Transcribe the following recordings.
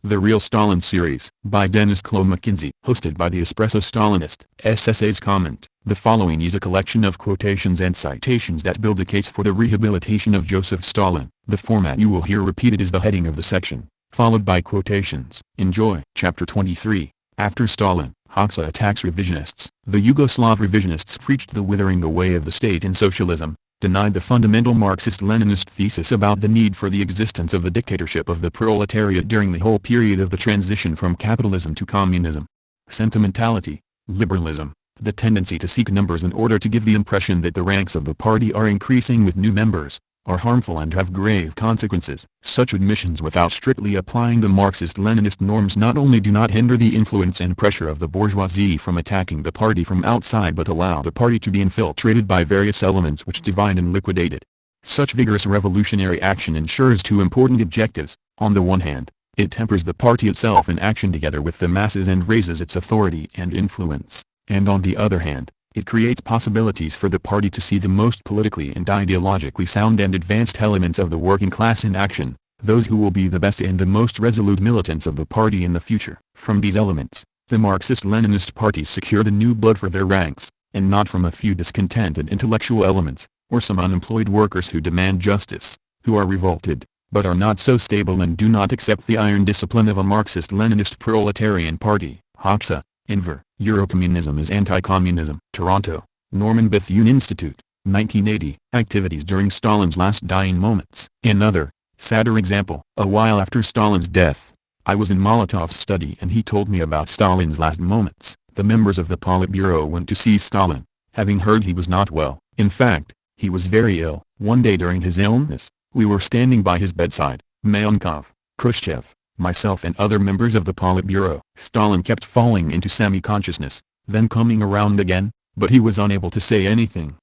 The Real Stalin Series, by Dennis Mackenzie, hosted by the Espresso Stalinist. SSA's comment: the following is a collection of quotations and citations that build a case for the rehabilitation of Joseph Stalin. The format you will hear repeated is the heading of the section, followed by quotations. Enjoy. Chapter 23. After Stalin, Hoxha attacks revisionists. The Yugoslav revisionists preached the withering away of the state and socialism, denied the fundamental Marxist-Leninist thesis about the need for the existence of a dictatorship of the proletariat during the whole period of the transition from capitalism to communism. Sentimentality, liberalism, the tendency to seek numbers in order to give the impression that the ranks of the party are increasing with new members, are harmful and have grave consequences. Such admissions without strictly applying the Marxist-Leninist norms not only do not hinder the influence and pressure of the bourgeoisie from attacking the party from outside but allow the party to be infiltrated by various elements which divide and liquidate it. Such vigorous revolutionary action ensures two important objectives. On the one hand, it tempers the party itself in action together with the masses and raises its authority and influence, and on the other hand, it creates possibilities for the party to see the most politically and ideologically sound and advanced elements of the working class in action, those who will be the best and the most resolute militants of the party in the future. From these elements, the Marxist-Leninist parties secure the new blood for their ranks, and not from a few discontented intellectual elements, or some unemployed workers who demand justice, who are revolted, but are not so stable and do not accept the iron discipline of a Marxist-Leninist proletarian party. Hoxha, Enver, Eurocommunism is anti-communism. Toronto, Norman Bethune Institute, 1980. Activities during Stalin's last dying moments. Another, sadder example. A while after Stalin's death, I was in Molotov's study and he told me about Stalin's last moments. The members of the Politburo went to see Stalin, having heard he was not well. In fact, he was very ill. One day during his illness, we were standing by his bedside, Malenkov, Khrushchev, myself and other members of the Politburo. Stalin kept falling into semi-consciousness, then coming around again, but he was unable to say anything.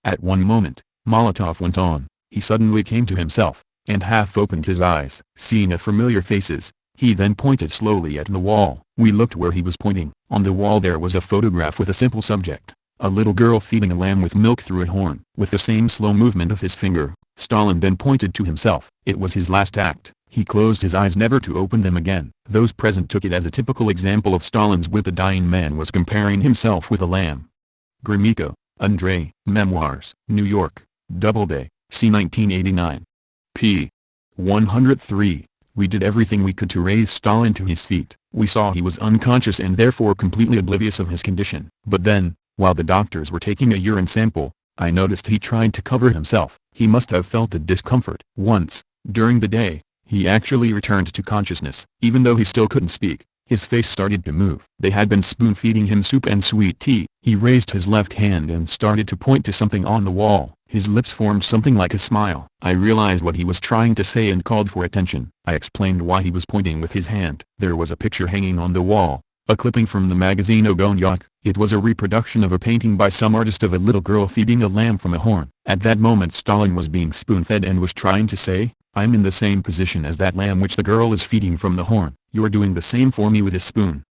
At one moment, Molotov went on, he suddenly came to himself, and half opened his eyes. Seeing a familiar faces, he then pointed slowly at the wall. We looked where he was pointing. On the wall there was a photograph with a simple subject, a little girl feeding a lamb with milk through a horn. With the same slow movement of his finger, Stalin then pointed to himself. It was his last act. He closed his eyes never to open them again. Those present took it as a typical example of Stalin's wit. The dying man was comparing himself with a lamb. Gromyko, Andrei, Memoirs, New York, Doubleday, c. 1989. p. 103. We did everything we could to raise Stalin to his feet. We saw he was unconscious and therefore completely oblivious of his condition. But then, while the doctors were taking a urine sample, I noticed he tried to cover himself. He must have felt the discomfort. Once, during the day, he actually returned to consciousness. Even though he still couldn't speak, his face started to move. They had been spoon-feeding him soup and sweet tea. He raised his left hand and started to point to something on the wall. His lips formed something like a smile. I realized what he was trying to say and called for attention. I explained why he was pointing with his hand. There was a picture hanging on the wall, a clipping from the magazine Ogonyok. It was a reproduction of a painting by some artist of a little girl feeding a lamb from a horn. At that moment Stalin was being spoon-fed and was trying to say, "I'm in the same position as that lamb which the girl is feeding from the horn. You're doing the same for me with a spoon."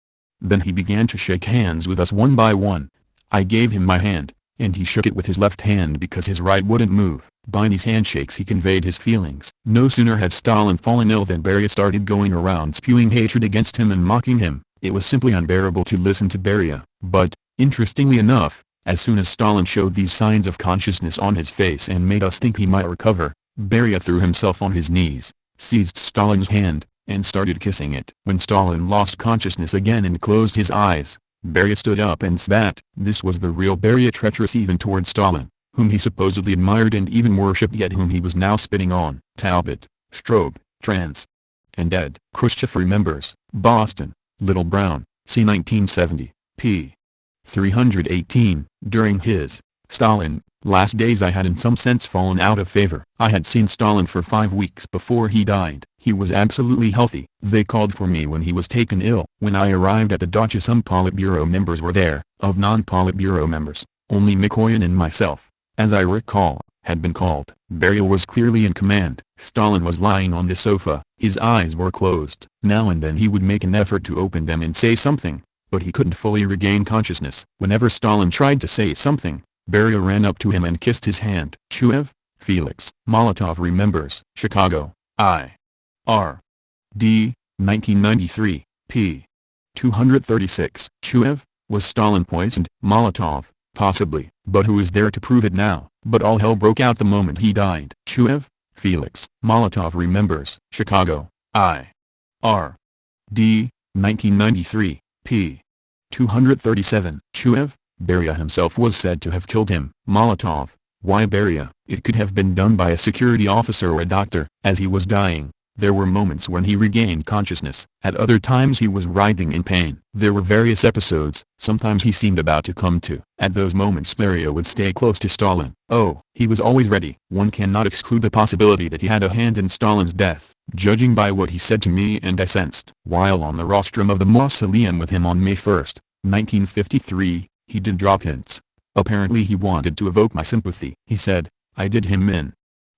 Then he began to shake hands with us one by one. I gave him my hand, and he shook it with his left hand because his right wouldn't move. By these handshakes he conveyed his feelings. No sooner had Stalin fallen ill than Beria started going around spewing hatred against him and mocking him. It was simply unbearable to listen to Beria. But, interestingly enough, as soon as Stalin showed these signs of consciousness on his face and made us think he might recover, Beria threw himself on his knees, seized Stalin's hand, and started kissing it. When Stalin lost consciousness again and closed his eyes, Beria stood up and spat. This was the real Beria, treacherous even toward Stalin, whom he supposedly admired and even worshipped, yet whom he was now spitting on. Talbot, Strobe, Trans. And Ed. Khrushchev remembers. Boston, Little Brown, c. 1970, p. 318. During his, Stalin, last days I had in some sense fallen out of favor. I had seen Stalin for 5 weeks before he died. He was absolutely healthy. They called for me when he was taken ill. When I arrived at the dacha some Politburo members were there. Of non-Politburo members, only Mikoyan and myself, as I recall, had been called. Beria was clearly in command. Stalin was lying on the sofa. His eyes were closed. Now and then he would make an effort to open them and say something, but he couldn't fully regain consciousness. Whenever Stalin tried to say something, Beria ran up to him and kissed his hand. Chuev, Felix. Molotov remembers. Chicago, I. R. D. 1993, p. 236. Chuev, was Stalin poisoned? Molotov, possibly, but who is there to prove it now? But all hell broke out the moment he died. Chuev, Felix. Molotov remembers. Chicago, I. R. D. 1993, p. 237. Chuev, Beria himself was said to have killed him. Molotov, why Beria? It could have been done by a security officer or a doctor. As he was dying, there were moments when he regained consciousness. At other times he was writhing in pain. There were various episodes. Sometimes he seemed about to come to. At those moments Beria would stay close to Stalin. Oh, he was always ready. One cannot exclude the possibility that he had a hand in Stalin's death, judging by what he said to me and I sensed. While on the rostrum of the mausoleum with him on May 1, 1953, he did drop hints. Apparently he wanted to evoke my sympathy. He said, I did him in.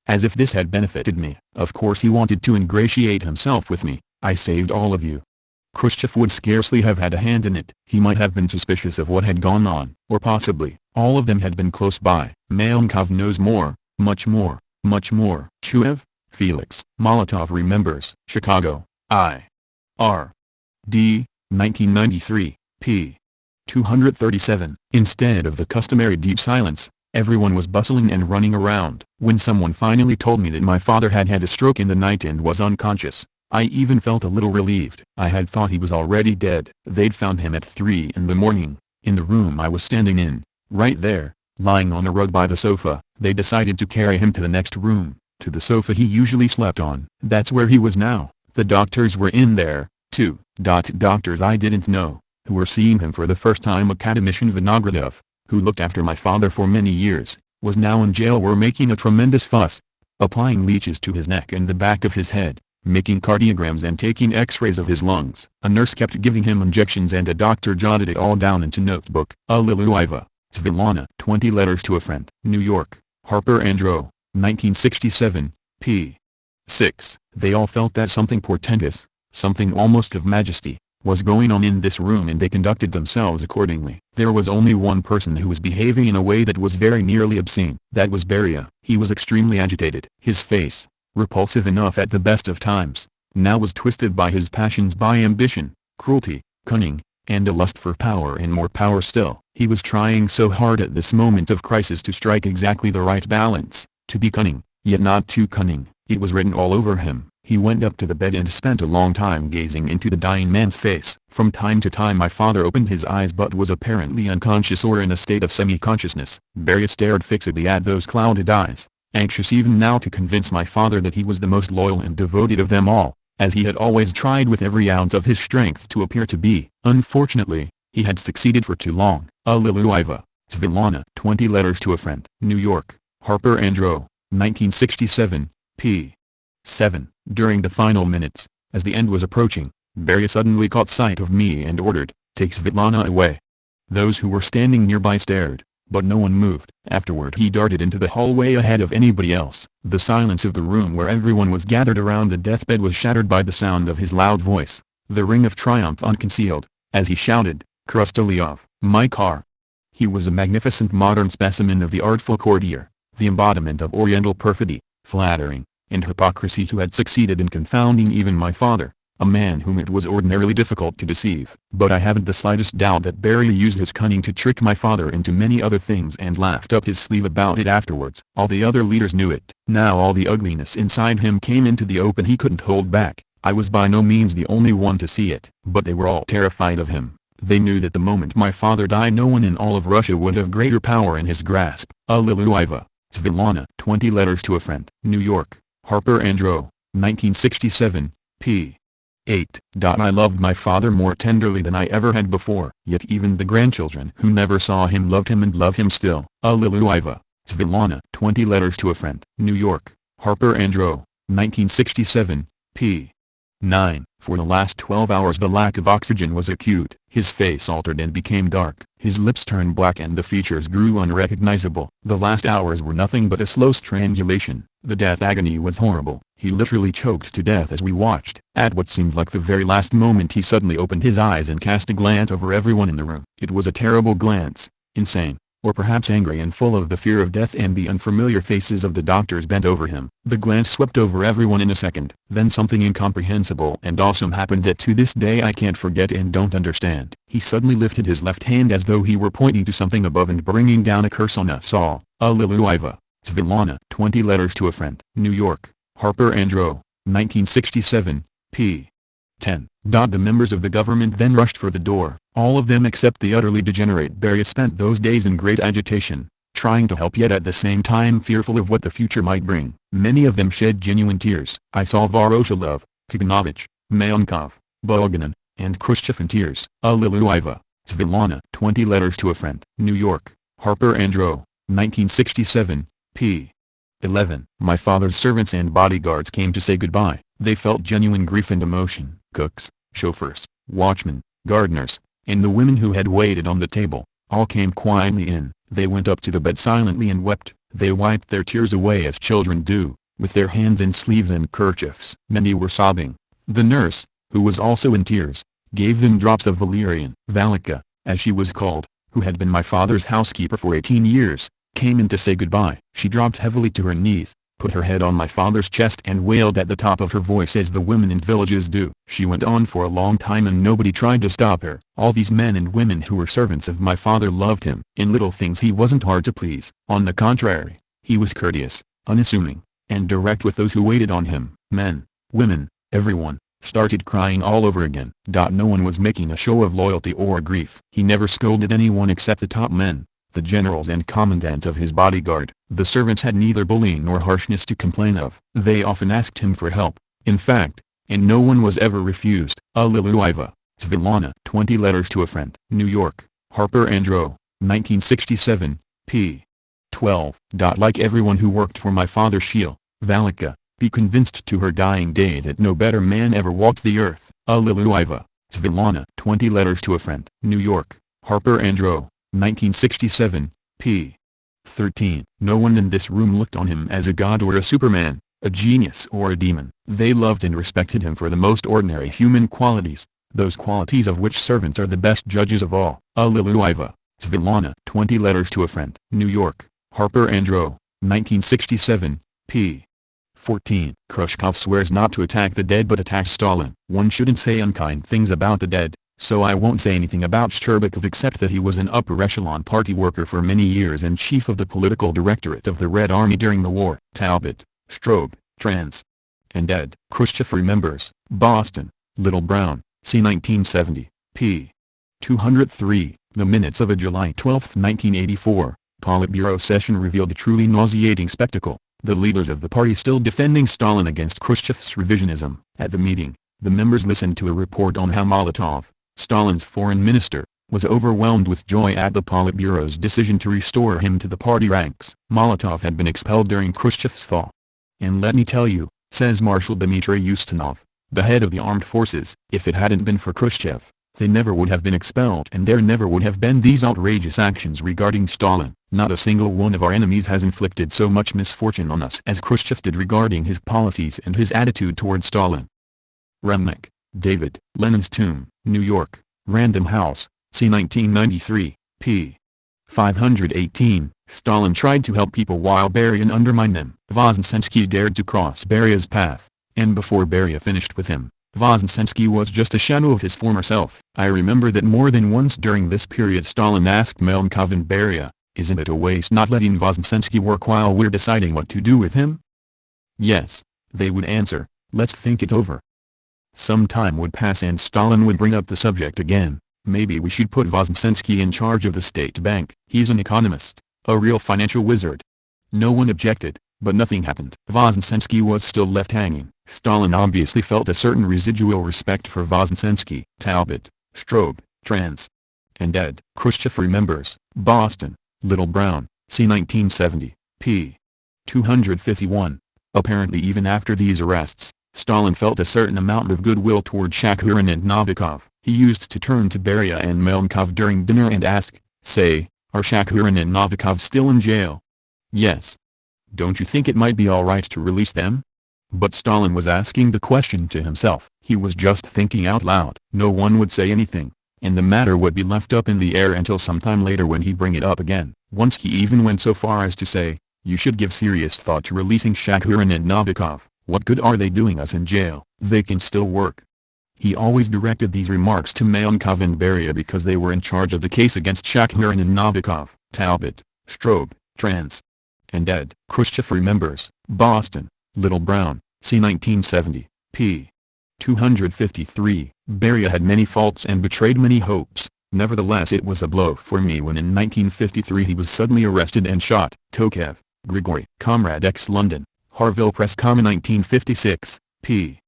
As if this had benefited me. Of course he wanted to ingratiate himself with me. I saved all of you. Khrushchev would scarcely have had a hand in it. He might have been suspicious of what had gone on. Or possibly, all of them had been close by. Malenkov knows more, much more, much more. Chuev, Felix. Molotov remembers. Chicago, I. R. D. 1993, p. 237. Instead of the customary deep silence, everyone was bustling and running around. When someone finally told me that my father had had a stroke in the night and was unconscious, I even felt a little relieved. I had thought he was already dead. They'd found him at 3 in the morning, in the room I was standing in, right there, lying on a rug by the sofa. They decided to carry him to the next room, to the sofa he usually slept on. That's where he was now. The doctors were in there, too. Doctors I didn't know, who were seeing him for the first time. Academician Vinogradov, who looked after my father for many years, was now in jail, were making a tremendous fuss, applying leeches to his neck and the back of his head, making cardiograms and taking x-rays of his lungs. A nurse kept giving him injections and a doctor jotted it all down into notebook. Aliluiva, Svitlana. 20 letters to a friend. New York, Harper and Row, 1967, p. 6. They all felt that something portentous, something almost of majesty, was going on in this room and they conducted themselves accordingly. There was only one person who was behaving in a way that was very nearly obscene. That was Beria. He was extremely agitated. His face, repulsive enough at the best of times, now was twisted by his passions, by ambition, cruelty, cunning, and a lust for power and more power still. He was trying so hard at this moment of crisis to strike exactly the right balance, to be cunning, yet not too cunning. It was written all over him. He went up to the bed and spent a long time gazing into the dying man's face. From time to time my father opened his eyes but was apparently unconscious or in a state of semi-consciousness. Beria stared fixedly at those clouded eyes, anxious even now to convince my father that he was the most loyal and devoted of them all, as he had always tried with every ounce of his strength to appear to be. Unfortunately, he had succeeded for too long. Aliluiva, Svitlana. 20 letters to a friend. New York, Harper and Row, 1967, p. 7. During the final minutes, as the end was approaching, Beria suddenly caught sight of me and ordered, "Take Svitlana away." Those who were standing nearby stared, but no one moved. Afterward he darted into the hallway ahead of anybody else. The silence of the room where everyone was gathered around the deathbed was shattered by the sound of his loud voice, the ring of triumph unconcealed, as he shouted, "Krustaliov, my car!" He was a magnificent modern specimen of the artful courtier, the embodiment of oriental perfidy, flattering, and hypocrisy, who had succeeded in confounding even my father, a man whom it was ordinarily difficult to deceive. But I haven't the slightest doubt that Beria used his cunning to trick my father into many other things and laughed up his sleeve about it afterwards. All the other leaders knew it. Now all the ugliness inside him came into the open. He couldn't hold back. I was by no means the only one to see it. But they were all terrified of him. They knew that the moment my father died no one in all of Russia would have greater power in his grasp. Aliluiva, Svitlana. 20 letters to a friend. New York, Harper and Row, 1967, p. 8. I loved my father more tenderly than I ever had before. Yet even the grandchildren who never saw him loved him and love him still. Aliluiva, Svitlana. 20 letters to a friend. New York, Harper and Row, 1967, p. 9. For the last 12 hours the lack of oxygen was acute. His face altered and became dark. His lips turned black and the features grew unrecognizable. The last hours were nothing but a slow strangulation. The death agony was horrible. He literally choked to death as we watched. At what seemed like the very last moment he suddenly opened his eyes and cast a glance over everyone in the room. It was a terrible glance, insane, or perhaps angry and full of the fear of death, and the unfamiliar faces of the doctors bent over him. The glance swept over everyone in a second. Then something incomprehensible and awesome happened that to this day I can't forget and don't understand. He suddenly lifted his left hand as though he were pointing to something above and bringing down a curse on us all. Alleluia. Svilana. 20 letters to a friend. New York. Harper and Row. 1967. p. 10. The members of the government then rushed for the door. All of them except the utterly degenerate Beria spent those days in great agitation, trying to help yet at the same time fearful of what the future might bring. Many of them shed genuine tears. I saw Voroshilov, Kaganovich, Mayonkov, Bulganin, and Khrushchev in tears. Alleluia. Svilana. 20 letters to a friend. New York. Harper and Row. 1967. p. 11. My father's servants and bodyguards came to say goodbye. They felt genuine grief and emotion. Cooks, chauffeurs, watchmen, gardeners, and the women who had waited on the table, all came quietly in. They went up to the bed silently and wept. They wiped their tears away as children do, with their hands in sleeves and kerchiefs. Many were sobbing. The nurse, who was also in tears, gave them drops of valerian. Valika, as she was called, who had been my father's housekeeper for 18 years, came in to say goodbye. She dropped heavily to her knees, put her head on my father's chest and wailed at the top of her voice as the women in villages do. She went on for a long time and nobody tried to stop her. All these men and women who were servants of my father loved him. In little things he wasn't hard to please. On the contrary, he was courteous, unassuming, and direct with those who waited on him. Men, women, everyone, started crying all over again. No one was making a show of loyalty or grief. He never scolded anyone except the top men, the generals and commandants of his bodyguard. The servants had neither bullying nor harshness to complain of. They often asked him for help, in fact, and no one was ever refused. Alleluia. Svilana. 20 letters to a friend. New York. Harper and Row. 1967. p. 12. Like everyone who worked for my father Sheil, Valika, be convinced to her dying day that no better man ever walked the earth. Alleluia. Svilana. 20 letters to a friend. New York. Harper and Row. 1967. p. 13. No one in this room looked on him as a god or a superman, a genius or a demon. They loved and respected him for the most ordinary human qualities, those qualities of which servants are the best judges of all. Alleluia. Svilana. 20 letters to a friend. New York. Harper and Row. 1967. p. 14. Khrushchev swears not to attack the dead but attacks Stalin. One shouldn't say unkind things about the dead, so I won't say anything about Shcherbakov except that he was an upper echelon party worker for many years and chief of the political directorate of the Red Army during the war. Talbot, Strobe, Trans. And dead. Khrushchev remembers. Boston, Little Brown, c. 1970, p. 203. The minutes of a July 12, 1984, Politburo session revealed a truly nauseating spectacle. The leaders of the party still defending Stalin against Khrushchev's revisionism. At the meeting, the members listened to a report on how Molotov, Stalin's foreign minister, was overwhelmed with joy at the Politburo's decision to restore him to the party ranks. Molotov had been expelled during Khrushchev's thaw. And let me tell you, says Marshal Dmitry Ustinov, the head of the armed forces, if it hadn't been for Khrushchev, they never would have been expelled and there never would have been these outrageous actions regarding Stalin. Not a single one of our enemies has inflicted so much misfortune on us as Khrushchev did regarding his policies and his attitude toward Stalin. Remnick, David. Lenin's Tomb, New York, Random House, c. 1993, p. 518. Stalin tried to help people while Beria undermined them. Voznesensky dared to cross Beria's path, and before Beria finished with him, Voznesensky was just a shadow of his former self. I remember that more than once during this period Stalin asked Melnikov and Beria, "Isn't it a waste not letting Voznesensky work while we're deciding what to do with him?" "Yes," they would answer, "let's think it over." Some time would pass and Stalin would bring up the subject again. "Maybe we should put Voznesensky in charge of the state bank. He's an economist, a real financial wizard." No one objected, but nothing happened. Voznesensky was still left hanging. Stalin obviously felt a certain residual respect for Voznesensky. Talbot, Strobe, Trans. And dead. Khrushchev remembers. Boston, Little Brown, c. 1970, p. 251. Apparently even after these arrests, Stalin felt a certain amount of goodwill toward Shakurin and Novikov. He used to turn to Beria and Melnikov during dinner and ask, say, "Are Shakurin and Novikov still in jail?" "Yes." "Don't you think it might be alright to release them?" But Stalin was asking the question to himself. He was just thinking out loud. No one would say anything, and the matter would be left up in the air until sometime later when he bring it up again. Once he even went so far as to say, "You should give serious thought to releasing Shakurin and Novikov. What good are they doing us in jail? They can still work." He always directed these remarks to Malenkov and Beria because they were in charge of the case against Shakurin and Novikov. Talbot, Strobe, Trans. And Ed. Khrushchev remembers, Boston, Little Brown, c. 1970, p. 253. Beria had many faults and betrayed many hopes. Nevertheless, it was a blow for me when in 1953 he was suddenly arrested and shot. Tokayev, Grigory. Comrade X. London, Harville Press, 1956, p.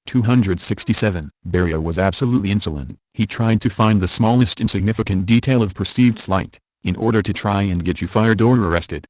267. Beria was absolutely insolent. He tried to find the smallest insignificant detail of perceived slight, in order to try and get you fired or arrested.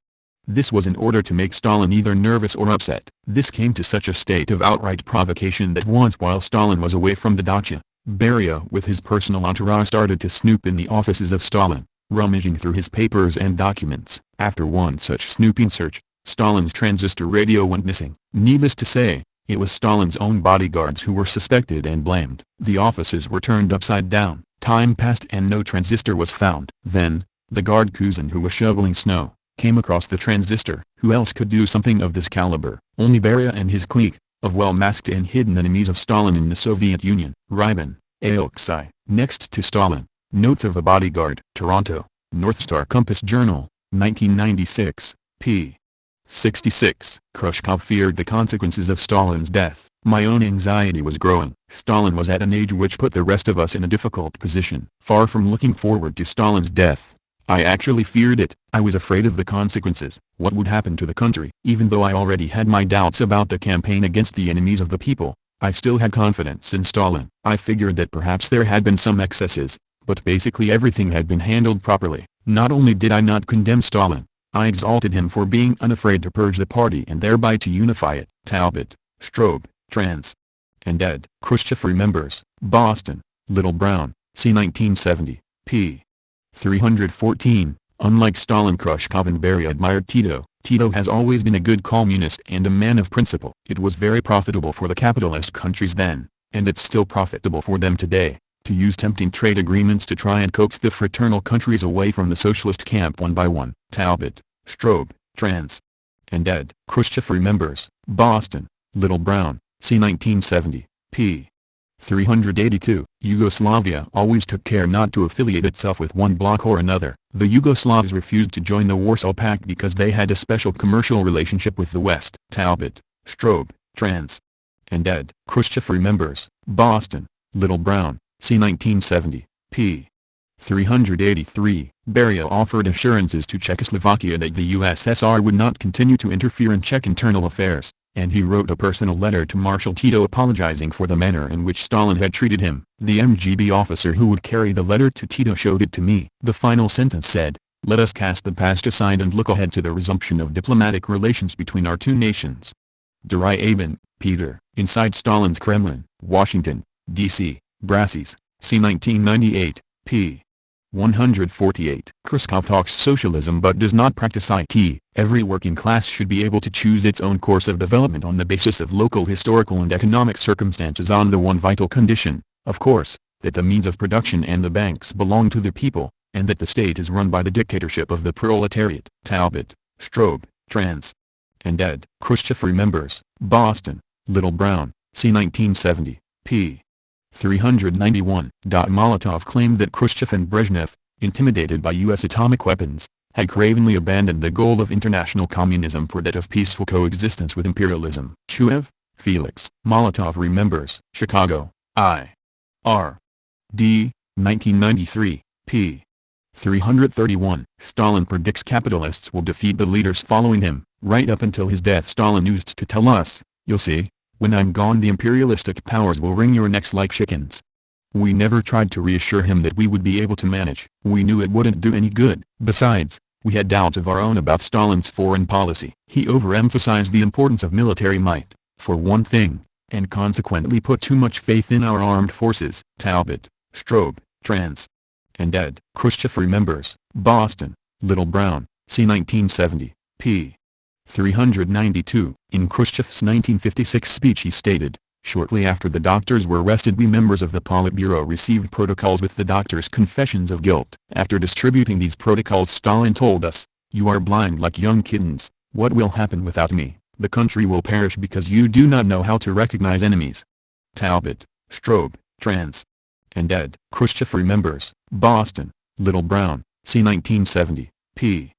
This was in order to make Stalin either nervous or upset. This came to such a state of outright provocation that once while Stalin was away from the dacha, Beria with his personal entourage started to snoop in the offices of Stalin, rummaging through his papers and documents. After one such snooping search, Stalin's transistor radio went missing. Needless to say, it was Stalin's own bodyguards who were suspected and blamed. The offices were turned upside down. Time passed and no transistor was found. Then, the guard Kuzin, who was shoveling snow, came across the transistor. Who else could do something of this caliber? Only Beria and his clique, of well-masked and hidden enemies of Stalin in the Soviet Union. Rybin, Alexei. Next to Stalin. Notes of a Bodyguard. Toronto, North Star Compass Journal, 1996, p. 66. Khrushchev feared the consequences of Stalin's death. My own anxiety was growing. Stalin was at an age which put the rest of us in a difficult position. Far from looking forward to Stalin's death, I actually feared it. I was afraid of the consequences. What would happen to the country? Even though I already had my doubts about the campaign against the enemies of the people, I still had confidence in Stalin. I figured that perhaps there had been some excesses, but basically everything had been handled properly. Not only did I not condemn Stalin, I exalted him for being unafraid to purge the party and thereby to unify it. Talbot, Strobe, Trans. And Ed. Khrushchev remembers, Boston, Little Brown, c. 1970, p. 314. Unlike Stalin, Khrushchev and Beria admired Tito. Tito has always been a good communist and a man of principle. It was very profitable for the capitalist countries then, and it's still profitable for them today, to use tempting trade agreements to try and coax the fraternal countries away from the socialist camp one by one. Talbot, Strobe, Trans. And Ed. Khrushchev remembers, Boston, Little Brown, c. 1970, p. 382. Yugoslavia always took care not to affiliate itself with one bloc or another. The Yugoslavs refused to join the Warsaw Pact because they had a special commercial relationship with the West. Talbot, Strobe, Trans. And Ed. Khrushchev remembers, Boston, Little Brown, c. 1970, p. 383. Beria offered assurances to Czechoslovakia that the USSR would not continue to interfere in Czech internal affairs, and he wrote a personal letter to Marshal Tito apologizing for the manner in which Stalin had treated him. The MGB officer who would carry the letter to Tito showed it to me. The final sentence said, "Let us cast the past aside and look ahead to the resumption of diplomatic relations between our two nations." Dryabin, Peter. Inside Stalin's Kremlin, Washington, D.C., Brasses, c. 1998, p. 148. Khrushchev talks socialism but does not practice it. Every working class should be able to choose its own course of development on the basis of local historical and economic circumstances, on the one vital condition, of course, that the means of production and the banks belong to the people, and that the state is run by the dictatorship of the proletariat. Talbot, Strobe, Trans. And Ed. Khrushchev remembers, Boston, Little Brown, c. 1970, p. 391. Molotov claimed that Khrushchev and Brezhnev, intimidated by U.S. atomic weapons, had cravenly abandoned the goal of international communism for that of peaceful coexistence with imperialism. Chuev, Felix. Molotov remembers. Chicago, I. R. D. 1993, p. 331. Stalin predicts capitalists will defeat the leaders following him. Right up until his death, Stalin used to tell us, "You'll see, when I'm gone the imperialistic powers will wring your necks like chickens." We never tried to reassure him that we would be able to manage. We knew it wouldn't do any good. Besides, we had doubts of our own about Stalin's foreign policy. He overemphasized the importance of military might, for one thing, and consequently put too much faith in our armed forces. Talbot, Strobe, Trans. And Ed. Khrushchev remembers, Boston, Little Brown, c. 1970, p. 392. In Khrushchev's 1956 speech he stated, "Shortly after the doctors were arrested, we members of the Politburo received protocols with the doctors' confessions of guilt. After distributing these protocols, Stalin told us, You are blind like young kittens. What will happen without me? The country will perish because you do not know how to recognize enemies. Talbot, Strobe, trans. And ed. Khrushchev remembers. Boston, Little Brown, c. 1970, p.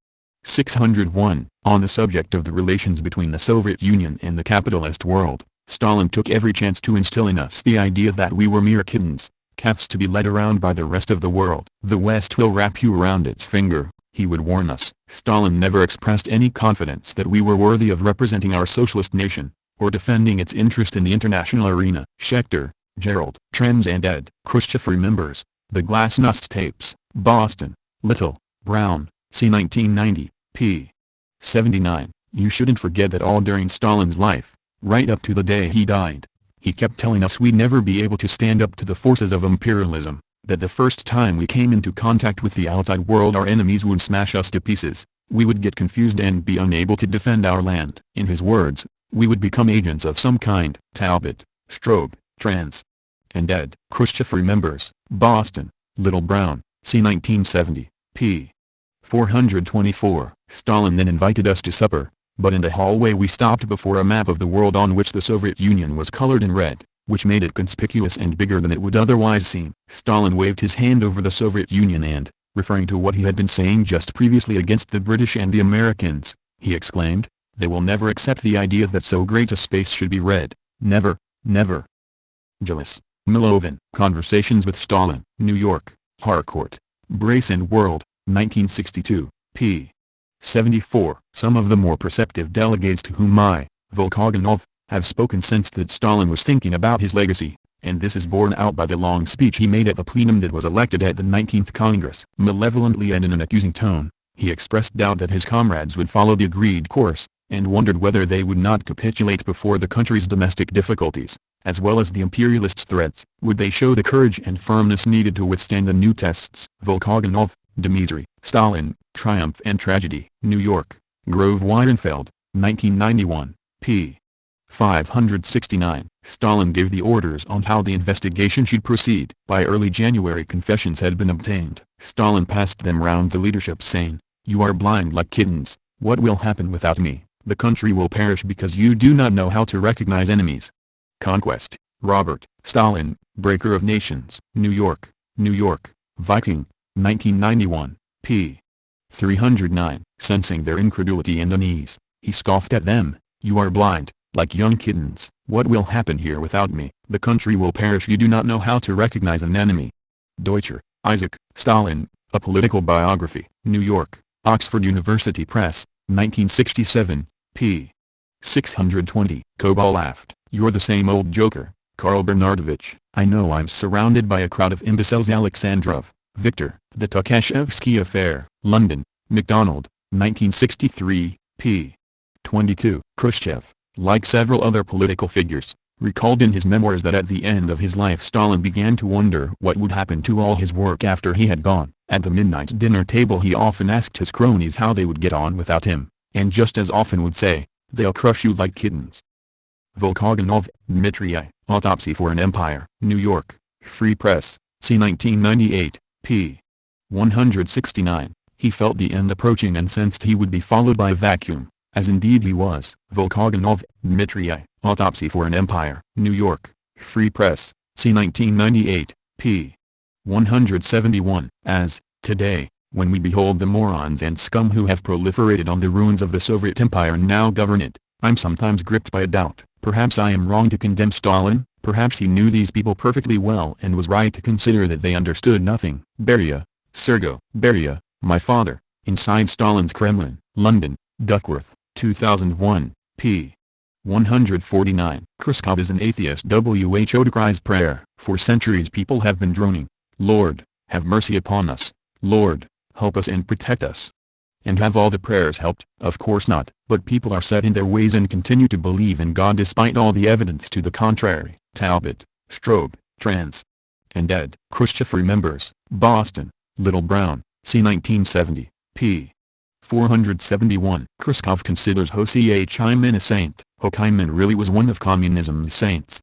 601. On the subject of the relations between the Soviet Union and the capitalist world, Stalin took every chance to instill in us the idea that we were mere kittens, calves to be led around by the rest of the world. The West will wrap you around its finger, he would warn us. Stalin never expressed any confidence that we were worthy of representing our socialist nation, or defending its interest in the international arena. Schechter, Gerald. Trans and ed. Khrushchev remembers. The Glasnost tapes. Boston, Little, Brown, c. 1990, p. 79. You shouldn't forget that all during Stalin's life, right up to the day he died, he kept telling us we'd never be able to stand up to the forces of imperialism, that the first time we came into contact with the outside world our enemies would smash us to pieces, we would get confused and be unable to defend our land. In his words, we would become agents of some kind. Talbot, Strobe, trans. And ed. Khrushchev remembers. Boston, Little Brown, c. 1970, p. 424. Stalin then invited us to supper, but in the hallway we stopped before a map of the world on which the Soviet Union was colored in red, which made it conspicuous and bigger than it would otherwise seem. Stalin waved his hand over the Soviet Union and, referring to what he had been saying just previously against the British and the Americans, he exclaimed, "They will never accept the idea that so great a space should be red. Never, never." Gillis, Milovan. Conversations with Stalin. New York, Harcourt, Brace and World, 1962, p. 74. Some of the more perceptive delegates to whom I, Volkogonov, have spoken since that Stalin was thinking about his legacy, and this is borne out by the long speech he made at the plenum that was elected at the 19th Congress. Malevolently and in an accusing tone, he expressed doubt that his comrades would follow the agreed course, and wondered whether they would not capitulate before the country's domestic difficulties, as well as the imperialists' threats. Would they show the courage and firmness needed to withstand the new tests? Volkogonov, Dmitry. Stalin, Triumph and Tragedy. New York, Grove Weidenfeld, 1991, p. 569. Stalin gave the orders on how the investigation should proceed. By early January confessions had been obtained. Stalin passed them round the leadership saying, "You are blind like kittens. What will happen without me? The country will perish because you do not know how to recognize enemies." Conquest. Robert. Stalin, Breaker of Nations. New York, Viking, 1991, p. 309. Sensing their incredulity and unease, he scoffed at them. "You are blind, like young kittens. What will happen here without me? The country will perish. You do not know how to recognize an enemy." Deutscher, Isaac. Stalin, A Political Biography. New York, Oxford University Press, 1967, p. 620. Kobol laughed. "You're the same old joker, Karl Bernardovich. I know I'm surrounded by a crowd of imbeciles." Alexandrov, Victor. The Tukashevsky Affair. London, MacDonald, 1963, p. 22. Khrushchev, like several other political figures, recalled in his memoirs that at the end of his life Stalin began to wonder what would happen to all his work after he had gone. At the midnight dinner table he often asked his cronies how they would get on without him, and just as often would say, "They'll crush you like kittens." Volkogonov, Dmitry. Autopsy for an Empire. New York, Free Press, c. 1998, p. 169. He felt the end approaching and sensed he would be followed by a vacuum, as indeed he was. Volkogonov, Dmitry. Autopsy for an Empire. New York, Free Press, c. 1998, p. 171. As, today, when we behold the morons and scum who have proliferated on the ruins of the Soviet Empire and now govern it, I'm sometimes gripped by a doubt. Perhaps I am wrong to condemn Stalin. Perhaps he knew these people perfectly well and was right to consider that they understood nothing. Beria, Sergo. Beria, My Father, Inside Stalin's Kremlin. London, Duckworth, 2001, p. 149. Khrushchev is an atheist. WHO decries prayer. For centuries people have been droning, "Lord, have mercy upon us. Lord, help us and protect us." And have all the prayers helped? Of course not. But people are set in their ways and continue to believe in God despite all the evidence to the contrary. Talbot, Strobe, trans. And ed. Khrushchev remembers. Boston, Little Brown, c. 1970, p. 471. Khrushchev considers Ho Chi Minh a saint. Ho Chi Minh really was one of communism's saints.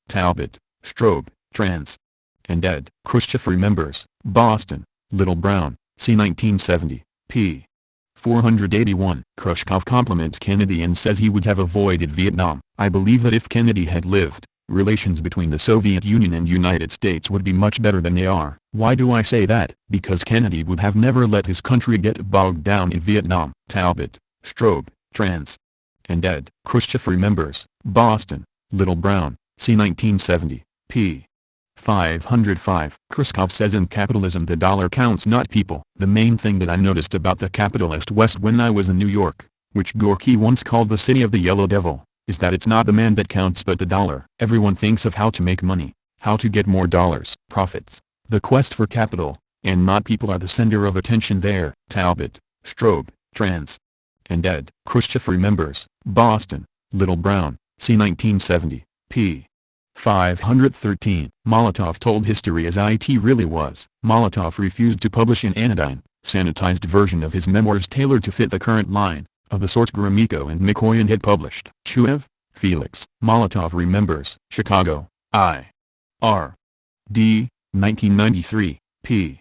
Talbot, Strobe, trans. And ed. Khrushchev remembers. Boston, Little Brown, c. 1970, p. 481. Khrushchev compliments Kennedy and says he would have avoided Vietnam. I believe that if Kennedy had lived, relations between the Soviet Union and United States would be much better than they are. Why do I say that? Because Kennedy would have never let his country get bogged down in Vietnam. Talbot, Strobe, Trans. And Ed. Khrushchev remembers. Boston, Little Brown, c. 1970, p. 505. Khrushchev says in Capitalism the dollar counts not people. The main thing that I noticed about the capitalist West when I was in New York, which Gorky once called the city of the Yellow Devil, is that it's not the man that counts but the dollar. Everyone thinks of how to make money, how to get more dollars, profits. The quest for capital, and not people are the center of attention there. Talbot, Strobe, Trans. And Ed. Khrushchev remembers. Boston, Little Brown, c. 1970, p. 513. Molotov told history as it really was. Molotov refused to publish an anodyne, sanitized version of his memoirs tailored to fit the current line, of the sort Gromyko and Mikoyan had published. Chuev, Felix. Molotov remembers. Chicago, I. R. D. 1993, p.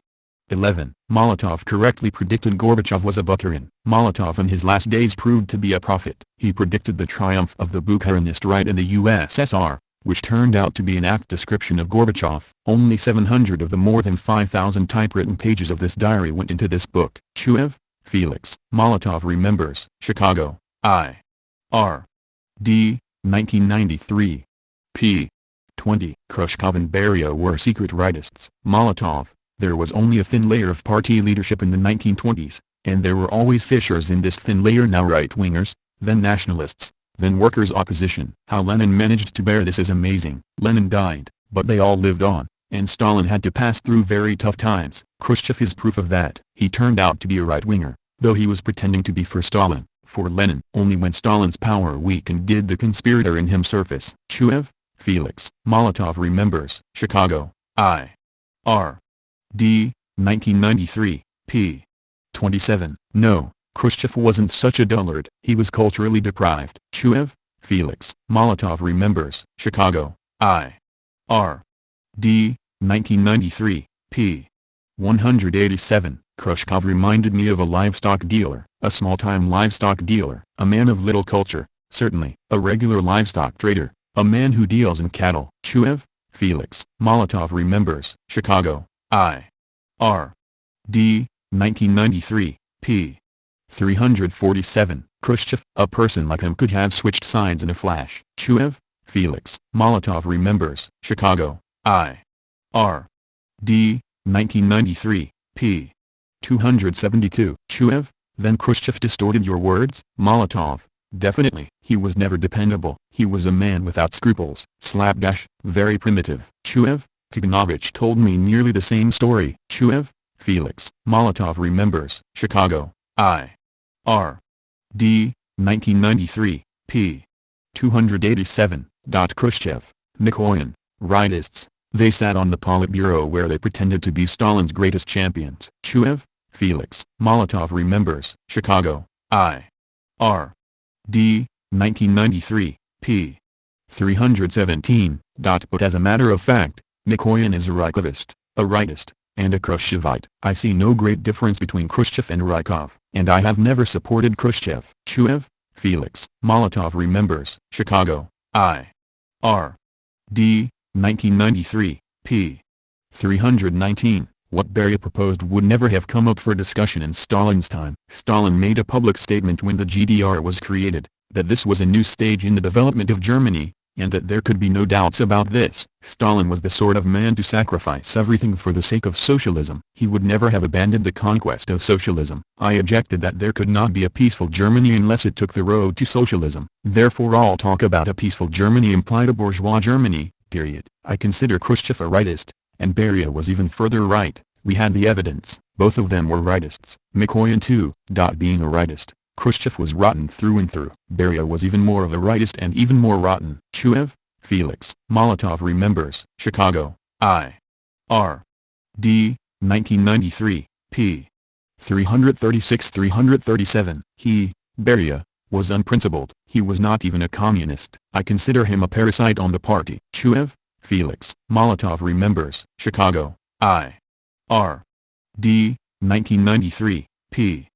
11. Molotov correctly predicted Gorbachev was a Bukharin. Molotov in his last days proved to be a prophet. He predicted the triumph of the Bukharinist right in the USSR, which turned out to be an apt description of Gorbachev. Only 700 of the more than 5,000 typewritten pages of this diary went into this book. Chuev, Felix. Molotov remembers. Chicago, I. R. D. 1993, p. 20. Khrushchev and Beria were secret rightists. Molotov, there was only a thin layer of party leadership in the 1920s, and there were always fissures in this thin layer, now right-wingers, then nationalists, then workers' opposition. How Lenin managed to bear this is amazing. Lenin died, but they all lived on, and Stalin had to pass through very tough times. Khrushchev is proof of that. He turned out to be a right-winger, though he was pretending to be for Stalin. For Lenin, only when Stalin's power weakened did the conspirator in him surface. Chuev, Felix. Molotov remembers. Chicago, I. R. D. 1993, p. 27. No, Khrushchev wasn't such a dullard. He was culturally deprived. Chuev, Felix. Molotov remembers. Chicago, I. R. D. 1993, p. 187. Khrushchev reminded me of a livestock dealer, a small-time livestock dealer, a man of little culture, certainly, a regular livestock trader, a man who deals in cattle. Chuev, Felix. Molotov remembers. Chicago, I. R. D. 1993, p. 347. Khrushchev, a person like him could have switched sides in a flash. Chuev, Felix. Molotov remembers. Chicago, I. R. D. 1993, p. 272. Chuev, then Khrushchev distorted your words? Molotov, definitely. He was never dependable. He was a man without scruples. Slapdash, very primitive. Chuev, Kaganovich told me nearly the same story. Chuev, Felix. Molotov remembers. Chicago, I. R. D. 1993, p. 287. Khrushchev, Mikoyan, rightists. They sat on the Politburo where they pretended to be Stalin's greatest champions. Chuev, Felix. Molotov remembers. Chicago, I. R. D. 1993, p. 317. But as a matter of fact, Mikoyan is a Rykhovist, a rightist, and a Khrushchevite. I see no great difference between Khrushchev and Rykov, and I have never supported Khrushchev. Chuev, Felix. Molotov remembers. Chicago, I. R. D. 1993, p. 319. What Beria proposed would never have come up for discussion in Stalin's time. Stalin made a public statement when the GDR was created, that this was a new stage in the development of Germany, and that there could be no doubts about this. Stalin was the sort of man to sacrifice everything for the sake of socialism. He would never have abandoned the conquest of socialism. I objected that there could not be a peaceful Germany unless it took the road to socialism. Therefore all talk about a peaceful Germany implied a bourgeois Germany, period. I consider Khrushchev a rightist, and Beria was even further right. We had the evidence. Both of them were rightists. Mikoyan too. Being a rightist, Khrushchev was rotten through and through. Beria was even more of a rightist and even more rotten. Chuev, Felix. Molotov remembers. Chicago, I. R. D. 1993, p. 336-337. He, Beria, was unprincipled. He was not even a communist. I consider him a parasite on the party. Chuev, Felix. Molotov remembers. Chicago, I. R. D. 1993, p.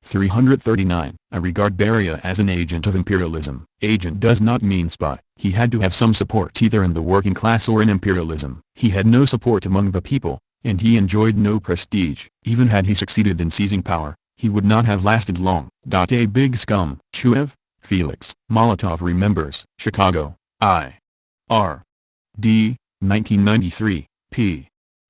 339. I regard Beria as an agent of imperialism. Agent does not mean spy. He had to have some support either in the working class or in imperialism. He had no support among the people, and he enjoyed no prestige. Even had he succeeded in seizing power, he would not have lasted long. A big scum. Chuev, Felix. Molotov remembers. Chicago, I. R. D. 1993, p.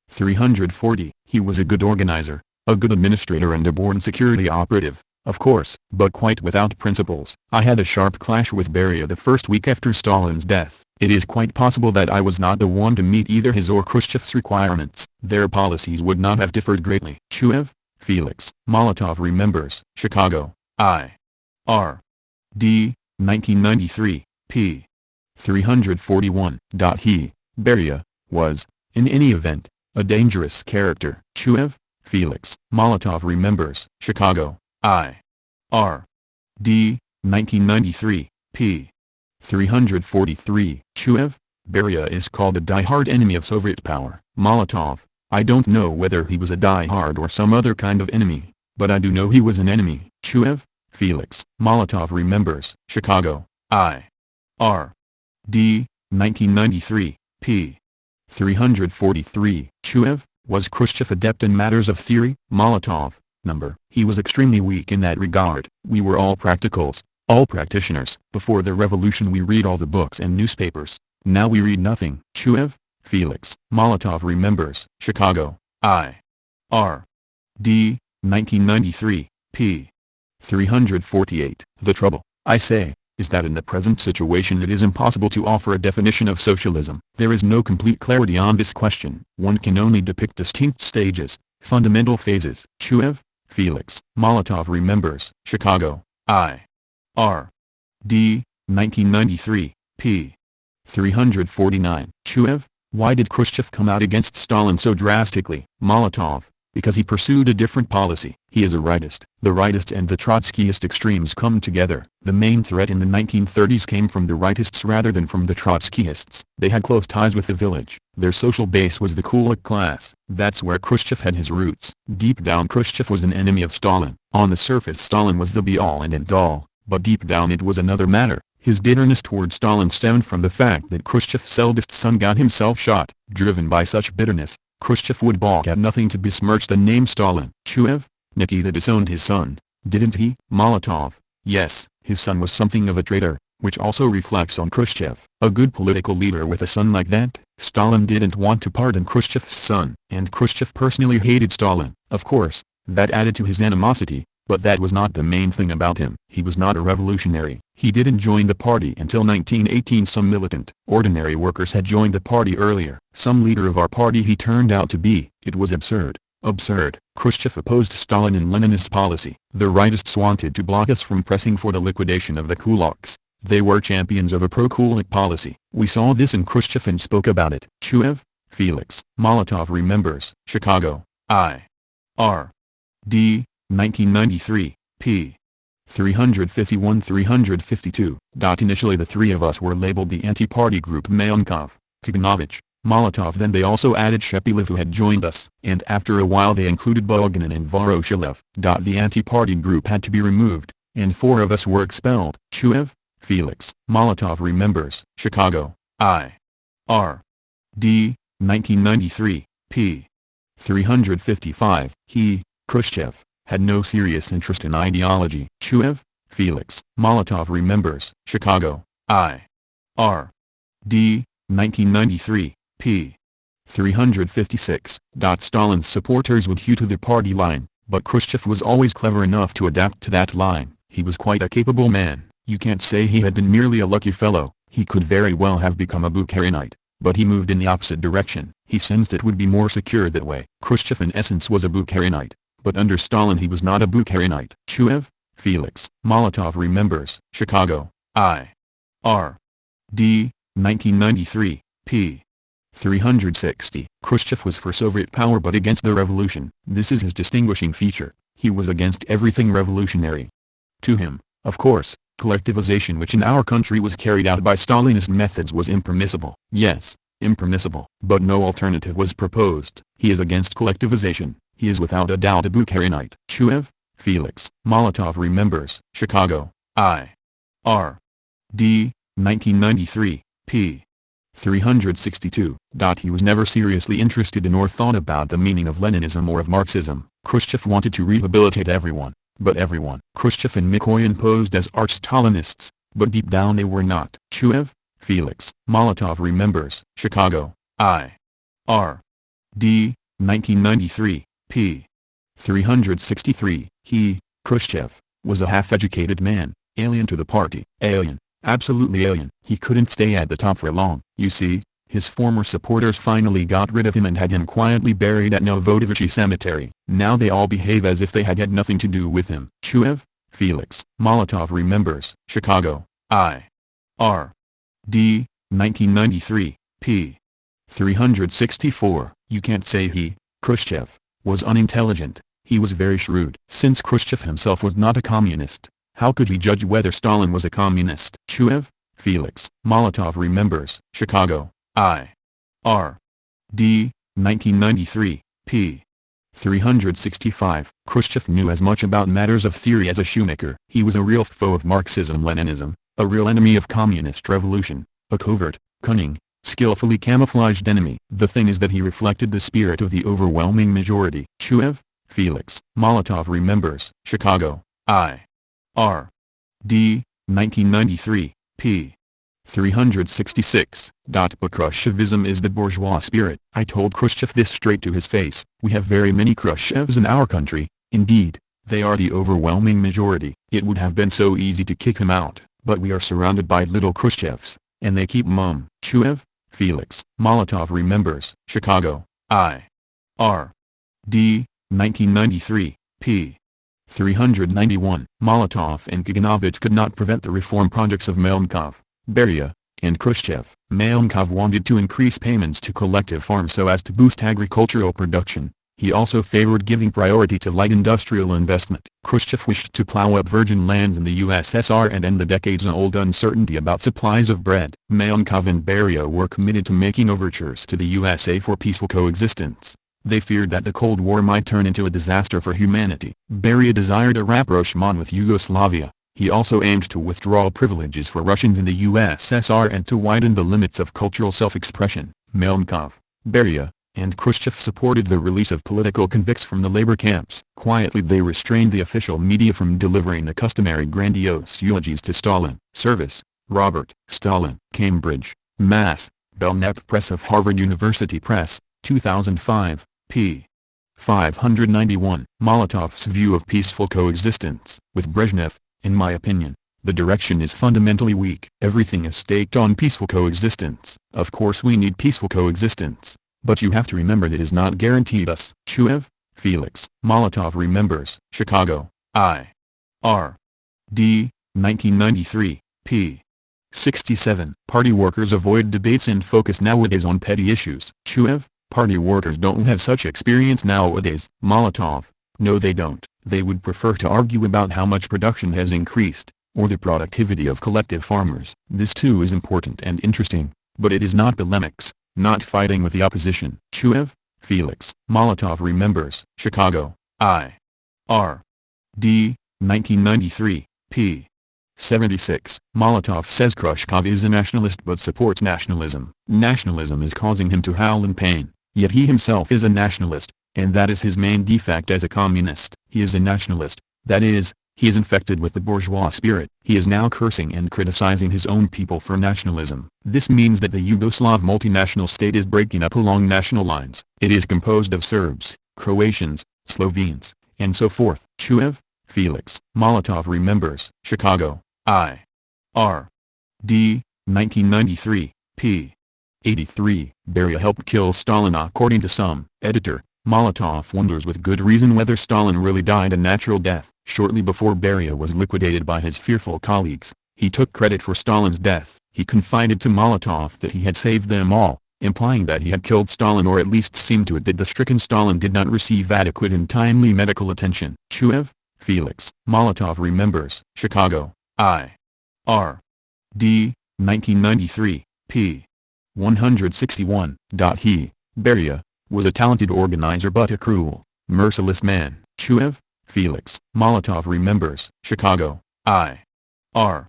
340. He was a good organizer, a good administrator and a born security operative, of course, but quite without principles. I had a sharp clash with Beria the first week after Stalin's death. It is quite possible that I was not the one to meet either his or Khrushchev's requirements. Their policies would not have differed greatly. Chuev, Felix. Molotov remembers. Chicago, I. R. D. 1993, p. 341. He, Beria, was, in any event, a dangerous character. Chuev, Felix. Molotov remembers. Chicago, I. R. D. 1993, p. 343. Chuev, Beria is called a die-hard enemy of Soviet power. Molotov, I don't know whether he was a die-hard or some other kind of enemy, but I do know he was an enemy. Chuev, Felix. Molotov remembers. Chicago, I. R. D. 1993, p. 343. Chuev, was Khrushchev adept in matters of theory? Molotov, number. He was extremely weak in that regard. We were all practicals, all practitioners. Before the revolution we read all the books and newspapers. Now we read nothing. Chuev, Felix. Molotov remembers. Chicago, I. R. D. 1993, p. 348. The trouble, I say, is that in the present situation it is impossible to offer a definition of socialism. There is no complete clarity on this question. One can only depict distinct stages, fundamental phases. Chuev, Felix. Molotov remembers. Chicago, I. R. D. 1993, p. 349. Chuev, why did Khrushchev come out against Stalin so drastically? Molotov, because he pursued a different policy. He is a rightist. The rightist and the Trotskyist extremes come together. The main threat in the 1930s came from the rightists rather than from the Trotskyists. They had close ties with the village. Their social base was the kulak class. That's where Khrushchev had his roots. Deep down Khrushchev was an enemy of Stalin. On the surface Stalin was the be-all and end-all, but deep down it was another matter. His bitterness toward Stalin stemmed from the fact that Khrushchev's eldest son got himself shot. Driven by such bitterness, Khrushchev would balk at nothing to besmirch the name Stalin. Chuev, Nikita disowned his son, didn't he? Molotov, yes, his son was something of a traitor, which also reflects on Khrushchev. A good political leader with a son like that? Stalin didn't want to pardon Khrushchev's son, and Khrushchev personally hated Stalin. Of course, that added to his animosity, but that was not the main thing about him. He was not a revolutionary. He didn't join the party until 1918. Some militant, ordinary workers had joined the party earlier. Some leader of our party he turned out to be. It was absurd. Absurd. Khrushchev opposed Stalin and Leninist policy. The rightists wanted to block us from pressing for the liquidation of the kulaks. They were champions of a pro-kulak policy. We saw this in Khrushchev and spoke about it. Chuev, Felix. Molotov remembers. Chicago, I. R. D. 1993, p. 351-352. Initially the three of us were labeled the anti-party group Mayonkov, Kaganovich, Molotov. Then they also added Shepilov who had joined us, and after a while they included Bulganin and Voroshilov. The anti-party group had to be removed, and 4 of us were expelled. Chuev, Felix. Molotov remembers. Chicago, I. R. D. 1993, p. 355. He, Khrushchev, had no serious interest in ideology. Chuev, Felix. Molotov remembers. Chicago, I. R. D. 1993, p. 356. Stalin's supporters would hew to the party line, but Khrushchev was always clever enough to adapt to that line. He was quite a capable man. You can't say he had been merely a lucky fellow. He could very well have become a Bukharinite, but he moved in the opposite direction. He sensed it would be more secure that way. Khrushchev in essence was a Bukharinite, but under Stalin he was not a Bukharinite. Chuev, Felix. Molotov remembers. Chicago, I. R. D. 1993, p. 360. Khrushchev was for Soviet power but against the revolution. This is his distinguishing feature. He was against everything revolutionary. To him, of course, collectivization which in our country was carried out by Stalinist methods was impermissible. Yes, impermissible. But no alternative was proposed. He is against collectivization. He is without a doubt a Bukharinite. Chuev, Felix. Molotov remembers. Chicago, I. R. D. 1993, p. 362. He was never seriously interested in or thought about the meaning of Leninism or of Marxism. Khrushchev wanted to rehabilitate everyone, but everyone. Khrushchev and Mikoyan posed as arch-Stalinists, but deep down they were not. Chuev, Felix. Molotov remembers. Chicago, I. R. D. 1993, p. 363. He, Khrushchev, was a half-educated man, alien to the party. Alien. Absolutely alien. He couldn't stay at the top for long. You see, his former supporters finally got rid of him and had him quietly buried at Novodevichy Cemetery. Now they all behave as if they had had nothing to do with him. Chuev, Felix. Molotov remembers. Chicago, I. R. D. 1993, p. 364. You can't say he, Khrushchev, was unintelligent. He was very shrewd. Since Khrushchev himself was not a communist, how could he judge whether Stalin was a communist? Chuev, Felix. Molotov remembers. Chicago, I. R. D. 1993, p. 365. Khrushchev knew as much about matters of theory as a shoemaker. He was a real foe of Marxism-Leninism, a real enemy of communist revolution, a covert, cunning, skillfully camouflaged enemy. The thing is that he reflected the spirit of the overwhelming majority. Chuev, Felix. Molotov remembers. Chicago, I. R. D. 1993, p. 366. But Khrushchevism is the bourgeois spirit. I told Khrushchev this straight to his face. We have very many Khrushchevs in our country. Indeed, they are the overwhelming majority. It would have been so easy to kick him out, but we are surrounded by little Khrushchevs, and they keep mum. Chuev, Felix. Molotov remembers. Chicago, I. R. D. 1993, p. 391. Molotov and Kaganovich could not prevent the reform projects of Melnikov, Beria, and Khrushchev. Melnikov wanted to increase payments to collective farms so as to boost agricultural production. He also favored giving priority to light industrial investment. Khrushchev wished to plow up virgin lands in the USSR and end the decades-old uncertainty about supplies of bread. Melnikov and Beria were committed to making overtures to the USA for peaceful coexistence. They feared that the Cold War might turn into a disaster for humanity. Beria desired a rapprochement with Yugoslavia. He also aimed to withdraw privileges for Russians in the USSR and to widen the limits of cultural self-expression. Melnikov, Beria, and Khrushchev supported the release of political convicts from the labor camps. Quietly they restrained the official media from delivering the customary grandiose eulogies to Stalin. Service, Robert. Stalin. Cambridge, Mass. Belknap Press of Harvard University Press, 2005, p. 591. Molotov's view of peaceful coexistence. With Brezhnev, in my opinion, the direction is fundamentally weak. Everything is staked on peaceful coexistence. Of course we need peaceful coexistence, but you have to remember that it is not guaranteed us. Chuev, Felix. Molotov remembers. Chicago, I. R. D. 1993, p. 67. Party workers avoid debates and focus nowadays on petty issues. Chuev, party workers don't have such experience nowadays. Molotov, no they don't. They would prefer to argue about how much production has increased, or the productivity of collective farmers. This too is important and interesting, but it is not polemics, not fighting with the opposition. Chuev, Felix. Molotov remembers. Chicago, I. R. D. 1993, p. 76. Molotov says Khrushchev is a nationalist but supports nationalism. Nationalism is causing him to howl in pain, yet he himself is a nationalist, and that is his main defect as a communist. He is a nationalist, that is, he is infected with the bourgeois spirit. He is now cursing and criticizing his own people for nationalism. This means that the Yugoslav multinational state is breaking up along national lines. It is composed of Serbs, Croatians, Slovenes, and so forth. Chuev, Felix. Molotov remembers. Chicago, I. R. D. 1993, p. 83. Beria helped kill Stalin according to some. Editor. Molotov wonders with good reason whether Stalin really died a natural death. Shortly before Beria was liquidated by his fearful colleagues, he took credit for Stalin's death. He confided to Molotov that he had saved them all, implying that he had killed Stalin, or at least seemed to it that the stricken Stalin did not receive adequate and timely medical attention. Chuev, Felix. Molotov remembers. Chicago, I. R. D. 1993, p. 161. He, Beria, was a talented organizer but a cruel, merciless man. Chuev, Felix. Molotov remembers. Chicago, I. R.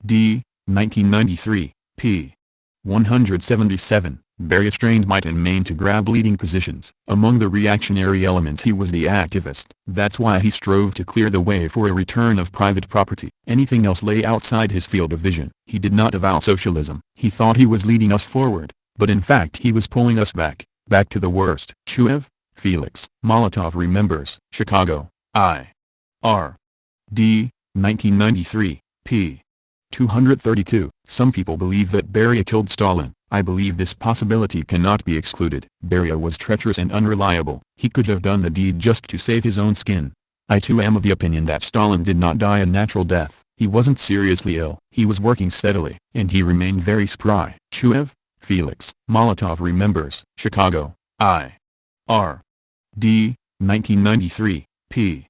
D. 1993, p. 177. Beria strained might and main to grab leading positions. Among the reactionary elements he was the activist. That's why he strove to clear the way for a return of private property. Anything else lay outside his field of vision. He did not avow socialism. He thought he was leading us forward, but in fact he was pulling us back to the worst. Chuev. Felix. Molotov remembers. Chicago, I. R. D. 1993, p. 232. Some people believe that Beria killed Stalin. I believe this possibility cannot be excluded. Beria was treacherous and unreliable. He could have done the deed just to save his own skin. I too am of the opinion that Stalin did not die a natural death. He wasn't seriously ill. He was working steadily, and he remained very spry. Chuev. Felix. Molotov remembers. Chicago, I. R. D. 1993, p.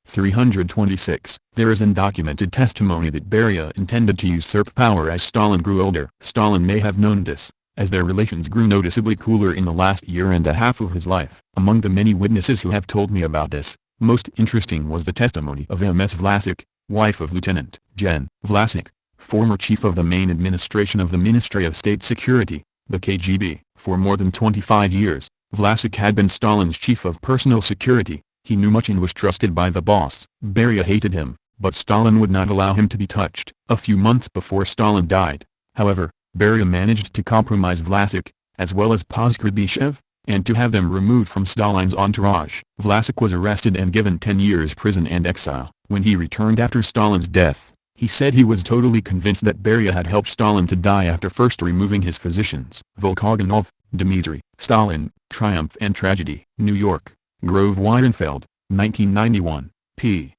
326. There is undocumented testimony that Beria intended to usurp power as Stalin grew older. Stalin may have known this, as their relations grew noticeably cooler in the last year and a half of his life. Among the many witnesses who have told me about this, most interesting was the testimony of M.S. Vlasic, wife of Lieutenant Gen. Vlasic, former chief of the main administration of the Ministry of State Security, the KGB. For more than 25 years, Vlasic had been Stalin's chief of personal security. He knew much and was trusted by the boss. Beria hated him, but Stalin would not allow him to be touched. A few months before Stalin died, however, Beria managed to compromise Vlasic, as well as Poskrebyshev, and to have them removed from Stalin's entourage. Vlasic was arrested and given 10 years prison and exile. When he returned after Stalin's death, he said he was totally convinced that Beria had helped Stalin to die after first removing his physicians. Volkogonov, Dmitry. Stalin, Triumph and Tragedy. New York. Grove Weidenfeld, 1991, p.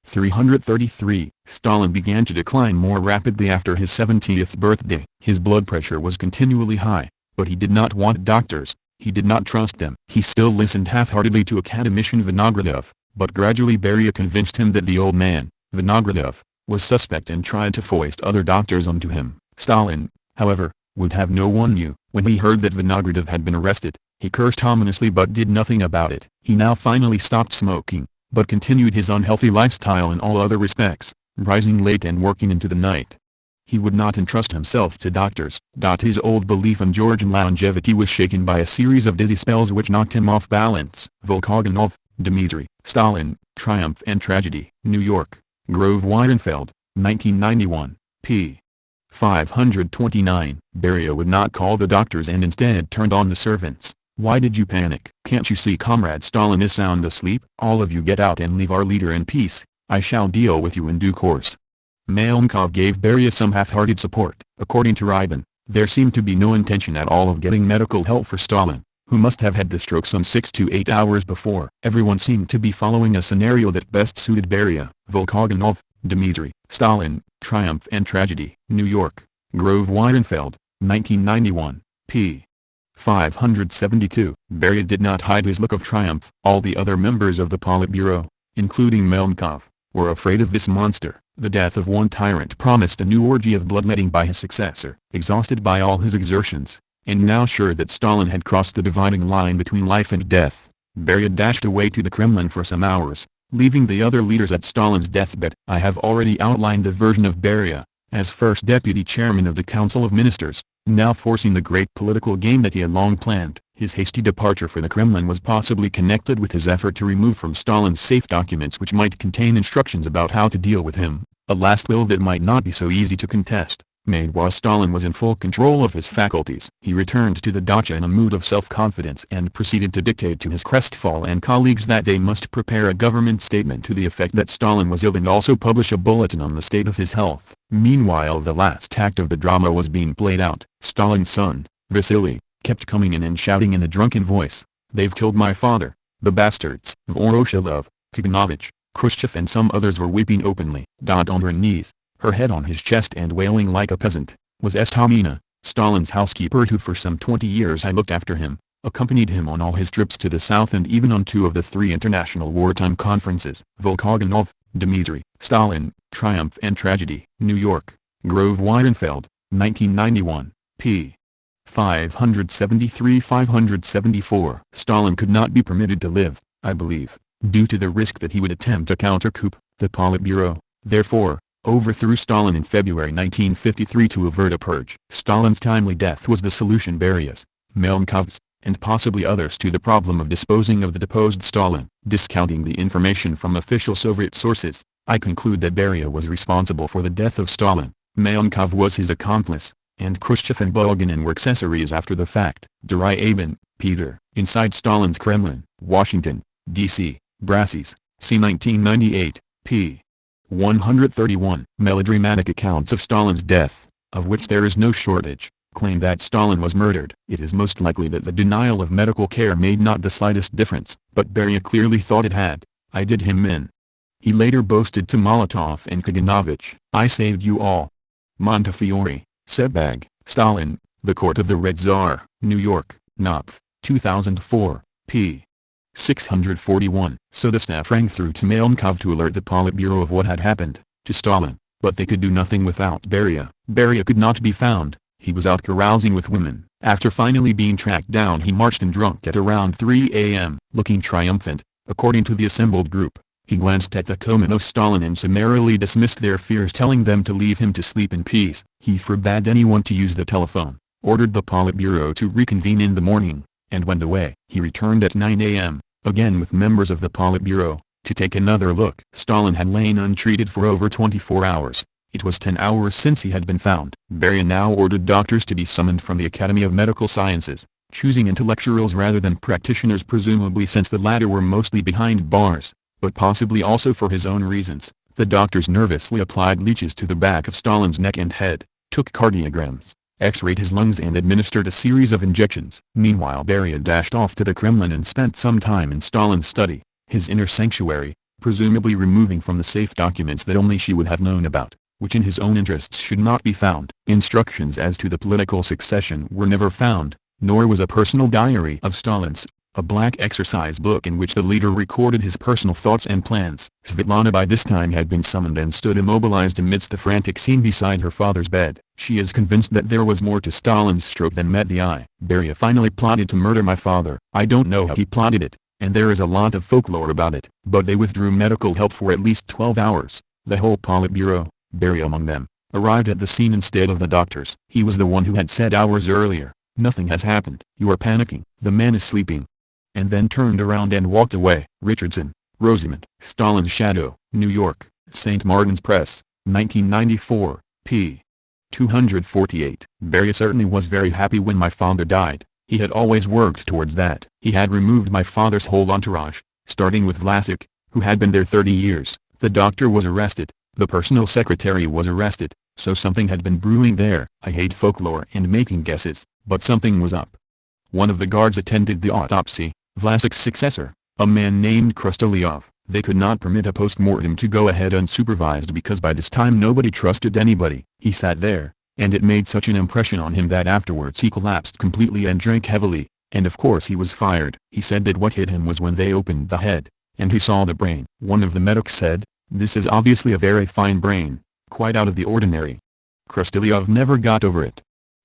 333. Stalin began to decline more rapidly after his 70th birthday. His blood pressure was continually high, but he did not want doctors. He did not trust them. He still listened half-heartedly to academician Vinogradov, but gradually Beria convinced him that the old man, Vinogradov, was suspect and tried to foist other doctors onto him. Stalin, however, would have no one knew. When he heard that Vinogradov had been arrested, he cursed ominously but did nothing about it. He now finally stopped smoking, but continued his unhealthy lifestyle in all other respects, rising late and working into the night. He would not entrust himself to doctors. His old belief in Georgian longevity was shaken by a series of dizzy spells which knocked him off balance. Volkogonov, Dmitry. Stalin, Triumph and Tragedy. New York. Grove Weidenfeld, 1991, p. 529. Beria would not call the doctors and instead turned on the servants. Why did you panic? Can't you see Comrade Stalin is sound asleep? All of you get out and leave our leader in peace. I shall deal with you in due course. Melnikov gave Beria some half-hearted support. According to Rybin, there seemed to be no intention at all of getting medical help for Stalin, who must have had the stroke some 6 to 8 hours before. Everyone seemed to be following a scenario that best suited Beria. Volkogonov, Dmitry. Stalin, Triumph and Tragedy. New York. Grove Weidenfeld, 1991, p. 572. Beria did not hide his look of triumph. All the other members of the Politburo, including Melnikov, were afraid of this monster. The death of one tyrant promised a new orgy of bloodletting by his successor. Exhausted by all his exertions, and now sure that Stalin had crossed the dividing line between life and death, Beria dashed away to the Kremlin for some hours, leaving the other leaders at Stalin's deathbed. I have already outlined the version of Beria, as first deputy chairman of the Council of Ministers, now forcing the great political game that he had long planned. His hasty departure for the Kremlin was possibly connected with his effort to remove from Stalin's safe documents which might contain instructions about how to deal with him, a last will that might not be so easy to contest, made while Stalin was in full control of his faculties. He returned to the dacha in a mood of self-confidence and proceeded to dictate to his crestfallen colleagues that they must prepare a government statement to the effect that Stalin was ill and also publish a bulletin on the state of his health. Meanwhile, the last act of the drama was being played out. Stalin's son, Vasily, kept coming in and shouting in a drunken voice, "They've killed my father, the bastards!" Voroshilov, Kaganovich, Khrushchev and some others were weeping openly. On her knees, her head on his chest and wailing like a peasant, was Estamina, Stalin's housekeeper who for some 20 years had looked after him, accompanied him on all his trips to the south and even on 2 of the 3 international wartime conferences. Volkogonov, Dmitry. Stalin, Triumph and Tragedy. New York. Grove Weidenfeld, 1991, p. 573-574. Stalin could not be permitted to live, I believe, Due to the risk that he would attempt a counter-coup, the Politburo, therefore, overthrew Stalin in February 1953 to avert a purge. Stalin's timely death was the solution. Beria's, Melnikov's, and possibly others to the problem of disposing of the deposed Stalin. Discounting the information from official Soviet sources, I conclude that Beria was responsible for the death of Stalin, Melnikov was his accomplice, and Khrushchev and Bulganin were accessories after the fact. Dryabin, Peter. Inside Stalin's Kremlin, Washington, D.C., Brassies, c. 1998, p. 131. Melodramatic accounts of Stalin's death, of which there is no shortage, claim that Stalin was murdered. It is most likely that the denial of medical care made not the slightest difference, but Beria clearly thought it had. I did him in. He later boasted to Molotov and Kaganovich, I saved you all. Montefiore, Sebag, Stalin, The Court of the Red Tsar, New York, Knopf, 2004, p. 641. So the staff rang through to Melnikov to alert the Politburo of what had happened to Stalin, but they could do nothing without Beria. Beria could not be found. He was out carousing with women. After finally being tracked down, he marched and drunk at around 3 a.m. Looking triumphant, according to the assembled group, he glanced at the Komen of Stalin and summarily dismissed their fears, telling them to leave him to sleep in peace. He forbade anyone to use the telephone, ordered the Politburo to reconvene in the morning, and went away. He returned at 9 a.m., again with members of the Politburo, to take another look. Stalin had lain untreated for over 24 hours. It was 10 hours since he had been found. Beria now ordered doctors to be summoned from the Academy of Medical Sciences, choosing intellectuals rather than practitioners, presumably since the latter were mostly behind bars, but possibly also for his own reasons. The doctors nervously applied leeches to the back of Stalin's neck and head, took cardiograms, X-rayed his lungs and administered a series of injections. Meanwhile Beria dashed off to the Kremlin and spent some time in Stalin's study, his inner sanctuary, presumably removing from the safe documents that only she would have known about, which in his own interests should not be found. Instructions as to the political succession were never found, nor was a personal diary of Stalin's, a black exercise book in which the leader recorded his personal thoughts and plans. Svetlana by this time had been summoned and stood immobilized amidst the frantic scene beside her father's bed. She is convinced that there was more to Stalin's stroke than met the eye. Beria finally plotted to murder my father. I don't know how he plotted it, and there is a lot of folklore about it, but they withdrew medical help for at least 12 hours. The whole Politburo, Beria among them, arrived at the scene instead of the doctors. He was the one who had said hours earlier, nothing has happened. You are panicking. The man is sleeping. And then turned around and walked away. Richardson, Rosamund. Stalin's Shadow, New York, St. Martin's Press, 1994, p. 248. Beria certainly was very happy when my father died. He had always worked towards that. He had removed my father's whole entourage, starting with Vlasic, who had been there 30 years. The doctor was arrested. The personal secretary was arrested. So something had been brewing there. I hate folklore and making guesses, but something was up. One of the guards attended the autopsy. Vlasic's successor, a man named Khrushchev. They could not permit a post-mortem to go ahead unsupervised because by this time nobody trusted anybody. He sat there, and it made such an impression on him that afterwards he collapsed completely and drank heavily, and of course he was fired. He said that what hit him was when they opened the head, and he saw the brain. One of the medics said, "This is obviously a very fine brain, quite out of the ordinary." Khrushchev never got over it.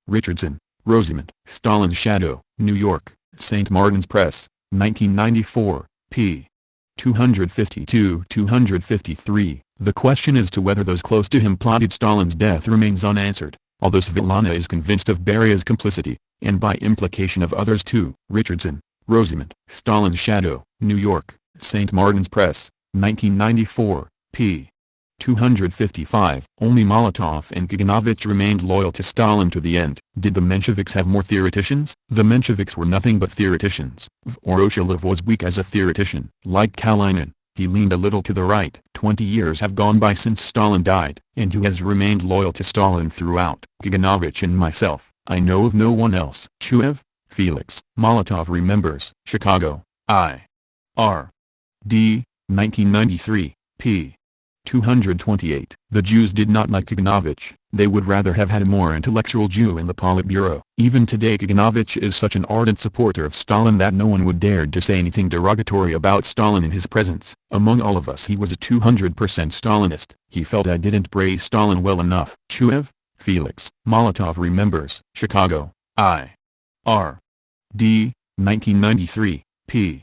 Richardson, Rosamund. Stalin's Shadow, New York, St. Martin's Press, 1994, p. 252-253. The question as to whether those close to him plotted Stalin's death remains unanswered, although Svetlana is convinced of Beria's complicity, and by implication of others too. Richardson, Rosamund. Stalin's Shadow, New York, St. Martin's Press, 1994, p. 255. Only Molotov and Kaganovich remained loyal to Stalin to the end. Did the Mensheviks have more theoreticians? The Mensheviks were nothing but theoreticians. Voroshilov was weak as a theoretician. Like Kalinin, he leaned a little to the right. 20 years have gone by since Stalin died. And who has remained loyal to Stalin throughout? Kaganovich and myself. I know of no one else. Chuev, Felix. Molotov remembers. Chicago, I.R. D. 1993, p. 228. The Jews did not like Kaganovich. They would rather have had a more intellectual Jew in the Politburo. Even today Kaganovich is such an ardent supporter of Stalin that no one would dare to say anything derogatory about Stalin in his presence. Among all of us he was a 200% Stalinist. He felt I didn't praise Stalin well enough. Chuev, Felix. Molotov remembers. Chicago, I.R. D. 1993, p.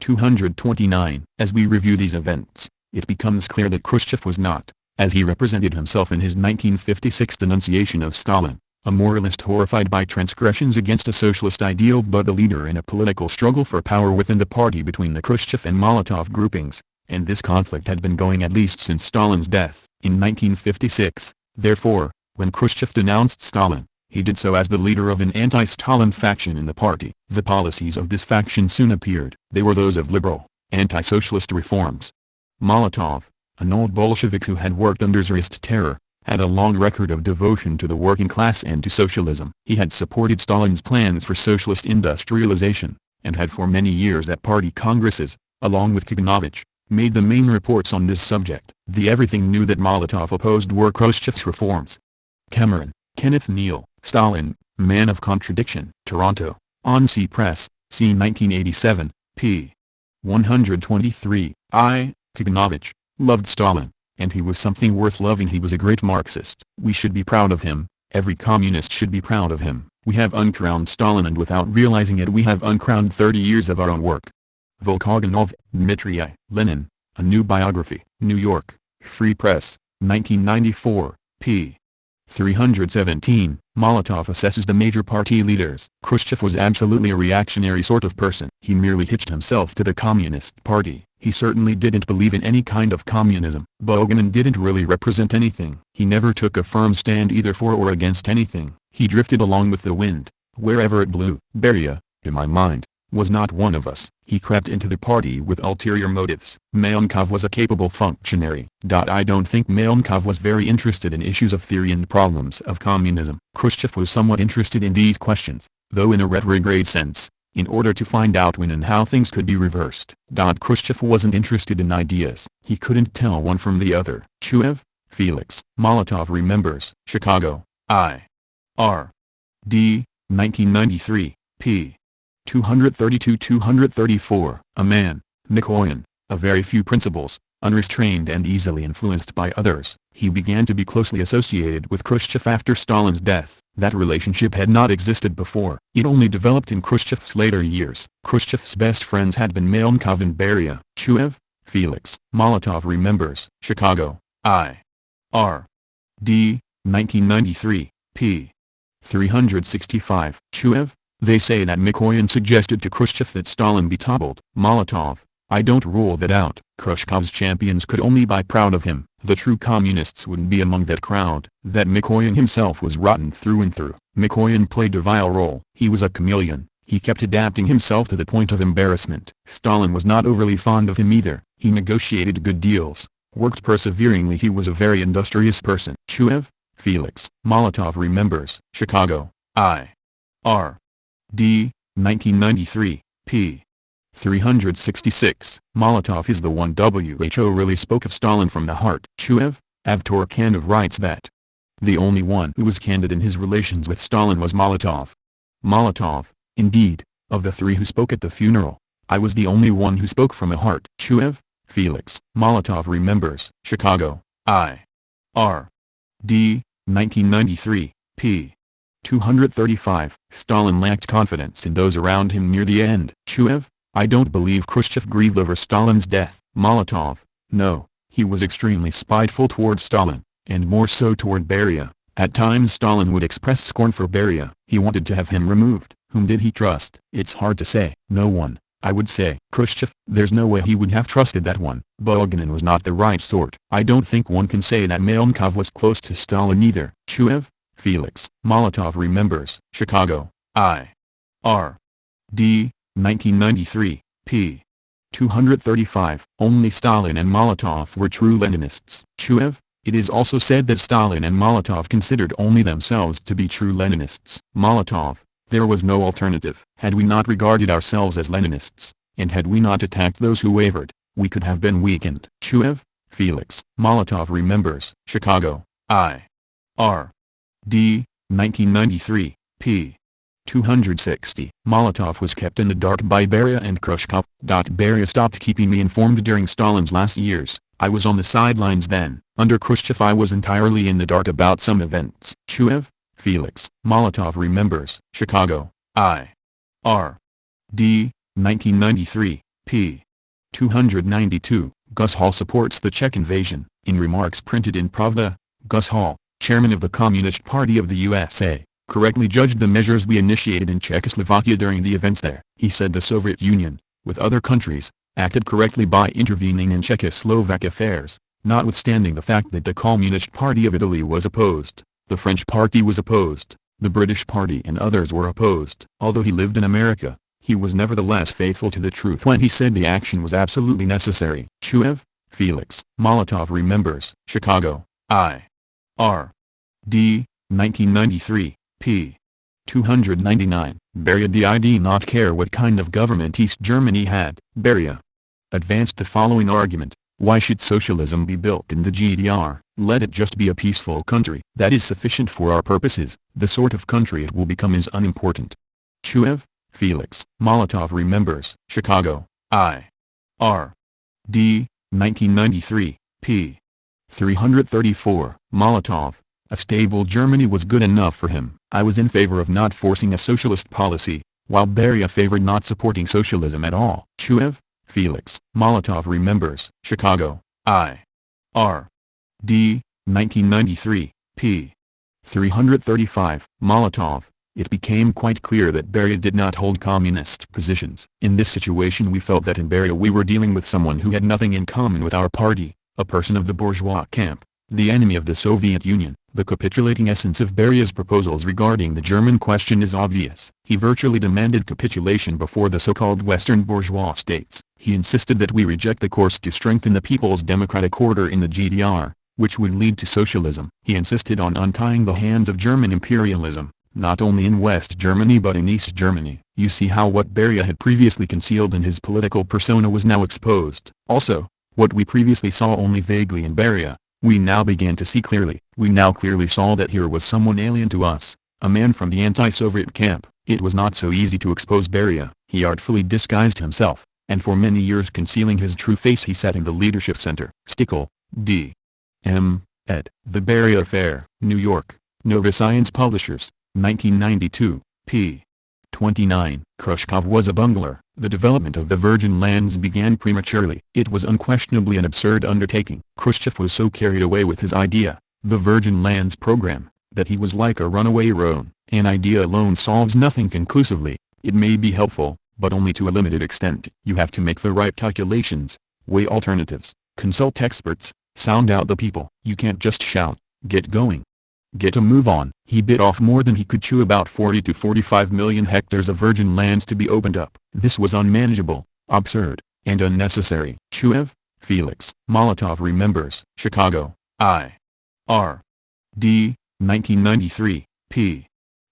229. As we review these events, it becomes clear that Khrushchev was not, as he represented himself in his 1956 denunciation of Stalin, a moralist horrified by transgressions against a socialist ideal, but a leader in a political struggle for power within the party between the Khrushchev and Molotov groupings, and this conflict had been going at least since Stalin's death in 1956. Therefore, when Khrushchev denounced Stalin, he did so as the leader of an anti-Stalin faction in the party. The policies of this faction soon appeared. They were those of liberal, anti-socialist reforms. Molotov, an old Bolshevik who had worked under Tsarist terror, had a long record of devotion to the working class and to socialism. He had supported Stalin's plans for socialist industrialization, and had for many years at party congresses, along with Kaganovich, made the main reports on this subject. The everything new that Molotov opposed were Khrushchev's reforms. Cameron, Kenneth Neal, Stalin, Man of Contradiction. Toronto, On-Sea Press, c. 1987, p. 123. Kaganovich loved Stalin, and he was something worth loving. He was a great Marxist. We should be proud of him. Every communist should be proud of him. We have uncrowned Stalin, and without realizing it we have uncrowned 30 years of our own work. Volkogonov, Dmitry I. Lenin, A New Biography. New York, Free Press, 1994, p. 317. Molotov assesses the major party leaders. Khrushchev was absolutely a reactionary sort of person. He merely hitched himself to the Communist Party. He certainly didn't believe in any kind of communism. Bulganin didn't really represent anything. He never took a firm stand either for or against anything. He drifted along with the wind, wherever it blew. Beria, to my mind, was not one of us. He crept into the party with ulterior motives. Malenkov was a capable functionary. I don't think Malenkov was very interested in issues of theory and problems of communism. Khrushchev was somewhat interested in these questions, though in a retrograde sense, in order to find out when and how things could be reversed. Khrushchev wasn't interested in ideas. He couldn't tell one from the other. Chuev, Felix. Molotov remembers. Chicago, I.R. D. 1993, p. 232-234. A man, Mikoyan, of very few principles, unrestrained and easily influenced by others. He began to be closely associated with Khrushchev after Stalin's death. That relationship had not existed before. It only developed in Khrushchev's later years. Khrushchev's best friends had been Malenkov and Beria. Chuev, Felix. Molotov remembers. Chicago, I.R. D. 1993, p. 365. Chuev, they say that Mikoyan suggested to Khrushchev that Stalin be toppled. Molotov, I don't rule that out. Khrushchev's champions could only be proud of him. The true communists wouldn't be among that crowd. That Mikoyan himself was rotten through and through. Mikoyan played a vile role. He was a chameleon. He kept adapting himself to the point of embarrassment. Stalin was not overly fond of him either. He negotiated good deals, worked perseveringly. He was a very industrious person. Chuev, Felix. Molotov remembers. Chicago, I.R. D. 1993, p. 366. Molotov is the one. WHO really spoke of Stalin from the heart. Chuev, Avtor Kandov writes that the only one who was candid in his relations with Stalin was Molotov. Molotov, indeed, of the three who spoke at the funeral, I was the only one who spoke from the heart. Chuev, Felix. Molotov remembers. Chicago, I.R. D. 1993, p. 235. Stalin lacked confidence in those around him near the end. Chuev, I don't believe Khrushchev grieved over Stalin's death. Molotov, no, he was extremely spiteful toward Stalin, and more so toward Beria. At times Stalin would express scorn for Beria. He wanted to have him removed. Whom did he trust? It's hard to say. No one, I would say. Khrushchev, there's no way he would have trusted that one. Bulganin was not the right sort. I don't think one can say that Malenkov was close to Stalin either. Chuev, Felix. Molotov remembers. Chicago, I.R. D. 1993, p. 235. Only Stalin and Molotov were true Leninists. Chuev, it is also said that Stalin and Molotov considered only themselves to be true Leninists. Molotov, there was no alternative. Had we not regarded ourselves as Leninists, and had we not attacked those who wavered, we could have been weakened. Chuev, Felix. Molotov remembers. Chicago, I.R. D. 1993, p. 260. Molotov was kept in the dark by Beria and Khrushchev. Beria stopped keeping me informed during Stalin's last years. I was on the sidelines then. Under Khrushchev I was entirely in the dark about some events. Chuev, Felix. Molotov remembers. Chicago, I.R. D. 1993, p. 292, Gus Hall supports the Czech invasion. In remarks printed in Pravda, Gus Hall, chairman of the Communist Party of the USA, correctly judged the measures we initiated in Czechoslovakia during the events there. He said the Soviet Union, with other countries, acted correctly by intervening in Czechoslovak affairs, notwithstanding the fact that the Communist Party of Italy was opposed, the French Party was opposed, the British Party and others were opposed. Although he lived in America, he was nevertheless faithful to the truth when he said the action was absolutely necessary. Chuev, Felix. Molotov remembers. Chicago, I.R. D. 1993, p. 299. Beria did not care what kind of government East Germany had. Beria advanced the following argument: why should socialism be built in the GDR? Let it just be a peaceful country. That is sufficient for our purposes. The sort of country it will become is unimportant. Chuev, Felix. Molotov remembers. Chicago, I.R. D. 1993, p. 334. Molotov, a stable Germany was good enough for him. I was in favor of not forcing a socialist policy, while Beria favored not supporting socialism at all. Chuev, Felix. Molotov remembers. Chicago, I.R. D. 1993, p. 335. Molotov, it became quite clear that Beria did not hold communist positions. In this situation we felt that in Beria we were dealing with someone who had nothing in common with our party, a person of the bourgeois camp, the enemy of the Soviet Union. The capitulating essence of Beria's proposals regarding the German question is obvious. He virtually demanded capitulation before the so-called Western bourgeois states. He insisted that we reject the course to strengthen the people's democratic order in the GDR, which would lead to socialism. He insisted on untying the hands of German imperialism, not only in West Germany but in East Germany. You see how what Beria had previously concealed in his political persona was now exposed. Also, what we previously saw only vaguely in Beria, we now began to see clearly. We now clearly saw that here was someone alien to us, a man from the anti-Soviet camp. It was not so easy to expose Beria. He artfully disguised himself, and for many years concealing his true face he sat in the leadership center. Stickel, D. M. ed. The Beria Affair. New York, Nova Science Publishers, 1992, p. 29. Khrushchev was a bungler. The development of the Virgin Lands began prematurely. It was unquestionably an absurd undertaking. Khrushchev was so carried away with his idea, the Virgin Lands program, that he was like a runaway roan. An idea alone solves nothing conclusively. It may be helpful, but only to a limited extent. You have to make the right calculations, weigh alternatives, consult experts, sound out the people. You can't just shout, "Get going. Get a move on." He bit off more than he could chew. About 40 to 45 million hectares of virgin lands to be opened up. This was unmanageable, absurd, and unnecessary. Chuev, Felix. Molotov remembers. Chicago, I.R. D. 1993, p.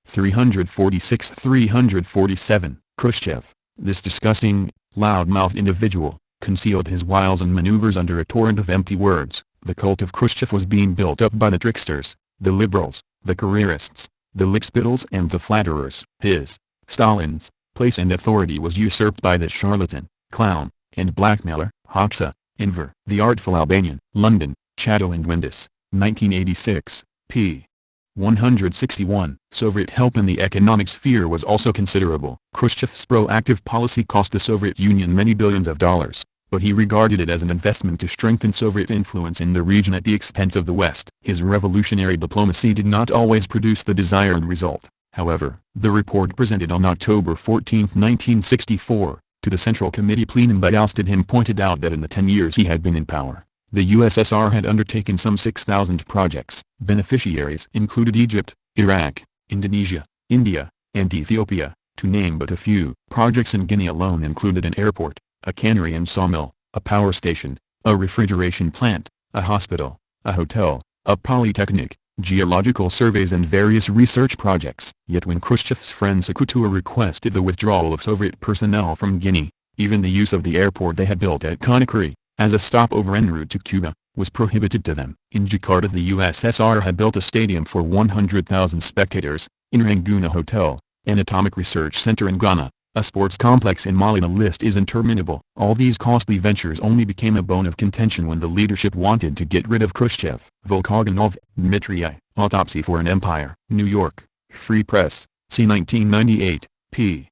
346-347. Khrushchev, this disgusting, loud-mouthed individual, concealed his wiles and maneuvers under a torrent of empty words. The cult of Khrushchev was being built up by the tricksters, the liberals, the careerists, the lickspittles and the flatterers. His, Stalin's, place and authority was usurped by the charlatan, clown, and blackmailer, Hoxha, Enver. The Artful Albanian. London, Chatto and Windus, 1986, p. 161. Soviet help in the economic sphere was also considerable. Khrushchev's proactive policy cost the Soviet Union many billions of dollars, but he regarded it as an investment to strengthen Soviet influence in the region at the expense of the West. His revolutionary diplomacy did not always produce the desired result. However, the report presented on October 14, 1964, to the Central Committee plenum that ousted him pointed out that in the 10 years he had been in power, the USSR had undertaken some 6,000 projects. Beneficiaries included Egypt, Iraq, Indonesia, India, and Ethiopia, to name but a few. Projects in Guinea alone included an airport, a cannery and sawmill, a power station, a refrigeration plant, a hospital, a hotel, a polytechnic, geological surveys and various research projects. Yet when Khrushchev's friend Sekutua requested the withdrawal of Soviet personnel from Guinea, even the use of the airport they had built at Conakry, as a stopover en route to Cuba, was prohibited to them. In Jakarta the USSR had built a stadium for 100,000 spectators, in Rangoon a hotel, an atomic research center in Ghana, a sports complex in Mali. The list is interminable. All these costly ventures only became a bone of contention when the leadership wanted to get rid of Khrushchev. Volkogonov, Dmitry I. Autopsy for an Empire. New York, Free Press, c. 1998, p.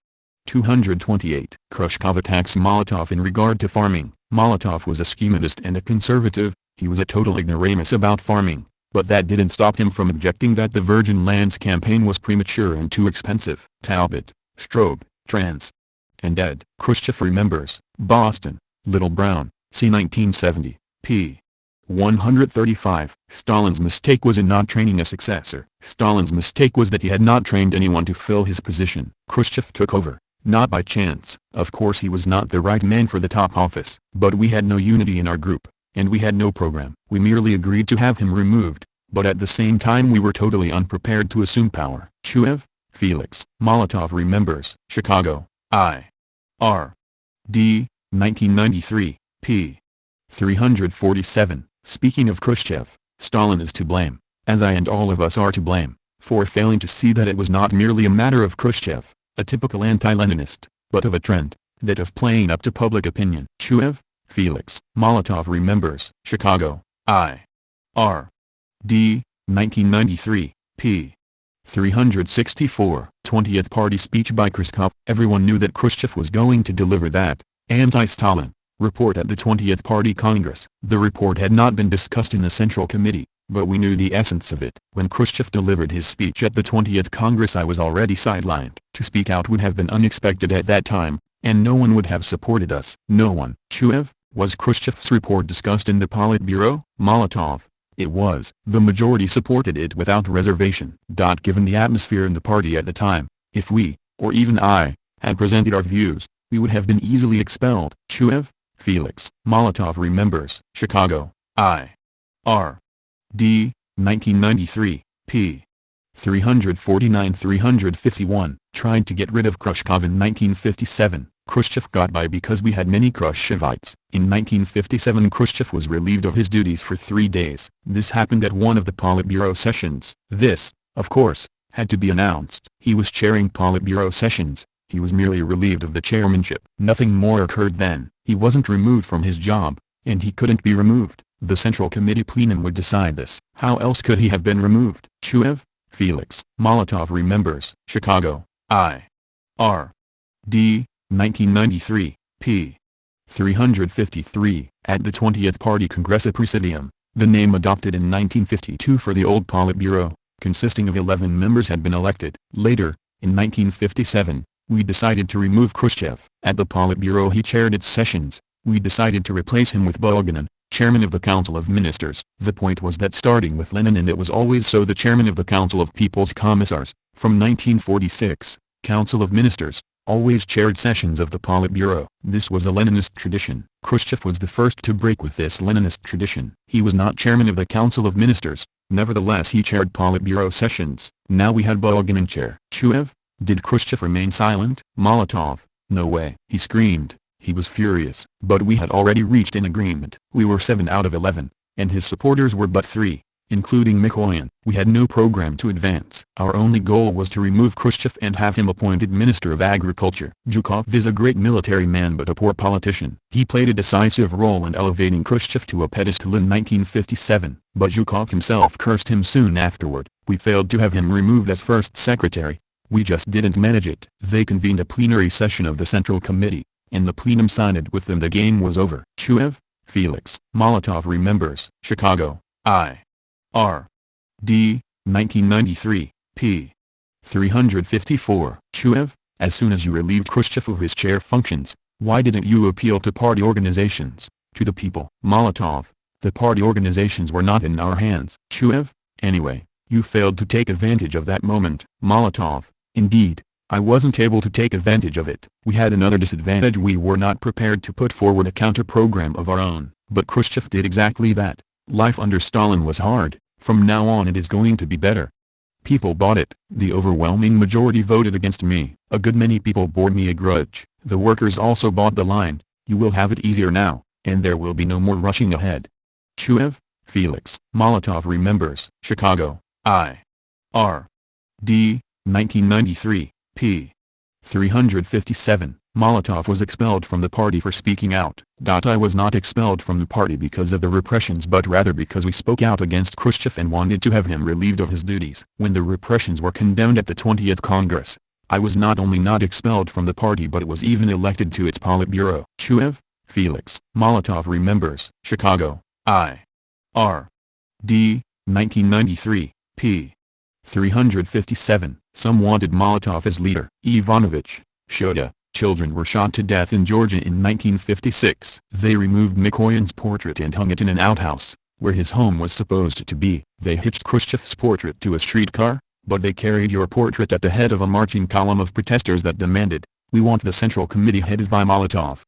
228. Khrushchev attacks Molotov in regard to farming. Molotov was a schematist and a conservative. He was a total ignoramus about farming, but that didn't stop him from objecting that the Virgin Lands campaign was premature and too expensive. Talbot, Strobe, Trans. And ed. Khrushchev remembers. Boston, Little Brown, c. 1970, p. 135. Stalin's mistake was in not training a successor. Stalin's mistake was that he had not trained anyone to fill his position. Khrushchev took over, not by chance. Of course he was not the right man for the top office, but we had no unity in our group, and we had no program. We merely agreed to have him removed, but at the same time we were totally unprepared to assume power. Chuev, Felix. Molotov remembers. Chicago, I.R. D. 1993, p. 347. Speaking of Khrushchev, Stalin is to blame, as I and all of us are to blame, for failing to see that it was not merely a matter of Khrushchev, a typical anti-Leninist, but of a trend, that of playing up to public opinion. Chuev, Felix. Molotov remembers. Chicago, I.R. D. 1993, p. 364. 20th Party speech by Khrushchev. Everyone knew that Khrushchev was going to deliver that anti-Stalin report at the 20th Party Congress. The report had not been discussed in the Central Committee, but we knew the essence of it. When Khrushchev delivered his speech at the 20th Congress, I was already sidelined. To speak out would have been unexpected at that time, and no one would have supported us. No one. Chuev, was Khrushchev's report discussed in the Politburo? Molotov, it was. The majority supported it without reservation. Given the atmosphere in the party at the time, if we, or even I, had presented our views, we would have been easily expelled. Chuev, Felix. Molotov remembers. Chicago, I.R. D. 1993, p. 349-351. Tried to get rid of Khrushchev in 1957. Khrushchev got by because we had many Khrushchevites. In 1957 Khrushchev was relieved of his duties for 3 days. This happened at one of the Politburo sessions. This, of course, had to be announced. He was chairing Politburo sessions. He was merely relieved of the chairmanship. Nothing more occurred then. He wasn't removed from his job, and he couldn't be removed. The Central Committee plenum would decide this. How else could he have been removed? Chuev, Felix. Molotov remembers. Chicago, I.R. D. 1993, p. 353. At the 20th Party Congress at Presidium, the name adopted in 1952 for the old Politburo, consisting of 11 members, had been elected. Later, in 1957, we decided to remove Khrushchev. At the Politburo he chaired its sessions. We decided to replace him with Bulganin, chairman of the Council of Ministers. The point was that starting with Lenin, and it was always so, the chairman of the Council of People's Commissars, from 1946, Council of Ministers, always chaired sessions of the Politburo. This was a Leninist tradition. Khrushchev was the first to break with this Leninist tradition. He was not chairman of the Council of Ministers, nevertheless he chaired Politburo sessions. Now we had Bulganin chair. Chuev, did Khrushchev remain silent? Molotov, no way. He screamed. He was furious. But we had already reached an agreement. We were 7 out of 11, and his supporters were but 3, including Mikoyan. We had no program to advance. Our only goal was to remove Khrushchev and have him appointed Minister of Agriculture. Zhukov is a great military man but a poor politician. He played a decisive role in elevating Khrushchev to a pedestal in 1957, but Zhukov himself cursed him soon afterward. We failed to have him removed as first secretary. We just didn't manage it. They convened a plenary session of the Central Committee, and the plenum sided with them. The game was over. Chuev, Felix. Molotov remembers. Chicago, I.R. D. 1993, p. 354. Chuev, as soon as you relieved Khrushchev of his chair functions, why didn't you appeal to party organizations, to the people? Molotov, the party organizations were not in our hands. Chuev, anyway, you failed to take advantage of that moment. Molotov, indeed, I wasn't able to take advantage of it. We had another disadvantage: we were not prepared to put forward a counter-program of our own. But Khrushchev did exactly that. Life under Stalin was hard. From now on it is going to be better. People bought it. The overwhelming majority voted against me. A good many people bore me a grudge. The workers also bought the line. You will have it easier now, and there will be no more rushing ahead. Chuev, Felix. Molotov remembers. Chicago, I.R. D. 1993, p. 357. Molotov was expelled from the party for speaking out. I was not expelled from the party because of the repressions, but rather because we spoke out against Khrushchev and wanted to have him relieved of his duties. When the repressions were condemned at the 20th Congress, I was not only not expelled from the party but was even elected to its Politburo. Chuev, Felix. Molotov remembers. Chicago, I. R. D. 1993, p. 357. Some wanted Molotov as leader. Ivanovich, Shoda. Children were shot to death in Georgia in 1956. They removed Mikoyan's portrait and hung it in an outhouse, where his home was supposed to be. They hitched Khrushchev's portrait to a streetcar, but they carried your portrait at the head of a marching column of protesters that demanded, "We want the Central Committee headed by Molotov."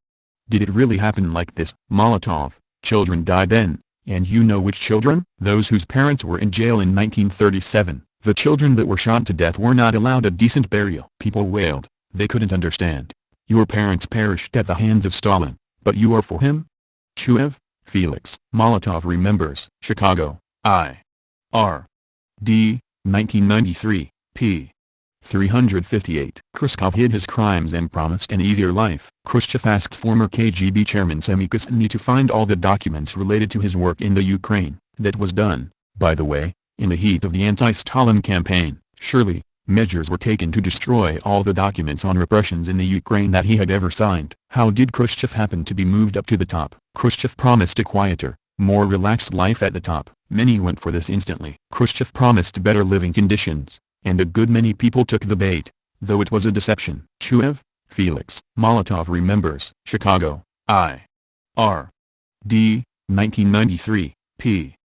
Did it really happen like this? Molotov, children died then, and you know which children? Those whose parents were in jail in 1937. The children that were shot to death were not allowed a decent burial. People wailed. They couldn't understand. Your parents perished at the hands of Stalin, but you are for him? Chuev, Felix. Molotov remembers. Chicago, I. R. D. 1993, p. 358. Khrushchev hid his crimes and promised an easier life. Khrushchev asked former KGB chairman Semikosny to find all the documents related to his work in the Ukraine. That was done, by the way, in the heat of the anti-Stalin campaign. Surely, measures were taken to destroy all the documents on repressions in the Ukraine that he had ever signed. How did Khrushchev happen to be moved up to the top? Khrushchev promised a quieter, more relaxed life at the top. Many went for this instantly. Khrushchev promised better living conditions, and a good many people took the bait, though it was a deception. Chuev, Felix. Molotov remembers. Chicago, I. R. D. 1993, p.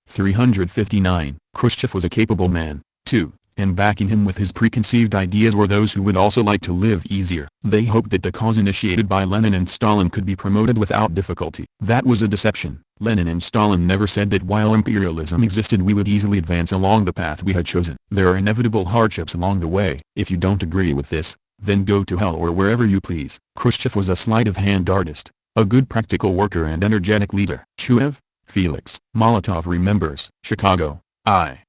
359. Khrushchev was a capable man, too, and backing him with his preconceived ideas were those who would also like to live easier. They hoped that the cause initiated by Lenin and Stalin could be promoted without difficulty. That was a deception. Lenin and Stalin never said that while imperialism existed we would easily advance along the path we had chosen. There are inevitable hardships along the way. If you don't agree with this, then go to hell or wherever you please. Khrushchev was a sleight-of-hand artist, a good practical worker and energetic leader. Chuev, Felix. Molotov remembers. Chicago, I.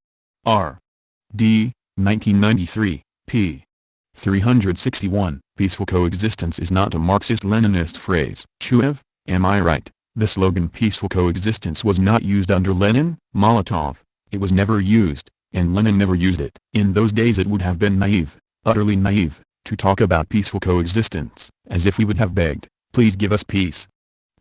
R. D. 1993, p. 361. Peaceful coexistence is not a Marxist-Leninist phrase. Chuev, am I right? The slogan peaceful coexistence was not used under Lenin, Molotov. It was never used, and Lenin never used it. In those days it would have been naive, utterly naive, to talk about peaceful coexistence, as if we would have begged, please give us peace.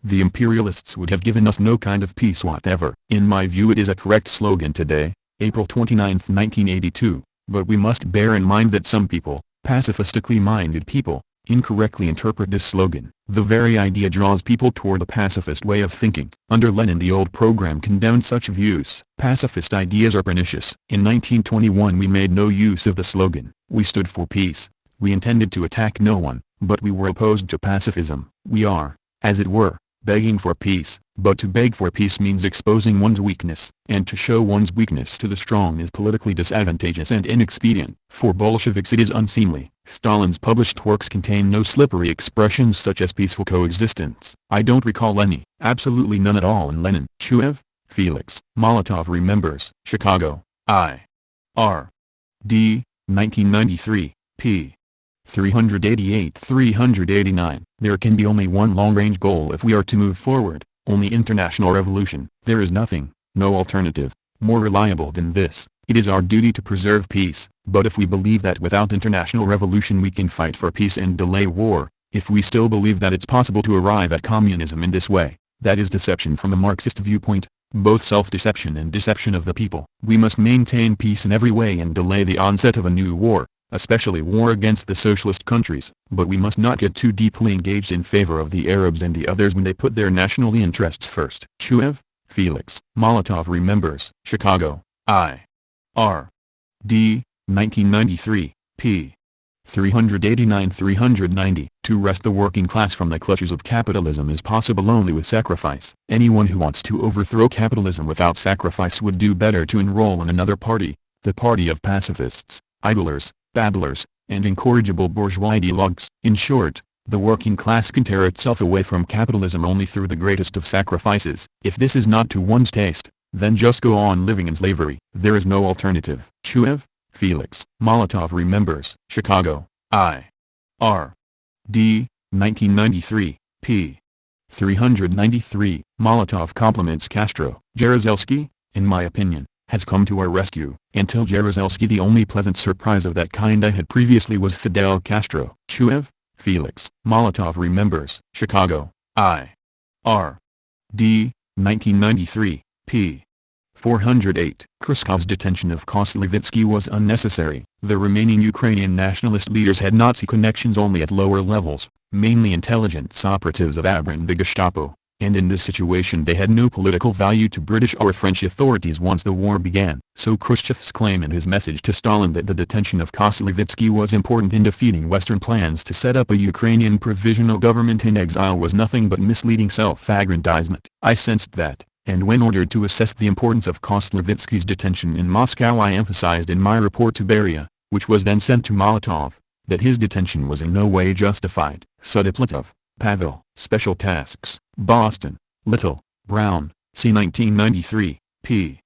The imperialists would have given us no kind of peace whatever. In my view it is a correct slogan today, April 29, 1982, but we must bear in mind that some people, pacifistically minded people, incorrectly interpret this slogan. The very idea draws people toward a pacifist way of thinking. Under Lenin the old program condemned such views. Pacifist ideas are pernicious. In 1921 we made no use of the slogan. We stood for peace. We intended to attack no one, but we were opposed to pacifism. We are, as it were, begging for peace, but to beg for peace means exposing one's weakness, and to show one's weakness to the strong is politically disadvantageous and inexpedient. For Bolsheviks it is unseemly. Stalin's published works contain no slippery expressions such as peaceful coexistence. I don't recall any, absolutely none at all in Lenin. Chuev, Felix. Molotov remembers. Chicago, I. R. D. 1993, p. 388-389. There can be only one long-range goal if we are to move forward, only international revolution. There is nothing, no alternative, more reliable than this. It is our duty to preserve peace, but if we believe that without international revolution we can fight for peace and delay war, if we still believe that it's possible to arrive at communism in this way, that is deception from a Marxist viewpoint, both self-deception and deception of the people. We must maintain peace in every way and delay the onset of a new war, especially war against the socialist countries, but we must not get too deeply engaged in favor of the Arabs and the others when they put their national interests first. Chuev, Felix. Molotov remembers. Chicago, I. R. D. 1993, p. 389-390. To wrest the working class from the clutches of capitalism is possible only with sacrifice. Anyone who wants to overthrow capitalism without sacrifice would do better to enroll in another party, the party of pacifists, idlers, babblers, and incorrigible bourgeois ideologues. In short, the working class can tear itself away from capitalism only through the greatest of sacrifices. If this is not to one's taste, then just go on living in slavery. There is no alternative. Chuev, Felix. Molotov remembers. Chicago, I. R. D. 1993, p. 393. Molotov compliments Castro. Jaruzelski, in my opinion, has come to our rescue. Until Jaruzelski, the only pleasant surprise of that kind I had previously was Fidel Castro. Chuev, Felix. Molotov remembers. Chicago, I. R. D. 1993, p. 408. Khrushchev's detention of Koslevitsky was unnecessary. The remaining Ukrainian nationalist leaders had Nazi connections only at lower levels, mainly intelligence operatives of ABRA and the Gestapo, and in this situation they had no political value to British or French authorities once the war began. So Khrushchev's claim in his message to Stalin that the detention of Koslevitsky was important in defeating Western plans to set up a Ukrainian provisional government in exile was nothing but misleading self-aggrandizement. I sensed that, and when ordered to assess the importance of Koslevitsky's detention in Moscow, I emphasized in my report to Beria, which was then sent to Molotov, that his detention was in no way justified. Sudiplatov, Pavel. Special Tasks, Boston, Little, Brown, C. 1993, p.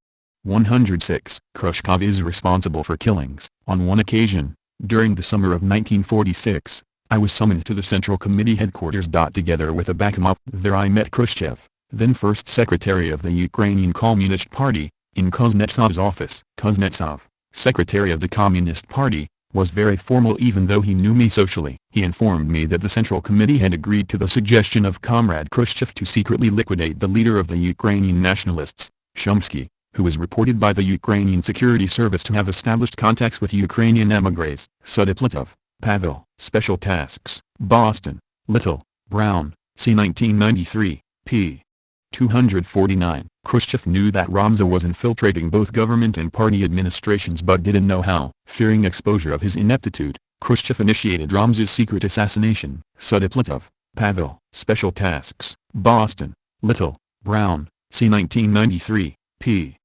106. Khrushchev is responsible for killings. On one occasion, during the summer of 1946, I was summoned to the Central Committee headquarters. Together with a backup, there I met Khrushchev, then first secretary of the Ukrainian Communist Party, in Kuznetsov's office. Kuznetsov, secretary of the Communist Party, was very formal even though he knew me socially. He informed me that the Central Committee had agreed to the suggestion of Comrade Khrushchev to secretly liquidate the leader of the Ukrainian nationalists, Shumsky, who was reported by the Ukrainian Security Service to have established contacts with Ukrainian emigres. Sudiplatov, Pavel. Special Tasks, Boston, Little, Brown, C. 1993, p. 249. Khrushchev knew that Ramza was infiltrating both government and party administrations but didn't know how. Fearing exposure of his ineptitude, Khrushchev initiated Ramza's secret assassination. Sudiplatov, Pavel. Special Tasks, Boston, Little, Brown, C. 1993, p.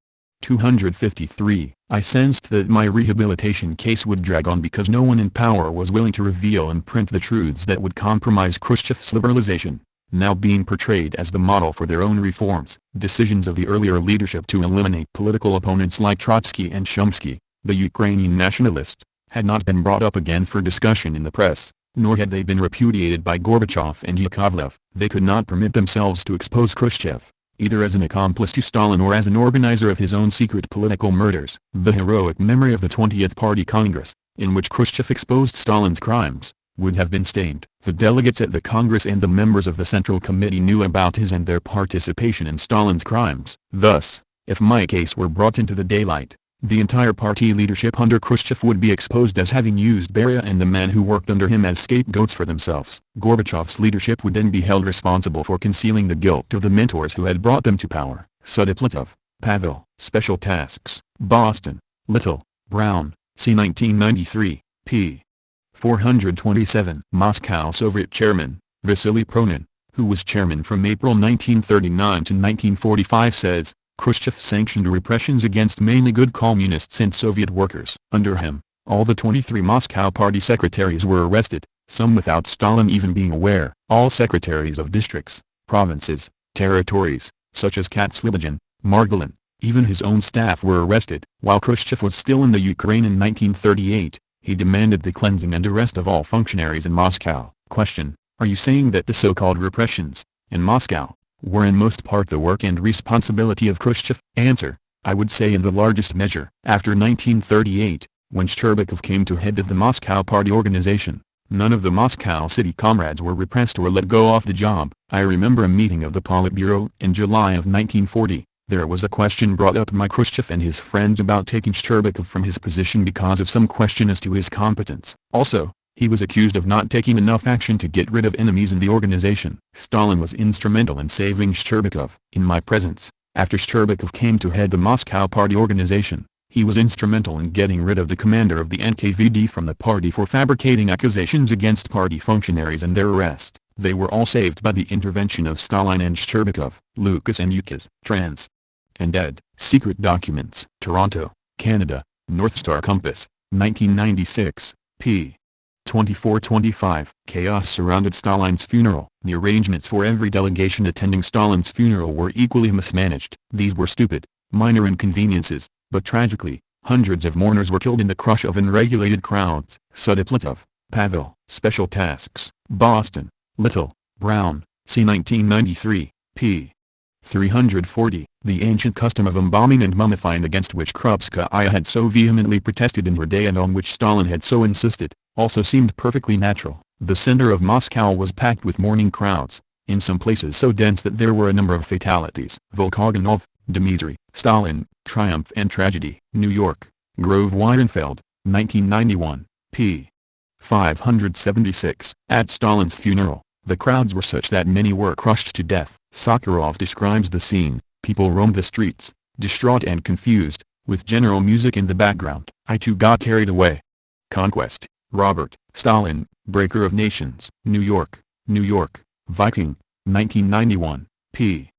253. I sensed that my rehabilitation case would drag on because no one in power was willing to reveal and print the truths that would compromise Khrushchev's liberalization, now being portrayed as the model for their own reforms. Decisions of the earlier leadership to eliminate political opponents like Trotsky and Shumsky, the Ukrainian nationalist, had not been brought up again for discussion in the press, nor had they been repudiated by Gorbachev and Yakovlev. They could not permit themselves to expose Khrushchev, either as an accomplice to Stalin or as an organizer of his own secret political murders. The heroic memory of the 20th Party Congress, in which Khrushchev exposed Stalin's crimes, would have been stained. The delegates at the Congress and the members of the Central Committee knew about his and their participation in Stalin's crimes. Thus, if my case were brought into the daylight, the entire party leadership under Khrushchev would be exposed as having used Beria and the man who worked under him as scapegoats for themselves. Gorbachev's leadership would then be held responsible for concealing the guilt of the mentors who had brought them to power. Sudiplatov, Pavel. Special Tasks, Boston, Little, Brown, C. 1993, p. 427. Moscow Soviet Chairman, Vasily Pronin, who was chairman from April 1939 to 1945 says, Khrushchev sanctioned repressions against mainly good communists and Soviet workers. Under him, all the 23 Moscow party secretaries were arrested, some without Stalin even being aware. All secretaries of districts, provinces, territories, such as Katslibagin, Margolin, even his own staff were arrested. While Khrushchev was still in the Ukraine in 1938, he demanded the cleansing and arrest of all functionaries in Moscow. Question: are you saying that the so-called repressions, in Moscow, were in most part the work and responsibility of Khrushchev? Answer: I would say in the largest measure. After 1938, when Shcherbakov came to head of the Moscow party organization, none of the Moscow city comrades were repressed or let go off the job. I remember a meeting of the Politburo in July of 1940. There was a question brought up by Khrushchev and his friends about taking Shcherbakov from his position because of some question as to his competence. Also, he was accused of not taking enough action to get rid of enemies in the organization. Stalin was instrumental in saving Shcherbakov. In my presence, after Shcherbakov came to head the Moscow party organization, he was instrumental in getting rid of the commander of the NKVD from the party for fabricating accusations against party functionaries and their arrest. They were all saved by the intervention of Stalin and Shcherbakov. Lucas and Yukaz, trans. And Ed. Secret Documents. Toronto, Canada, North Star Compass, 1996, p. 2425. Chaos surrounded Stalin's funeral. The arrangements for every delegation attending Stalin's funeral were equally mismanaged. These were stupid, minor inconveniences, but tragically, hundreds of mourners were killed in the crush of unregulated crowds. Sudiplatov, Pavel. Special Tasks, Boston, Little, Brown, C. 1993, p. 340. The ancient custom of embalming and mummifying against which Krupskaya had so vehemently protested in her day and on which Stalin had so insisted, also seemed perfectly natural. The center of Moscow was packed with mourning crowds, in some places so dense that there were a number of fatalities. Volkogonov, Dmitry, Stalin, Triumph and Tragedy. New York, Grove Weidenfeld, 1991, p. 576. At Stalin's funeral, the crowds were such that many were crushed to death. Sakharov describes the scene. People roamed the streets, distraught and confused, with general music in the background. I too got carried away. Conquest, Robert, Stalin, Breaker of Nations. New York, Viking, 1991, p.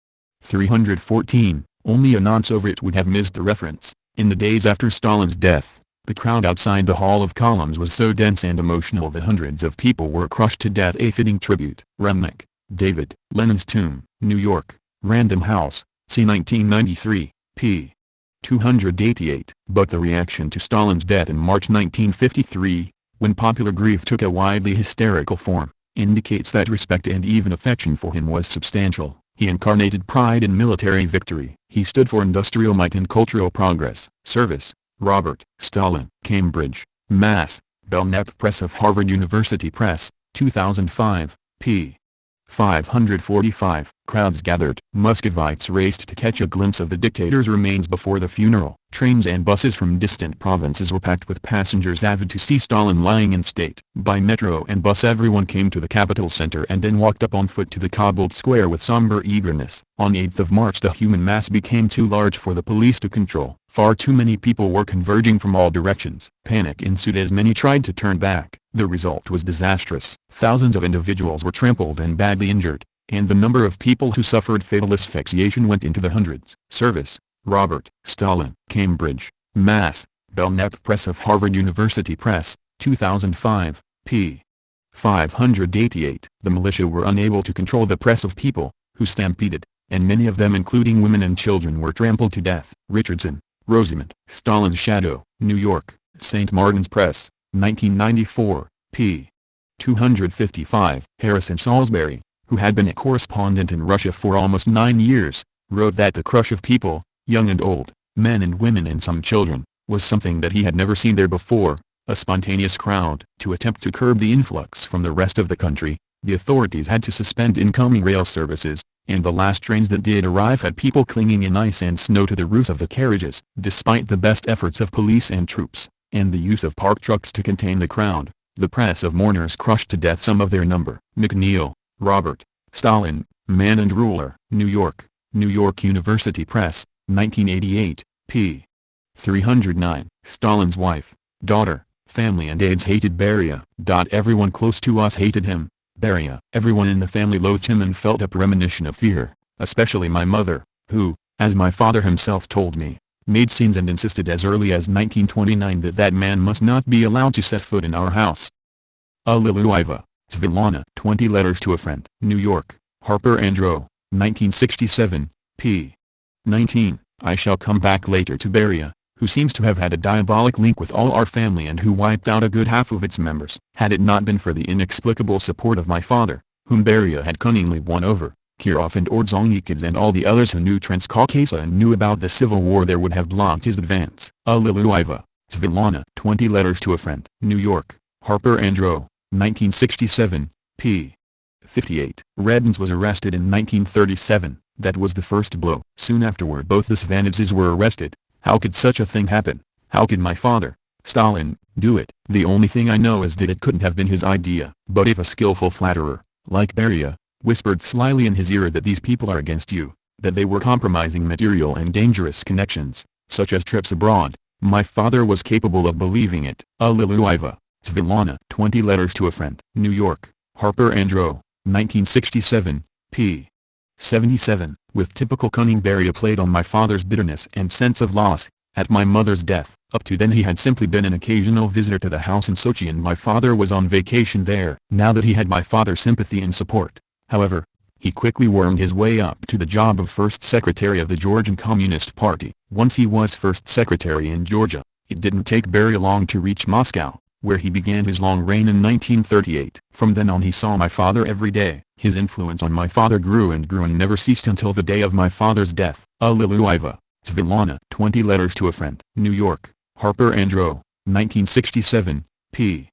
314. Only a non-Soviet would have missed the reference. In the days after Stalin's death, the crowd outside the Hall of Columns was so dense and emotional that hundreds of people were crushed to death. A fitting tribute. Remnick, David. Lenin's Tomb, New York, Random House, c. 1993, p. 288. But the reaction to Stalin's death in March 1953, when popular grief took a widely hysterical form, indicates that respect and even affection for him was substantial. He incarnated pride in military victory. He stood for industrial might and cultural progress. Service, Robert. Stalin. Cambridge, Mass. Belknap Press of Harvard University Press, 2005, p. 545. Crowds gathered. Muscovites raced to catch a glimpse of the dictator's remains before the funeral. Trains and buses from distant provinces were packed with passengers avid to see Stalin lying in state. By metro and bus everyone came to the capital center and then walked up on foot to the cobbled square with somber eagerness. On 8th of March the human mass became too large for the police to control. Far too many people were converging from all directions. Panic ensued as many tried to turn back. The result was disastrous. Thousands of individuals were trampled and badly injured, and the number of people who suffered fatal asphyxiation went into the hundreds. Service, Robert. Stalin. Cambridge, Mass. Belknap Press of Harvard University Press, 2005, p. 588. The militia were unable to control the press of people, who stampeded, and many of them including women and children were trampled to death. Richardson, Rosamond. Stalin's Shadow, New York, St. Martin's Press, 1994, p. 255. Harrison Salisbury, who had been a correspondent in Russia for almost 9 years, wrote that the crush of people, young and old, men and women and some children, was something that he had never seen there before, a spontaneous crowd. To attempt to curb the influx from the rest of the country, the authorities had to suspend incoming rail services, and the last trains that did arrive had people clinging in ice and snow to the roofs of the carriages. Despite the best efforts of police and troops, and the use of park trucks to contain the crowd, the press of mourners crushed to death some of their number. McNeil, Robert. Stalin, Man and Ruler. New York, University Press, 1988, p. 309. Stalin's wife, daughter, family and aides hated Beria. Everyone close to us hated him, Beria. Everyone in the family loathed him and felt a premonition of fear, especially my mother, who, as my father himself told me, made scenes and insisted as early as 1929 that that man must not be allowed to set foot in our house. Aliluiva, Svitlana. 20 Letters to a Friend. New York, Harper and Row, 1967, p. 19. I shall come back later to Beria, who seems to have had a diabolic link with all our family and who wiped out a good half of its members. Had it not been for the inexplicable support of my father, whom Beria had cunningly won over, Kirov and Ordzhonikidze and all the others who knew Transcaucasia and knew about the civil war, there would have blocked his advance. Aliluiva, Svitlana. 20 Letters to a Friend. New York, Harper and Row, 1967, p. 58. Redens was arrested in 1937. That was the first blow. Soon afterward both the Svanidses were arrested. How could such a thing happen? How could my father, Stalin, do it? The only thing I know is that it couldn't have been his idea. But if a skillful flatterer, like Beria, whispered slyly in his ear that these people are against you, that they were compromising material and dangerous connections, such as trips abroad, my father was capable of believing it. Aliluiva, Svitlana. 20 Letters to a Friend. New York, Harper and Row, 1967, p. 77. With typical cunning Beria played on my father's bitterness and sense of loss, at my mother's death. Up to then he had simply been an occasional visitor to the house in Sochi and my father was on vacation there. Now that he had my father's sympathy and support, however, he quickly wormed his way up to the job of first secretary of the Georgian Communist Party. Once he was first secretary in Georgia, it didn't take Beria long to reach Moscow. where he began his long reign in 1938. From then on he saw my father every day. His influence on my father grew and never ceased until the day of my father's death. Alleluia. Svetlana. 20 Letters to a Friend. New York, Harper and Row, 1967, p.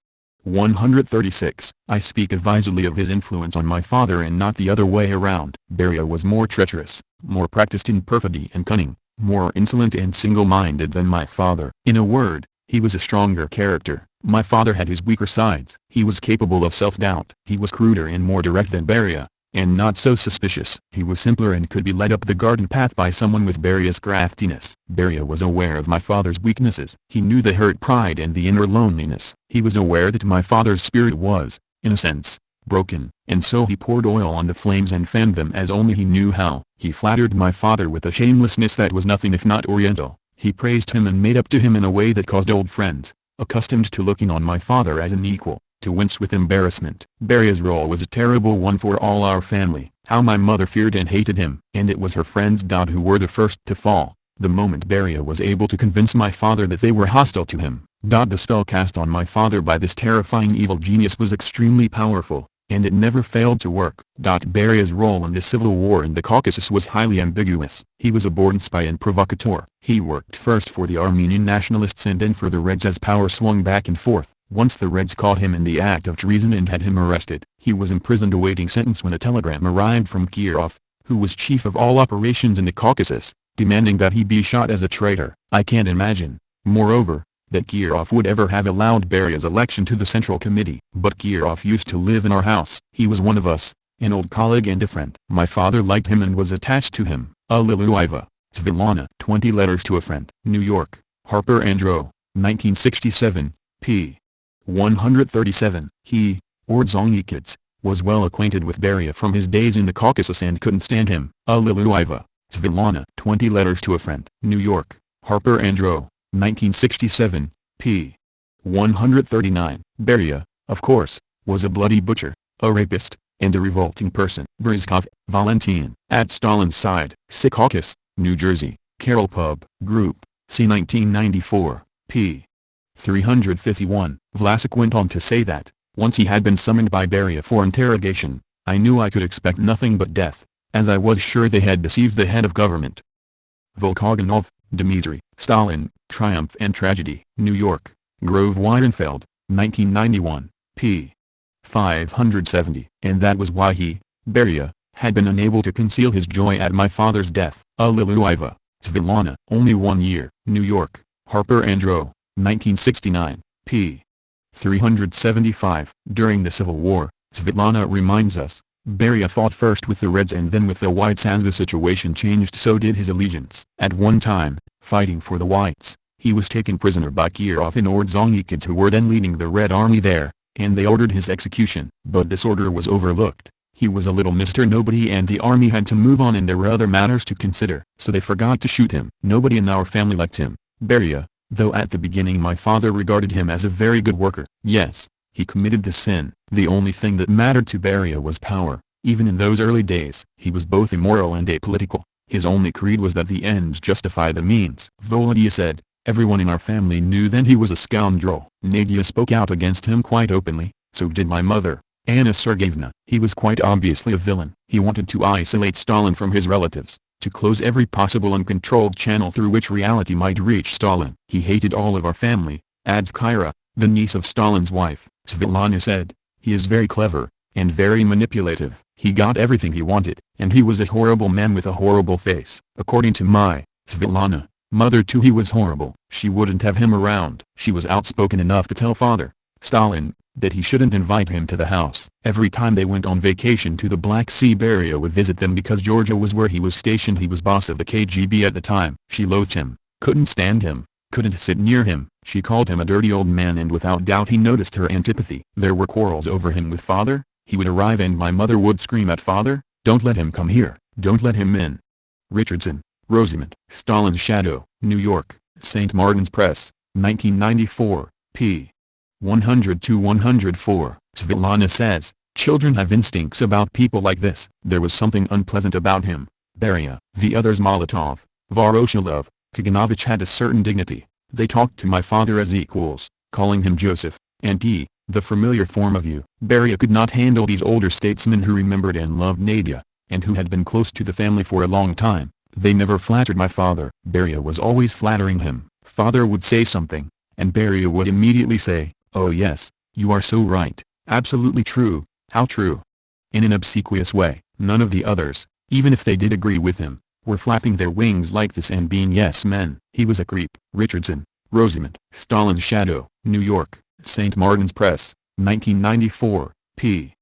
136. I speak advisedly of his influence on my father and not the other way around. Beria was more treacherous, more practiced in perfidy and cunning, more insolent and single-minded than my father. In a word, he was a stronger character. My father had his weaker sides. He was capable of self-doubt. He was cruder and more direct than Beria, and not so suspicious. He was simpler and could be led up the garden path by someone with Beria's craftiness. Beria was aware of my father's weaknesses. He knew the hurt pride and the inner loneliness. He was aware that my father's spirit was, in a sense, broken, and so he poured oil on the flames and fanned them as only he knew how. He flattered my father with a shamelessness that was nothing if not oriental. He praised him and made up to him in a way that caused old friends, accustomed to looking on my father as an equal, to wince with embarrassment. Beria's role was a terrible one for all our family. How my mother feared and hated him. And it was her friends who were the first to fall, the moment Beria was able to convince my father that they were hostile to him. The spell cast on my father by this terrifying evil genius was extremely powerful, and it never failed to work. Beria's role in the civil war in the Caucasus was highly ambiguous. He was a born spy and provocateur. He worked first for the Armenian nationalists and then for the Reds as power swung back and forth. Once the Reds caught him in the act of treason and had him arrested. He was imprisoned awaiting sentence when a telegram arrived from Kirov, who was chief of all operations in the Caucasus, demanding that he be shot as a traitor. I can't imagine, moreover, that Kirov would ever have allowed Beria's election to the Central Committee. But Kirov used to live in our house. He was one of us, an old colleague and a friend. My father liked him and was attached to him. Alleluia. Svetlana. 20 Letters to a Friend. New York, Harper and Row, 1967, p. 137. He, Ordzhonikidze, was well acquainted with Beria from his days in the Caucasus and couldn't stand him. Alleluia. Svetlana. 20 Letters to a Friend. New York, Harper and Row, 1967, p. 139. Beria, of course, was a bloody butcher, a rapist, and a revolting person. Bryzkov, Valentin. At Stalin's side. Secaucus, New Jersey, Carroll Pub Group, c. 1994, p. 351. Vlasic went on to say that, once he had been summoned by Beria for interrogation, I knew I could expect nothing but death, as I was sure they had deceived the head of government. Volkogonov, Dmitry. Stalin, Triumph and Tragedy. New York, Grove Weidenfeld, 1991, p. 570. And that was why he, Beria, had been unable to conceal his joy at my father's death. Alleluia. Svetlana. Only 1 year. New York, Harper and Row, 1969, p. 375. During the Civil War, Svetlana reminds us, Beria fought first with the Reds and then with the Whites. As the situation changed, so did his allegiance. At one time, fighting for the Whites, he was taken prisoner by Kirov and Ordzhonikidze, who were then leading the Red Army there, and they ordered his execution. But this order was overlooked. He was a little Mr. Nobody and the army had to move on and there were other matters to consider. So they forgot to shoot him. Nobody in our family liked him, Beria, though at the beginning my father regarded him as a very good worker. Yes, he committed the sin. The only thing that mattered to Beria was power. Even in those early days, he was both immoral and apolitical. His only creed was that the ends justify the means. Volodya said, everyone in our family knew then he was a scoundrel. Nadia spoke out against him quite openly, so did my mother, Anna Sergeyevna. He was quite obviously a villain. He wanted to isolate Stalin from his relatives, to close every possible uncontrolled channel through which reality might reach Stalin. He hated all of our family, adds Kyra, the niece of Stalin's wife. Svetlana said, he is very clever, and very manipulative. He got everything he wanted, and he was a horrible man with a horrible face. According to my, Svetlana, mother too, he was horrible. She wouldn't have him around. She was outspoken enough to tell father, Stalin, that he shouldn't invite him to the house. Every time they went on vacation to the Black Sea, Beria would visit them because Georgia was where he was stationed. He was boss of the KGB at the time. She loathed him, couldn't stand him, couldn't sit near him. She called him a dirty old man, and without doubt he noticed her antipathy. There were quarrels over him with father. He would arrive and my mother would scream at father, don't let him come here, don't let him in. Richardson, Rosamond. Stalin's Shadow. New York, St. Martin's Press, 1994, p. 100-104. Svetlana says, children have instincts about people like this. There was something unpleasant about him. Beria. The others, Molotov, Voroshilov, Kaganovich, had a certain dignity. They talked to my father as equals, calling him Joseph, And the familiar form of you. Beria could not handle these older statesmen who remembered and loved Nadia, and who had been close to the family for a long time. They never flattered my father. Beria was always flattering him. Father would say something, and Beria would immediately say, "Oh yes, you are so right, absolutely true, how true." In an obsequious way. None of the others, even if they did agree with him, were flapping their wings like this and being yes men. He was a creep. Richardson, Rosamond. Stalin's Shadow. New York, St. Martin's Press, 1994, p.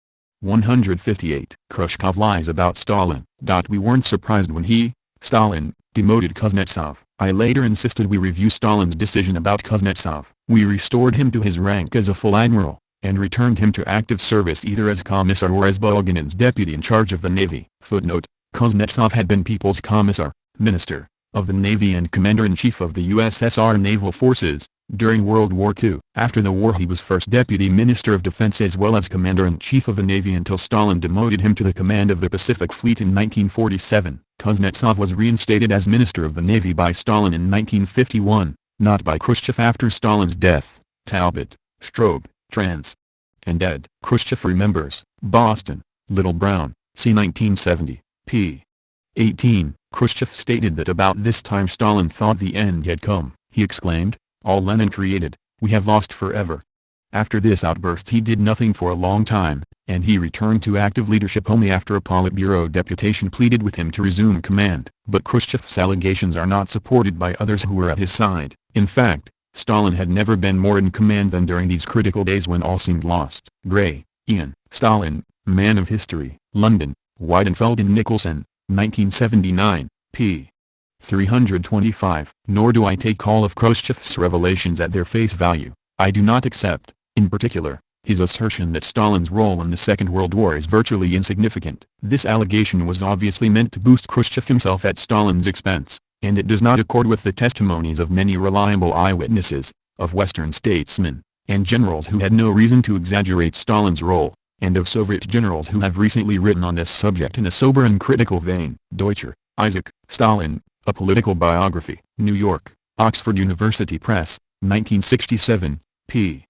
158. Khrushchev lies about Stalin. We weren't surprised when he, Stalin, demoted Kuznetsov. I later insisted we review Stalin's decision about Kuznetsov. We restored him to his rank as a full admiral, and returned him to active service either as commissar or as Bulganin's deputy in charge of the navy. Footnote: Kuznetsov had been People's Commissar, Minister, of the Navy and Commander-in-Chief of the USSR Naval Forces, during World War II. After the war he was first Deputy Minister of Defense as well as Commander-in-Chief of the Navy until Stalin demoted him to the command of the Pacific Fleet in 1947. Kuznetsov was reinstated as Minister of the Navy by Stalin in 1951, not by Khrushchev after Stalin's death. Talbot, Strobe, trans. And ed. Khrushchev remembers. Boston, Little Brown, c. 1970, p. 18. Khrushchev stated that about this time Stalin thought the end had come. He exclaimed, "All Lenin created, we have lost forever." After this outburst he did nothing for a long time, and he returned to active leadership only after a Politburo deputation pleaded with him to resume command. But Khrushchev's allegations are not supported by others who were at his side. In fact, Stalin had never been more in command than during these critical days when all seemed lost. Gray, Ian. Stalin, Man of History. London, Weidenfeld and Nicholson, 1979, p. 325. Nor do I take all of Khrushchev's revelations at their face value. I do not accept, in particular, his assertion that Stalin's role in the Second World War is virtually insignificant. This allegation was obviously meant to boost Khrushchev himself at Stalin's expense, and it does not accord with the testimonies of many reliable eyewitnesses, of Western statesmen, and generals who had no reason to exaggerate Stalin's role, and of Soviet generals who have recently written on this subject in a sober and critical vein. Deutscher, Isaac. Stalin, A Political Biography. New York, Oxford University Press, 1967, p.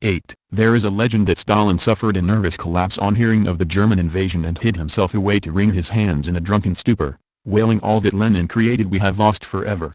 8. There is a legend that Stalin suffered a nervous collapse on hearing of the German invasion and hid himself away to wring his hands in a drunken stupor, wailing, "All that Lenin created we have lost forever."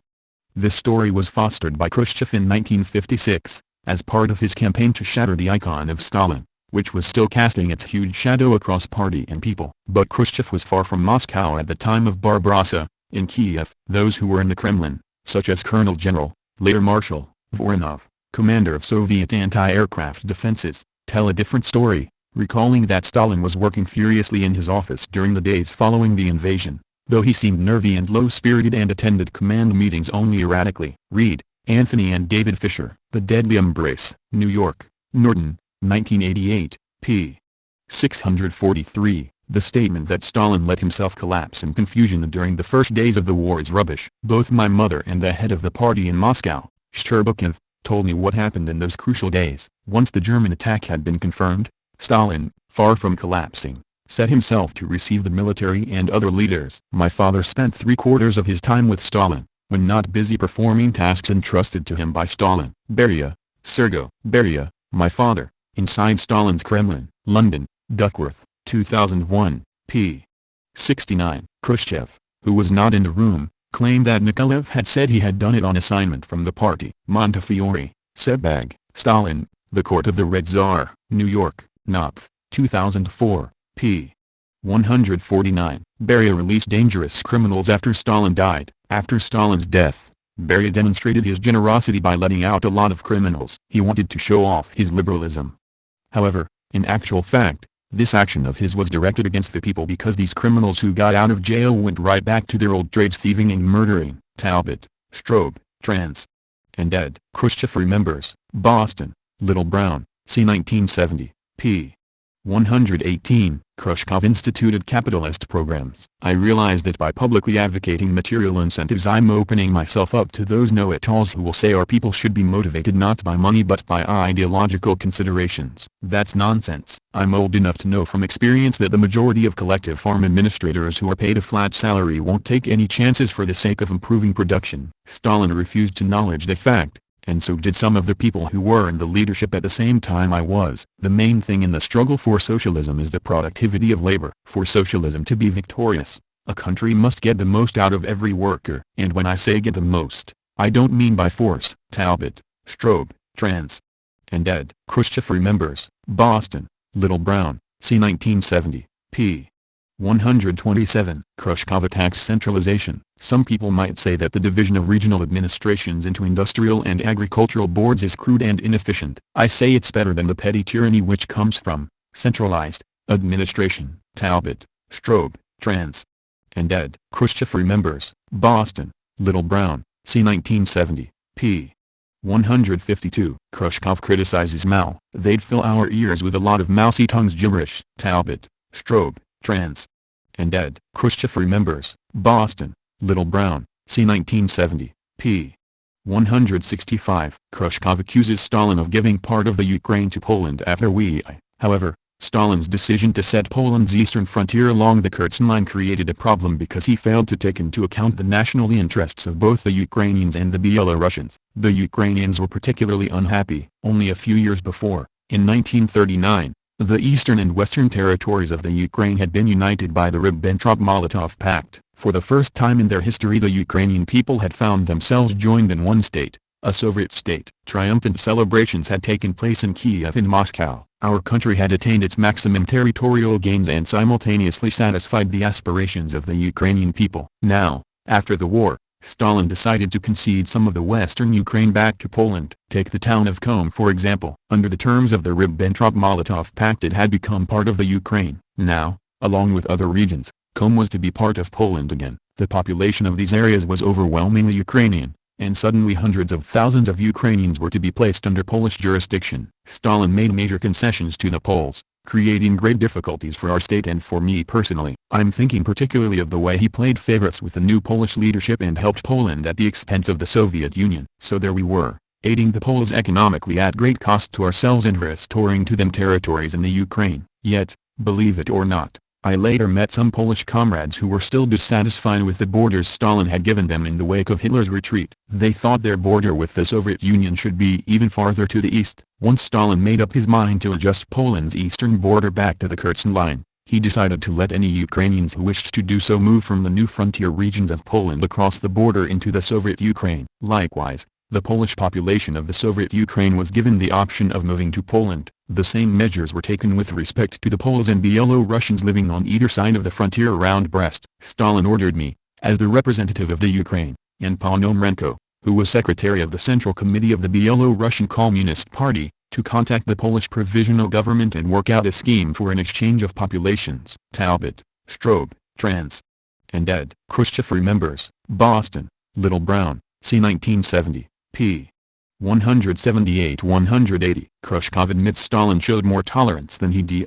This story was fostered by Khrushchev in 1956, as part of his campaign to shatter the icon of Stalin, which was still casting its huge shadow across party and people. But Khrushchev was far from Moscow at the time of Barbarossa. In Kiev, those who were in the Kremlin, such as Colonel General, later Marshal, Voronov, commander of Soviet anti-aircraft defenses, tell a different story, recalling that Stalin was working furiously in his office during the days following the invasion, though he seemed nervy and low-spirited and attended command meetings only erratically. Reed, Anthony and David Fisher. The Deadly Embrace. New York, Norton, 1988, p. 643. The statement that Stalin let himself collapse in confusion during the first days of the war is rubbish. Both my mother and the head of the party in Moscow, Shcherbakov, told me what happened in those crucial days. Once the German attack had been confirmed, Stalin, far from collapsing, set himself to receive the military and other leaders. My father spent 3/4 of his time with Stalin, when not busy performing tasks entrusted to him by Stalin. Beria, Sergo. Beria, my father, inside Stalin's Kremlin. London, Duckworth, 2001, p. 69. Khrushchev, who was not in the room, claimed that Nikolaev had said he had done it on assignment from the party. Montefiore, Sebag. Stalin, The Court of the Red Tsar. New York, Knopf, 2004, p. 149. Beria released dangerous criminals after Stalin died. After Stalin's death, Beria demonstrated his generosity by letting out a lot of criminals. He wanted to show off his liberalism. However, in actual fact, this action of his was directed against the people because these criminals who got out of jail went right back to their old trades, thieving and murdering. Talbot, Strobe, trans. And ed. Khrushchev remembers. Boston, Little Brown, c. 1970, p. 118. Khrushchev instituted capitalist programs. I realize that by publicly advocating material incentives I'm opening myself up to those know-it-alls who will say our people should be motivated not by money but by ideological considerations. That's nonsense. I'm old enough to know from experience that the majority of collective farm administrators who are paid a flat salary won't take any chances for the sake of improving production. Stalin refused to acknowledge that fact, and so did some of the people who were in the leadership at the same time I was. The main thing in the struggle for socialism is the productivity of labor. For socialism to be victorious, a country must get the most out of every worker. And when I say get the most, I don't mean by force. Talbot, Strobe, Trans. And ed. Khrushchev remembers. Boston, Little Brown, c. 1970, p. 127. Khrushchev attacks centralization. Some people might say that the division of regional administrations into industrial and agricultural boards is crude and inefficient. I say it's better than the petty tyranny which comes from centralized administration. Talbot, Strobe, Trans. And ed. Khrushchev remembers. Boston, Little Brown, c. 1970, p. 152. Khrushchev criticizes Mao. They'd fill our ears with a lot of Mao Zedong's gibberish. Talbot, Strobe, Trans. And ed. Khrushchev remembers. Boston, Little Brown, c. 1970, p. 165. Khrushchev accuses Stalin of giving part of the Ukraine to Poland after However, Stalin's decision to set Poland's eastern frontier along the Kherson Line created a problem because he failed to take into account the national interests of both the Ukrainians and the Belarusians. The Ukrainians were particularly unhappy. Only a few years before, in 1939, the eastern and western territories of the Ukraine had been united by the Ribbentrop-Molotov Pact. For the first time in their history the Ukrainian people had found themselves joined in one state, a Soviet state. Triumphant celebrations had taken place in Kiev and Moscow. Our country had attained its maximum territorial gains and simultaneously satisfied the aspirations of the Ukrainian people. Now, after the war, Stalin decided to concede some of the western Ukraine back to Poland. Take the town of Qom for example. Under the terms of the Ribbentrop-Molotov Pact it had become part of the Ukraine. Now, along with other regions, Qom was to be part of Poland again. The population of these areas was overwhelmingly Ukrainian, and suddenly hundreds of thousands of Ukrainians were to be placed under Polish jurisdiction. Stalin made major concessions to the Poles, creating great difficulties for our state and for me personally. I'm thinking particularly of the way he played favorites with the new Polish leadership and helped Poland at the expense of the Soviet Union. So there we were, aiding the Poles economically at great cost to ourselves and restoring to them territories in the Ukraine. Yet, believe it or not, I later met some Polish comrades who were still dissatisfied with the borders Stalin had given them in the wake of Hitler's retreat. They thought their border with the Soviet Union should be even farther to the east. Once Stalin made up his mind to adjust Poland's eastern border back to the Kherson Line, he decided to let any Ukrainians who wished to do so move from the new frontier regions of Poland across the border into the Soviet Ukraine. Likewise, the Polish population of the Soviet Ukraine was given the option of moving to Poland. The same measures were taken with respect to the Poles and Belarusians living on either side of the frontier around Brest. Stalin ordered me, as the representative of the Ukraine, and Ponomarenko, who was secretary of the Central Committee of the Belarusian Communist Party, to contact the Polish Provisional Government and work out a scheme for an exchange of populations. Talbot, Strobe, Trans. And ed. Khrushchev remembers. Boston, Little Brown, c. 1970, p. 178-180. Khrushchev admits Stalin showed more tolerance than he did.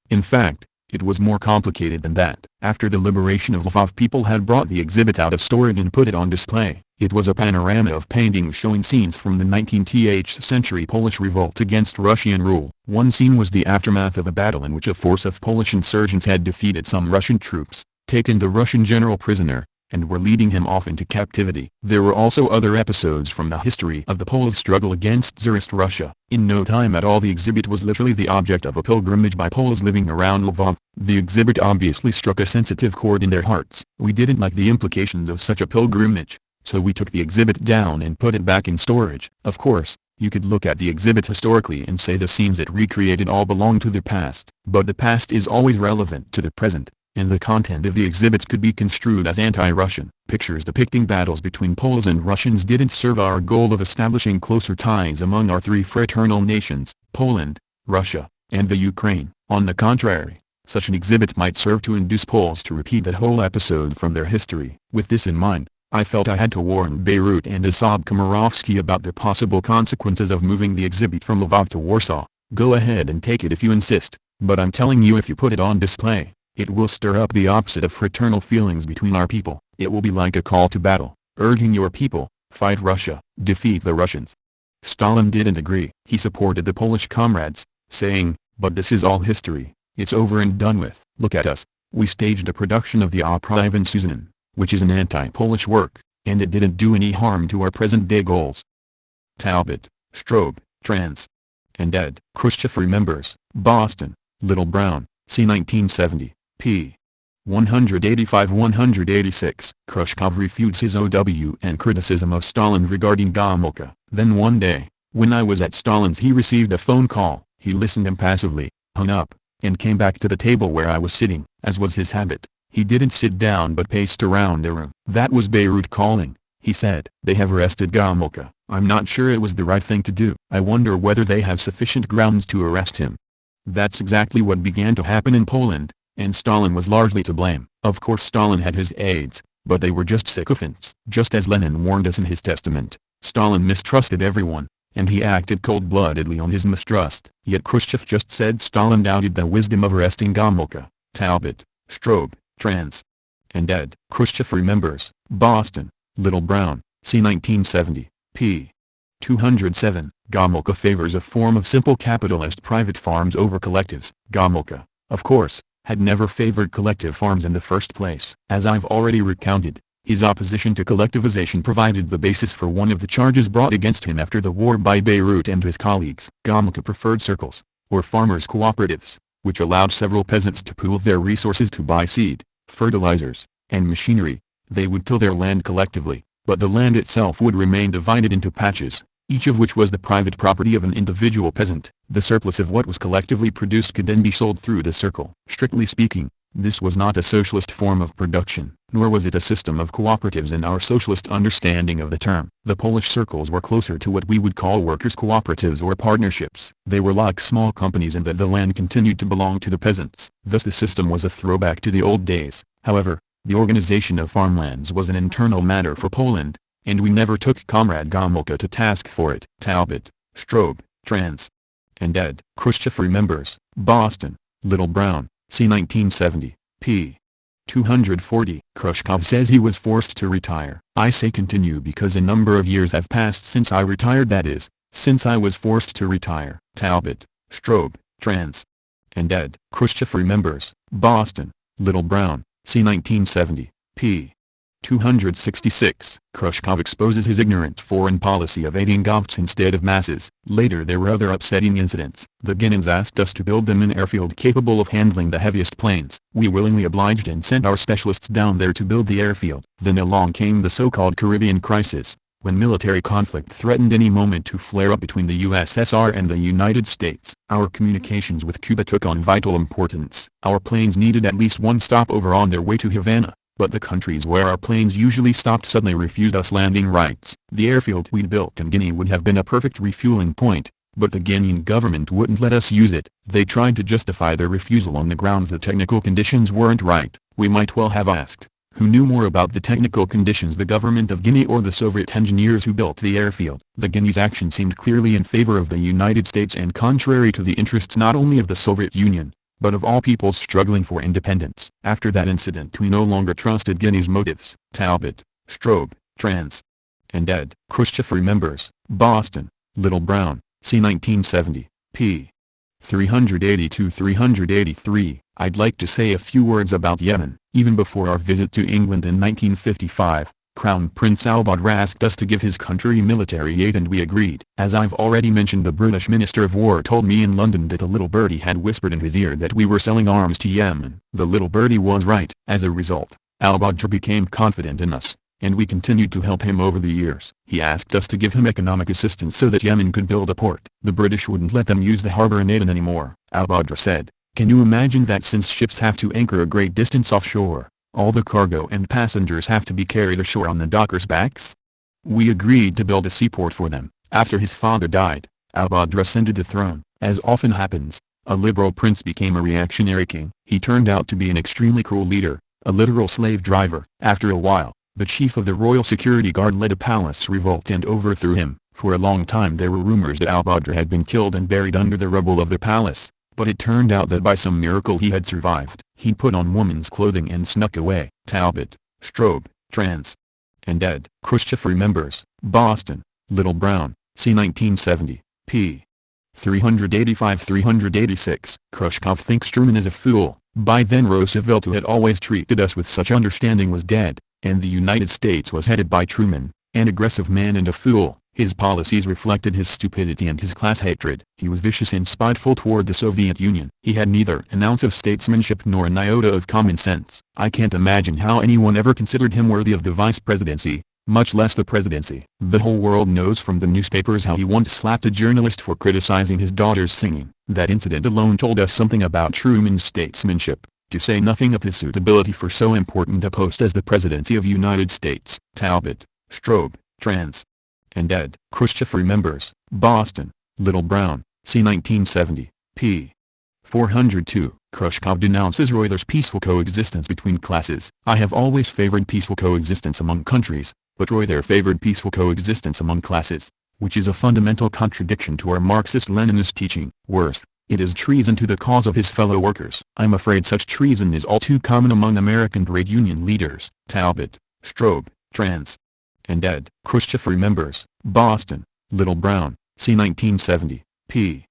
In fact, it was more complicated than that. After the liberation of Lvov, people had brought the exhibit out of storage and put it on display. It was a panorama of paintings showing scenes from the 19th century Polish revolt against Russian rule. One scene was the aftermath of a battle in which a force of Polish insurgents had defeated some Russian troops, taken the Russian general prisoner, and were leading him off into captivity. There were also other episodes from the history of the Polish struggle against Tsarist Russia. In no time at all the exhibit was literally the object of a pilgrimage by Poles living around Lvov. The exhibit obviously struck a sensitive chord in their hearts. We didn't like the implications of such a pilgrimage, so we took the exhibit down and put it back in storage. Of course, you could look at the exhibit historically and say the scenes it recreated all belong to the past. But the past is always relevant to the present, and the content of the exhibits could be construed as anti-Russian. Pictures depicting battles between Poles and Russians didn't serve our goal of establishing closer ties among our three fraternal nations, Poland, Russia, and the Ukraine. On the contrary, such an exhibit might serve to induce Poles to repeat that whole episode from their history. With this in mind, I felt I had to warn Beirut and Asab Komarovsky about the possible consequences of moving the exhibit from Lvov to Warsaw. Go ahead and take it if you insist, but I'm telling you, if you put it on display, it will stir up the opposite of fraternal feelings between our people. It will be like a call to battle, urging your people, fight Russia, defeat the Russians. Stalin didn't agree. He supported the Polish comrades, saying, "But this is all history, it's over and done with. Look at us, we staged a production of the opera Ivan Susanin, which is an anti-Polish work, and it didn't do any harm to our present-day goals." Talbot, Strobe, trans. And ed. Khrushchev remembers, Boston, Little Brown, c. 1970, p. 185-186. Khrushchev refutes his OW and criticism of Stalin regarding Gomulka. Then one day, when I was at Stalin's, he received a phone call. He listened impassively, hung up, and came back to the table where I was sitting. As was his habit, he didn't sit down but paced around the room. "That was Beirut calling," he said. "They have arrested Gomulka. I'm not sure it was the right thing to do. I wonder whether they have sufficient grounds to arrest him." That's exactly what began to happen in Poland, and Stalin was largely to blame. Of course Stalin had his aides, but they were just sycophants. Just as Lenin warned us in his testament, Stalin mistrusted everyone, and he acted cold-bloodedly on his mistrust. Yet Khrushchev just said Stalin doubted the wisdom of arresting Gomulka. Talbot, Strobe, trans. And ed. Khrushchev remembers, Boston, Little Brown, c. 1970, p. 207. Gomulka favors a form of simple capitalist private farms over collectives. Gomulka, of course, had never favored collective farms in the first place. As I've already recounted, his opposition to collectivization provided the basis for one of the charges brought against him after the war by Beirut and his colleagues. Gomulka preferred circles, or farmers' cooperatives, which allowed several peasants to pool their resources to buy seed, fertilizers, and machinery. They would till their land collectively, but the land itself would remain divided into patches, each of which was the private property of an individual peasant. The surplus of what was collectively produced could then be sold through the circle. Strictly speaking, this was not a socialist form of production, nor was it a system of cooperatives in our socialist understanding of the term. The Polish circles were closer to what we would call workers' cooperatives or partnerships. They were like small companies in that the land continued to belong to the peasants. Thus the system was a throwback to the old days. However, the organization of farmlands was an internal matter for Poland, and we never took Comrade Gomulka to task for it. Talbot, Strobe, trans. And ed. Khrushchev remembers, Boston, Little Brown, c. 1970, p. 240. Khrushchev says he was forced to retire. I say continue because a number of years have passed since I retired, that is, since I was forced to retire. Talbot, Strobe, trans. And ed. Khrushchev remembers, Boston, Little Brown, c. 1970, p. 266. Khrushchev exposes his ignorant foreign policy of aiding govs instead of masses. Later there were other upsetting incidents. The Guineans asked us to build them an airfield capable of handling the heaviest planes. We willingly obliged and sent our specialists down there to build the airfield. Then along came the so-called Caribbean crisis, when military conflict threatened any moment to flare up between the USSR and the United States. Our communications with Cuba took on vital importance. Our planes needed at least one stopover on their way to Havana, but the countries where our planes usually stopped suddenly refused us landing rights. The airfield we'd built in Guinea would have been a perfect refueling point, but the Guinean government wouldn't let us use it. They tried to justify their refusal on the grounds the technical conditions weren't right. We might well have asked, who knew more about the technical conditions, the government of Guinea or the Soviet engineers who built the airfield? The Guinea's action seemed clearly in favor of the United States and contrary to the interests not only of the Soviet Union, but of all peoples struggling for independence. After that incident we no longer trusted Guinea's motives. Talbot, Strobe, trans. And ed. Khrushchev remembers, Boston, Little Brown, c. 1970, p. 382-383. I'd like to say a few words about Yemen. Even before our visit to England in 1955, Crown Prince Al-Badr asked us to give his country military aid and we agreed. As I've already mentioned, the British Minister of War told me in London that a little birdie had whispered in his ear that we were selling arms to Yemen. The little birdie was right. As a result, Al-Badr became confident in us, and we continued to help him over the years. He asked us to give him economic assistance so that Yemen could build a port. The British wouldn't let them use the harbor in Aden anymore. Al-Badr said, "Can you imagine that since ships have to anchor a great distance offshore, all the cargo and passengers have to be carried ashore on the dockers' backs?" We agreed to build a seaport for them. After his father died, Al-Badr ascended the throne. As often happens, a liberal prince became a reactionary king. He turned out to be an extremely cruel leader, a literal slave driver. After a while, the chief of the Royal Security Guard led a palace revolt and overthrew him. For a long time there were rumors that Al-Badr had been killed and buried under the rubble of the palace, but it turned out that by some miracle he had survived. He put on woman's clothing and snuck away. Talbot, Strobe, trans. And ed. Khrushchev remembers, Boston, Little Brown, c. 1970, p. 385-386. Khrushchev thinks Truman is a fool. By then Roosevelt, who had always treated us with such understanding, was dead, and the United States was headed by Truman, an aggressive man and a fool. His policies reflected his stupidity and his class hatred. He was vicious and spiteful toward the Soviet Union. He had neither an ounce of statesmanship nor an iota of common sense. I can't imagine how anyone ever considered him worthy of the vice presidency, much less the presidency. The whole world knows from the newspapers how he once slapped a journalist for criticizing his daughter's singing. That incident alone told us something about Truman's statesmanship, to say nothing of his suitability for so important a post as the presidency of United States. Talbot, Strobe, Trans. And ed. Khrushchev remembers. Boston, Little Brown, c. 1970, p. 402. Khrushchev denounces Reuters' peaceful coexistence between classes. I have always favored peaceful coexistence among countries, but Reuters favored peaceful coexistence among classes, which is a fundamental contradiction to our Marxist-Leninist teaching. Worse, it is treason to the cause of his fellow workers. I'm afraid such treason is all too common among American trade union leaders. Talbot, Strobe, Trans. And ed. Khrushchev remembers. Boston, Little Brown, c. 1970, p.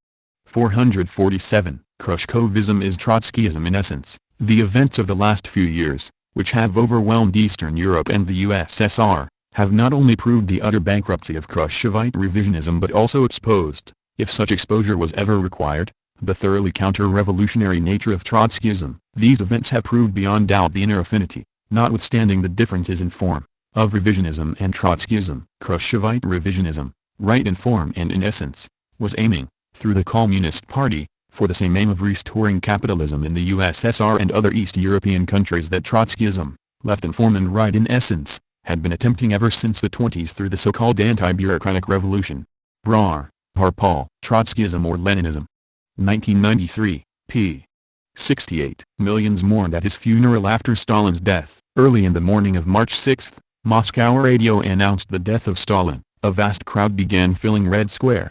447. Khrushchevism is Trotskyism in essence. The events of the last few years, which have overwhelmed Eastern Europe and the USSR, have not only proved the utter bankruptcy of Khrushchevite revisionism but also exposed, if such exposure was ever required, the thoroughly counter-revolutionary nature of Trotskyism. These events have proved beyond doubt the inner affinity, notwithstanding the differences in form, of revisionism and Trotskyism. Khrushchevite revisionism, right in form and in essence, was aiming, through the Communist Party, for the same aim of restoring capitalism in the USSR and other East European countries that Trotskyism, left in form and right in essence, had been attempting ever since the 20s through the so-called anti-bureaucratic revolution. Brar, Harpal. Trotskyism or Leninism. 1993, p. 68. Millions mourned at his funeral after Stalin's death. Early in the morning of March 6, Moscow radio announced the death of Stalin. A vast crowd began filling Red Square,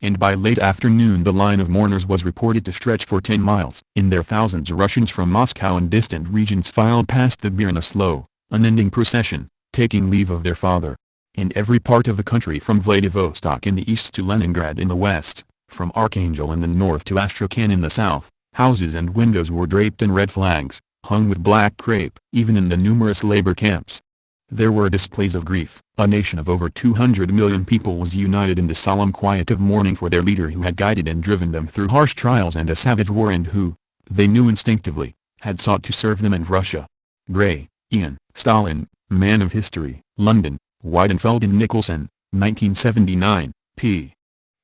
and by late afternoon the line of mourners was reported to stretch for 10 miles. In their thousands Russians from Moscow and distant regions filed past the bier in a slow, unending procession, taking leave of their father. In every part of the country from Vladivostok in the east to Leningrad in the west, from Archangel in the north to Astrakhan in the south, houses and windows were draped in red flags, hung with black crepe. Even in the numerous labor camps, there were displays of grief. A nation of over 200 million people was united in the solemn quiet of mourning for their leader who had guided and driven them through harsh trials and a savage war and who, they knew instinctively, had sought to serve them and Russia. Gray, Ian. Stalin, Man of History. London, Weidenfeld and Nicholson, 1979, p.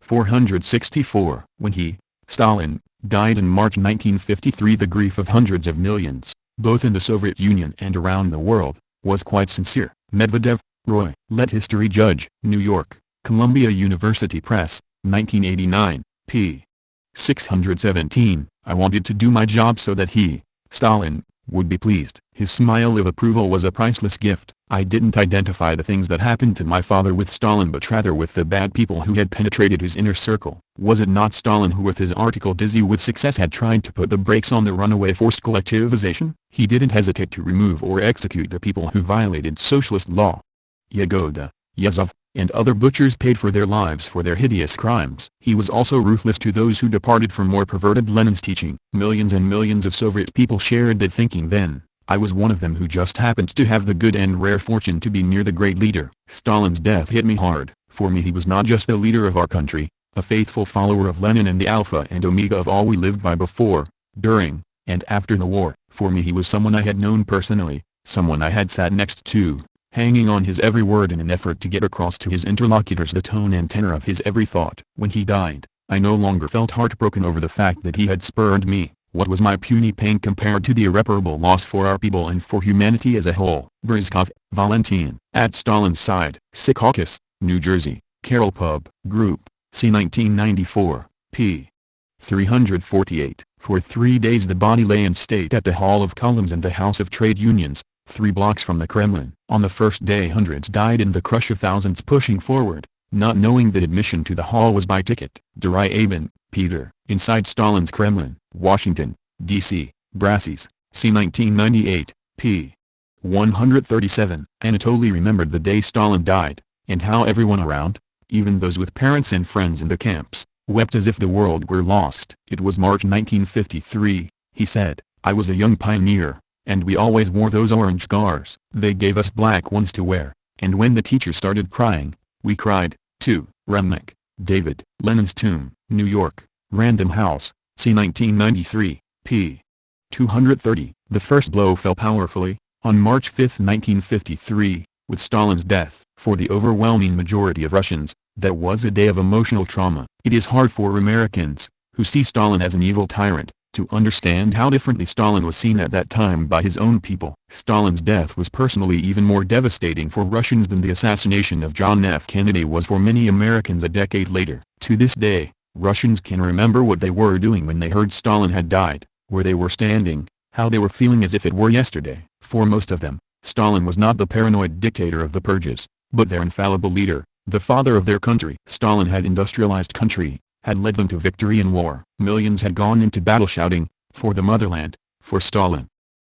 464. When he, Stalin, died in March 1953 the grief of hundreds of millions, both in the Soviet Union and around the world, was quite sincere. Medvedev, Roy. Let History Judge. New York, Columbia University Press, 1989, p. 617. I wanted to do my job so that he, Stalin, would be pleased. His smile of approval was a priceless gift. I didn't identify the things that happened to my father with Stalin but rather with the bad people who had penetrated his inner circle. Was it not Stalin who with his article Dizzy with Success had tried to put the brakes on the runaway forced collectivization? He didn't hesitate to remove or execute the people who violated socialist law. Yagoda, Yazov, and other butchers paid for their lives for their hideous crimes. He was also ruthless to those who departed from more perverted Lenin's teaching. Millions and millions of Soviet people shared that thinking then. I was one of them who just happened to have the good and rare fortune to be near the great leader. Stalin's death hit me hard. For me he was not just the leader of our country, a faithful follower of Lenin and the alpha and omega of all we lived by before, during, and after the war. For me he was someone I had known personally, someone I had sat next to, hanging on his every word in an effort to get across to his interlocutors the tone and tenor of his every thought. When he died, I no longer felt heartbroken over the fact that he had spurned me. What was my puny pain compared to the irreparable loss for our people and for humanity as a whole? Brizkov, Valentin. At Stalin's side. Secaucus, New Jersey, Carroll Pub Group, c. 1994, p. 348. For 3 days the body lay in state at the Hall of Columns and the House of Trade Unions, 3 blocks from the Kremlin. On the first day hundreds died in the crush of thousands pushing forward, not knowing that admission to the hall was by ticket. Dryabin, Peter. Inside Stalin's Kremlin, Washington, D.C., Brassies, c. 1998, p. 137. Anatoly remembered the day Stalin died, and how everyone around, even those with parents and friends in the camps, wept as if the world were lost. It was March 1953, he said. I was a young pioneer, and we always wore those orange scars. They gave us black ones to wear, and when the teacher started crying, we cried, 2. Remnick, David. Lenin's Tomb, New York. Random House, c. 1993, p. 230. The first blow fell powerfully, on March 5, 1953, with Stalin's death. For the overwhelming majority of Russians, that was a day of emotional trauma. It is hard for Americans, who see Stalin as an evil tyrant, to understand how differently Stalin was seen at that time by his own people. Stalin's death was personally even more devastating for Russians than the assassination of John F. Kennedy was for many Americans a decade later. To this day, Russians can remember what they were doing when they heard Stalin had died, where they were standing, how they were feeling as if it were yesterday. For most of them, Stalin was not the paranoid dictator of the purges, but their infallible leader, the father of their country. Stalin had industrialized country, had led them to victory in war. Millions had gone into battle shouting, for the motherland, for Stalin.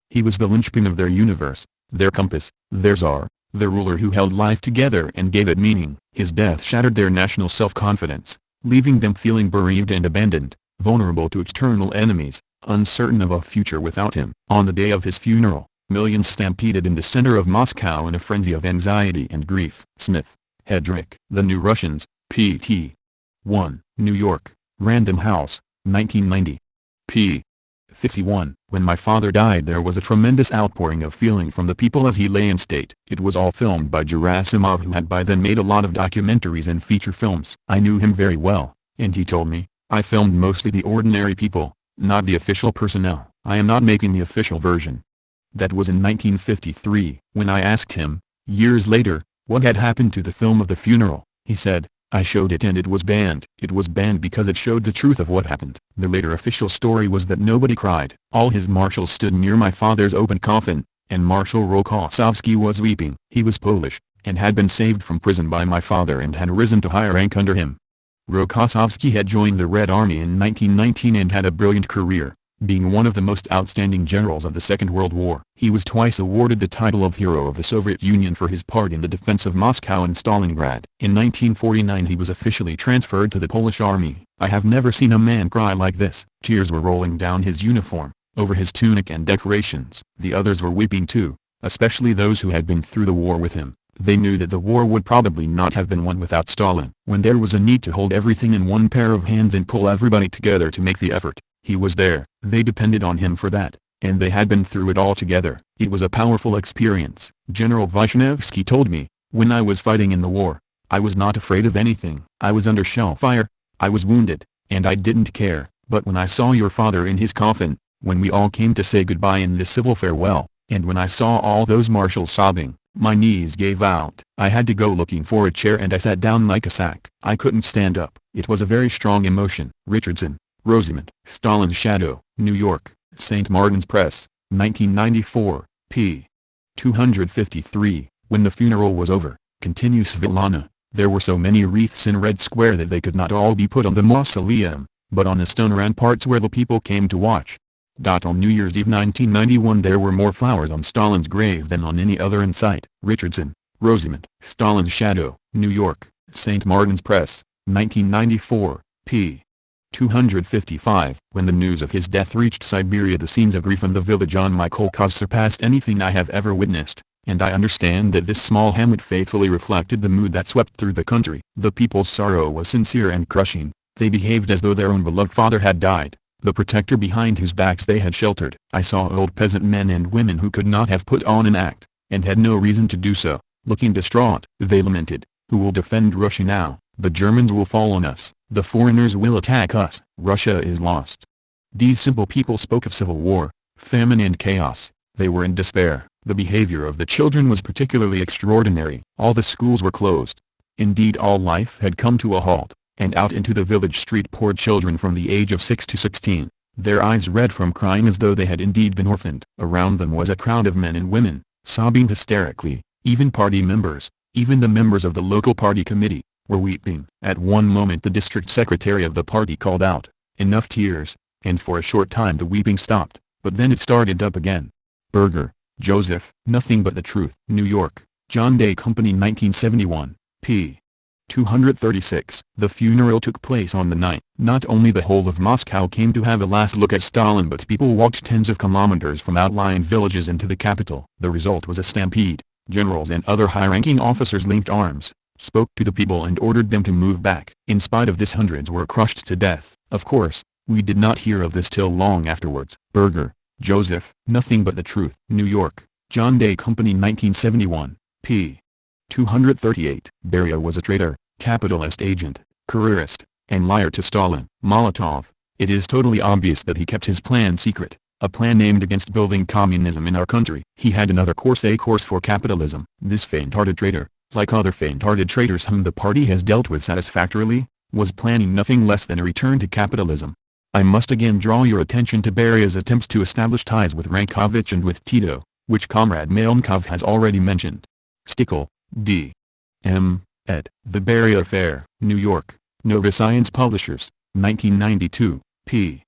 He was the linchpin of their universe, their compass, their czar, their ruler who held life together and gave it meaning. His death shattered their national self-confidence, leaving them feeling bereaved and abandoned, vulnerable to external enemies, uncertain of a future without him. On the day of his funeral, millions stampeded in the center of Moscow in a frenzy of anxiety and grief. Smith, Hedrick. The New Russians, P.T. 1. New York, Random House, 1990. p. 51. When my father died there was a tremendous outpouring of feeling from the people as he lay in state. It was all filmed by Gerasimov, who had by then made a lot of documentaries and feature films. I knew him very well, and he told me, I filmed mostly the ordinary people, not the official personnel. I am not making the official version. That was in 1953. When I asked him, years later, what had happened to the film of the funeral, he said, I showed it and it was banned. It was banned because it showed the truth of what happened. The later official story was that nobody cried. All his marshals stood near my father's open coffin, and Marshal Rokossovsky was weeping. He was Polish, and had been saved from prison by my father and had risen to high rank under him. Rokossovsky had joined the Red Army in 1919 and had a brilliant career, being one of the most outstanding generals of the Second World War. He was twice awarded the title of Hero of the Soviet Union for his part in the defense of Moscow and Stalingrad. In 1949 he was officially transferred to the Polish Army. I have never seen a man cry like this. Tears were rolling down his uniform, over his tunic and decorations. The others were weeping too, especially those who had been through the war with him. They knew that the war would probably not have been won without Stalin. When there was a need to hold everything in one pair of hands and pull everybody together to make the effort, he was there. They depended on him for that, and they had been through it all together. It was a powerful experience. General Vishnevsky told me, when I was fighting in the war, I was not afraid of anything. I was under shell fire, I was wounded, and I didn't care. But when I saw your father in his coffin, when we all came to say goodbye in this civil farewell, and when I saw all those marshals sobbing, my knees gave out. I had to go looking for a chair and I sat down like a sack. I couldn't stand up. It was a very strong emotion. Richardson, Rosamond. Stalin's Shadow, New York, St. Martin's Press, 1994, p. 253. When the funeral was over, continues Svetlana, there were so many wreaths in Red Square that they could not all be put on the mausoleum, but on the stone ramparts where the people came to watch. On New Year's Eve 1991 there were more flowers on Stalin's grave than on any other in sight. Richardson, Rosamond. Stalin's Shadow, New York, St. Martin's Press, 1994, p. 255. When the news of his death reached Siberia, the scenes of grief in the village on my Kolkhoz surpassed anything I have ever witnessed, and I understand that this small hamlet faithfully reflected the mood that swept through the country. The people's sorrow was sincere and crushing. They behaved as though their own beloved father had died, the protector behind whose backs they had sheltered. I saw old peasant men and women who could not have put on an act, and had no reason to do so, looking distraught. They lamented, "Who will defend Russia now? The Germans will fall on us. The foreigners will attack us. Russia is lost." These simple people spoke of civil war, famine and chaos. They were in despair. The behavior of the children was particularly extraordinary. All the schools were closed. Indeed, all life had come to a halt, and out into the village street poured children from the age of 6 to 16, their eyes red from crying as though they had indeed been orphaned. Around them was a crowd of men and women, sobbing hysterically. Even party members, even the members of the local party committee, were weeping. At one moment the district secretary of the party called out, "Enough tears," and for a short time the weeping stopped, but then it started up again. Berger, Joseph. Nothing but the truth. New York, John Day Company, 1971, p. 236. The funeral took place on the night. Not only the whole of Moscow came to have a last look at Stalin, but people walked tens of kilometers from outlying villages into the capital. The result was a stampede. Generals and other high-ranking officers linked arms, spoke to the people and ordered them to move back. In spite of this, hundreds were crushed to death. Of course, we did not hear of this till long afterwards. Berger, Joseph. Nothing but the truth. New York, John Day Company, 1971, p. 238. Beria was a traitor, capitalist agent, careerist, and liar to Stalin. Molotov. It is totally obvious that he kept his plan secret, a plan aimed against building communism in our country. He had another course, a course for capitalism. This faint-hearted traitor, like other faint-hearted traitors whom the party has dealt with satisfactorily, was planning nothing less than a return to capitalism. I must again draw your attention to Beria's attempts to establish ties with Rankovich and with Tito, which Comrade Malenkov has already mentioned. Stickle, D. M. ed. The Beria Affair, New York, Nova Science Publishers, 1992, p.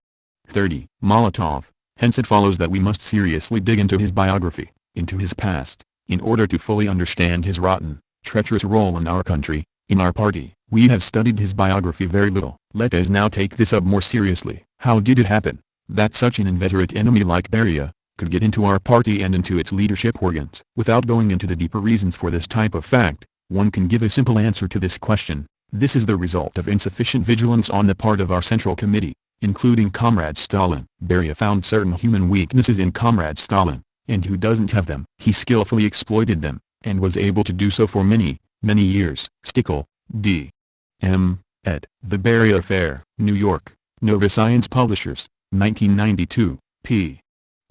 30. Molotov. Hence it follows that we must seriously dig into his biography, into his past, in order to fully understand his rotten, treacherous role in our country, in our party. We have studied his biography very little. Let us now take this up more seriously. How did it happen that such an inveterate enemy like Beria could get into our party and into its leadership organs? Without going into the deeper reasons for this type of fact, one can give a simple answer to this question. This is the result of insufficient vigilance on the part of our Central Committee, including Comrade Stalin. Beria found certain human weaknesses in Comrade Stalin, and who doesn't have them? He skillfully exploited them, and was able to do so for many, many years. Stickle, D. M. ed. The Beria Affair, New York, Nova Science Publishers, 1992, p.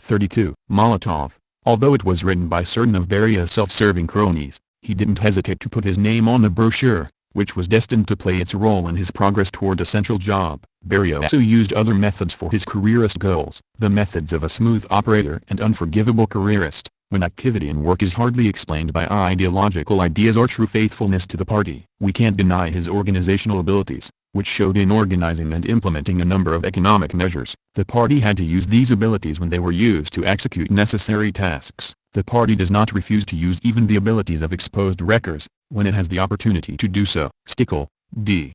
32. Molotov. Although it was written by certain of Beria's self-serving cronies, he didn't hesitate to put his name on the brochure, which was destined to play its role in his progress toward a central job. Beria also used other methods for his careerist goals. The methods of a smooth operator and unforgivable careerist, when activity and work is hardly explained by ideological ideas or true faithfulness to the party. We can't deny his organizational abilities, which showed in organizing and implementing a number of economic measures. The party had to use these abilities when they were used to execute necessary tasks. The party does not refuse to use even the abilities of exposed wreckers, when it has the opportunity to do so. Stickle, D.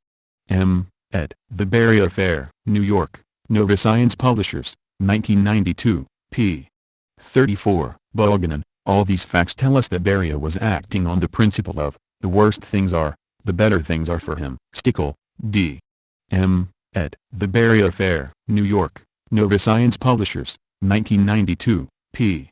M. ed. The Beria Affair, New York, Nova Science Publishers, 1992, p. 34. Bulganin. All these facts tell us that Beria was acting on the principle of, the worst things are, the better things are for him. Stickle, D. M. ed. The Beria Affair, New York, Nova Science Publishers, 1992, p.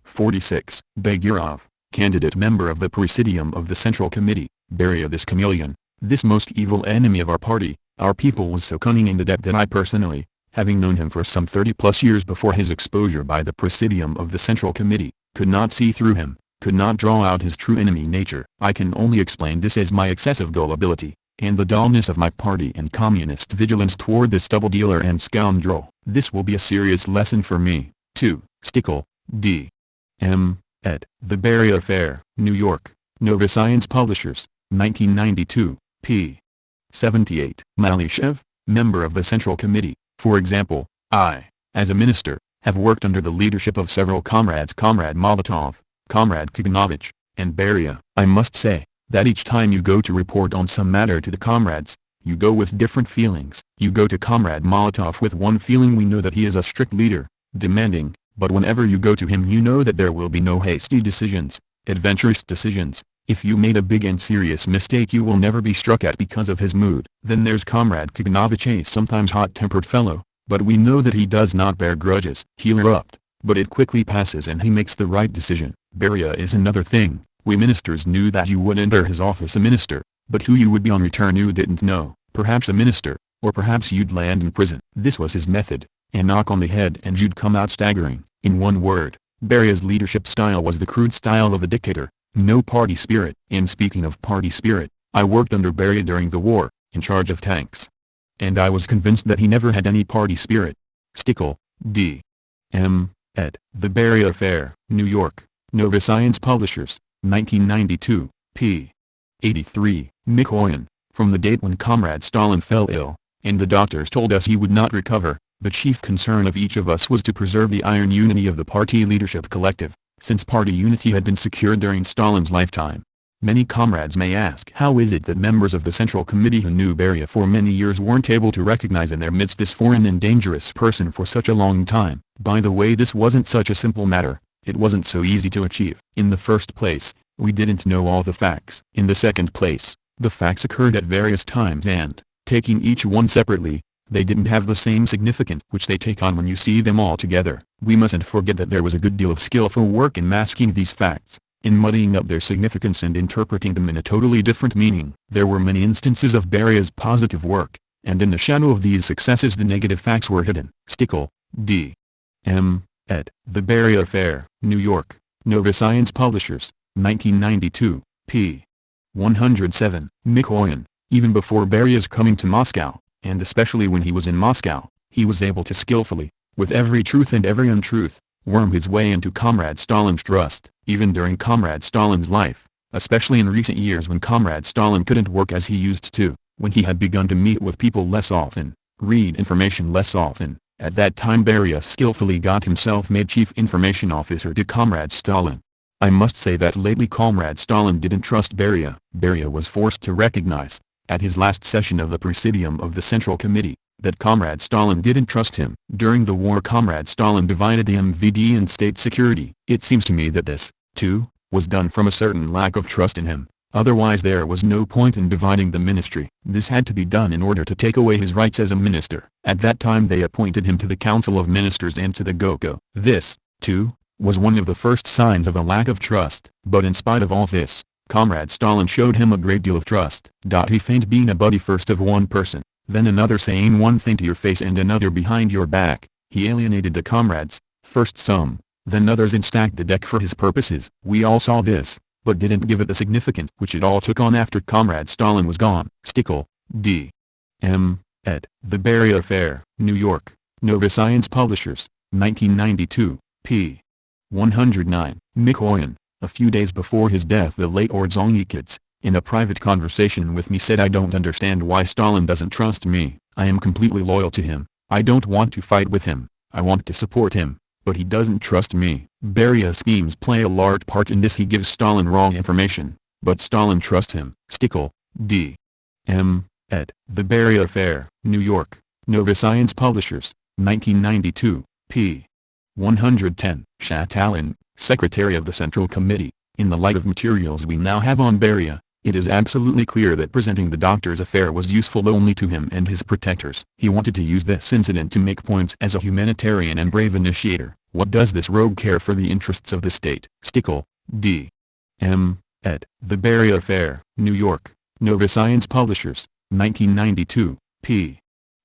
46. Bagirov, candidate member of the Presidium of the Central Committee. Beria, this chameleon, this most evil enemy of our party, our people, was so cunning and adept that I personally, having known him for some 30+ years before his exposure by the Presidium of the Central Committee, could not see through him, could not draw out his true enemy nature. I can only explain this as my excessive gullibility, and the dullness of my party and communist vigilance toward this double dealer and scoundrel. This will be a serious lesson for me, too. Stickle, D. M. ed. The Beria Affair, New York, Nova Science Publishers, 1992, p. 78. Malyshev, member of the Central Committee. For example, I, as a minister, have worked under the leadership of several comrades, Comrade Molotov, Comrade Kaganovich, and Beria. I must say, that each time you go to report on some matter to the comrades, you go with different feelings. You go to Comrade Molotov with one feeling: we know that he is a strict leader, demanding, but whenever you go to him you know that there will be no hasty decisions, adventurous decisions. If you made a big and serious mistake you will never be struck at because of his mood. Then there's Comrade Kaganovich, a sometimes hot-tempered fellow, but we know that he does not bear grudges. He'll erupt, but it quickly passes and he makes the right decision. Beria is another thing. We ministers knew that you would enter his office a minister, but who you would be on return you didn't know. Perhaps a minister, or perhaps you'd land in prison. This was his method, a knock on the head and you'd come out staggering. In one word, Beria's leadership style was the crude style of a dictator. No party spirit. And speaking of party spirit, I worked under Beria during the war, in charge of tanks. And I was convinced that he never had any party spirit. Stickle, D. M. ed. The Beria Affair, New York, Nova Science Publishers, 1992, p. 83. Mikoyan. From the date when Comrade Stalin fell ill, and the doctors told us he would not recover, the chief concern of each of us was to preserve the iron unity of the party leadership collective, since party unity had been secured during Stalin's lifetime. Many comrades may ask, how is it that members of the Central Committee who knew Beria for many years weren't able to recognize in their midst this foreign and dangerous person for such a long time? By the way, this wasn't such a simple matter. It wasn't so easy to achieve. In the first place, We didn't know all the facts. In the second place, the facts occurred at various times and, taking each one separately, they didn't have the same significance which they take on when you see them all together. We mustn't forget that there was a good deal of skillful work in masking these facts, in muddying up their significance and interpreting them in a totally different meaning. There were many instances of Beria's positive work, and in the shadow of these successes the negative facts were hidden. Stickle, D. M. ed. The Beria Affair, New York, Nova Science Publishers, 1992, p. 107. Mikoyan, even before Beria's coming to Moscow, and especially when he was in Moscow, he was able to skillfully, with every truth and every untruth, worm his way into Comrade Stalin's trust. Even during Comrade Stalin's life, especially in recent years when Comrade Stalin couldn't work as he used to, when he had begun to meet with people less often, read information less often, at that time Beria skillfully got himself made chief information officer to Comrade Stalin. I must say that lately Comrade Stalin didn't trust Beria. Beria was forced to recognize, at his last session of the Presidium of the Central Committee, that Comrade Stalin didn't trust him. During the war Comrade Stalin divided the MVD and state security. It seems to me that this, too, was done from a certain lack of trust in him. Otherwise there was no point in dividing the ministry. This had to be done in order to take away his rights as a minister. At that time they appointed him to the Council of Ministers and to the GOKO. This, too, was one of the first signs of a lack of trust. But in spite of all this, Comrade Stalin showed him a great deal of trust. He feigned being a buddy first of one person, then another saying one thing to your face and another behind your back. He alienated the comrades, first some, then others, and stacked the deck for his purposes. We all saw this, but didn't give it the significance which it all took on after Comrade Stalin was gone. Stickle, D. M. ed. The Beria Affair, New York, Nova Science Publishers, 1992, p. 109. Mikoyan, a few days before his death the late Ordzhonikidze, in a private conversation with me said, I don't understand why Stalin doesn't trust me. I am completely loyal to him. I don't want to fight with him. I want to support him, but he doesn't trust me. Beria's schemes play a large part in this. He gives Stalin wrong information, but Stalin trusts him. Stickle, D. M. ed. The Beria Affair, New York, Nova Science Publishers, 1992, p. 110. Stalin, Secretary of the Central Committee. In the light of materials we now have on Beria, it is absolutely clear that presenting the doctor's affair was useful only to him and his protectors. He wanted to use this incident to make points as a humanitarian and brave initiator. What does this rogue care for the interests of the state? Stickle, D. M. ed. The Beria Affair, New York, Nova Science Publishers, 1992, p.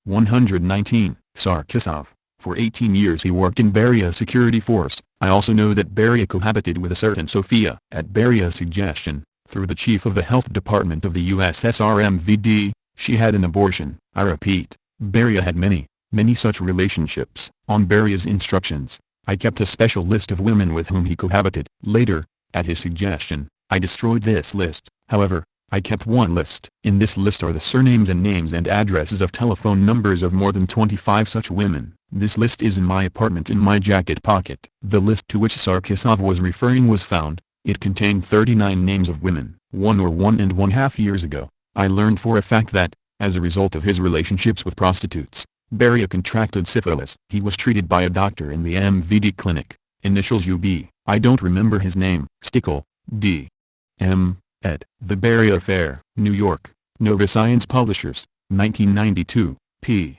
119. Sarkisov. For 18 years he worked in Beria's security force. I also know that Beria cohabited with a certain Sophia. At Beria's suggestion, through the chief of the health department of the USSR MVD, she had an abortion. I repeat, Beria had many such relationships. On Beria's instructions, I kept a special list of women with whom he cohabited. Later, at his suggestion, I destroyed this list. However, I kept one list. In this list are the surnames and names and addresses of telephone numbers of more than 25 such women. This list is in my apartment in my jacket pocket. The list to which Sarkisov was referring was found. It contained 39 names of women. 1.5 years ago, I learned for a fact that, as a result of his relationships with prostitutes, Beria contracted syphilis. He was treated by a doctor in the MVD clinic. Initials UB. I don't remember his name. Stickle, D. M. ed. The Beria Affair, New York, Nova Science Publishers, 1992, p.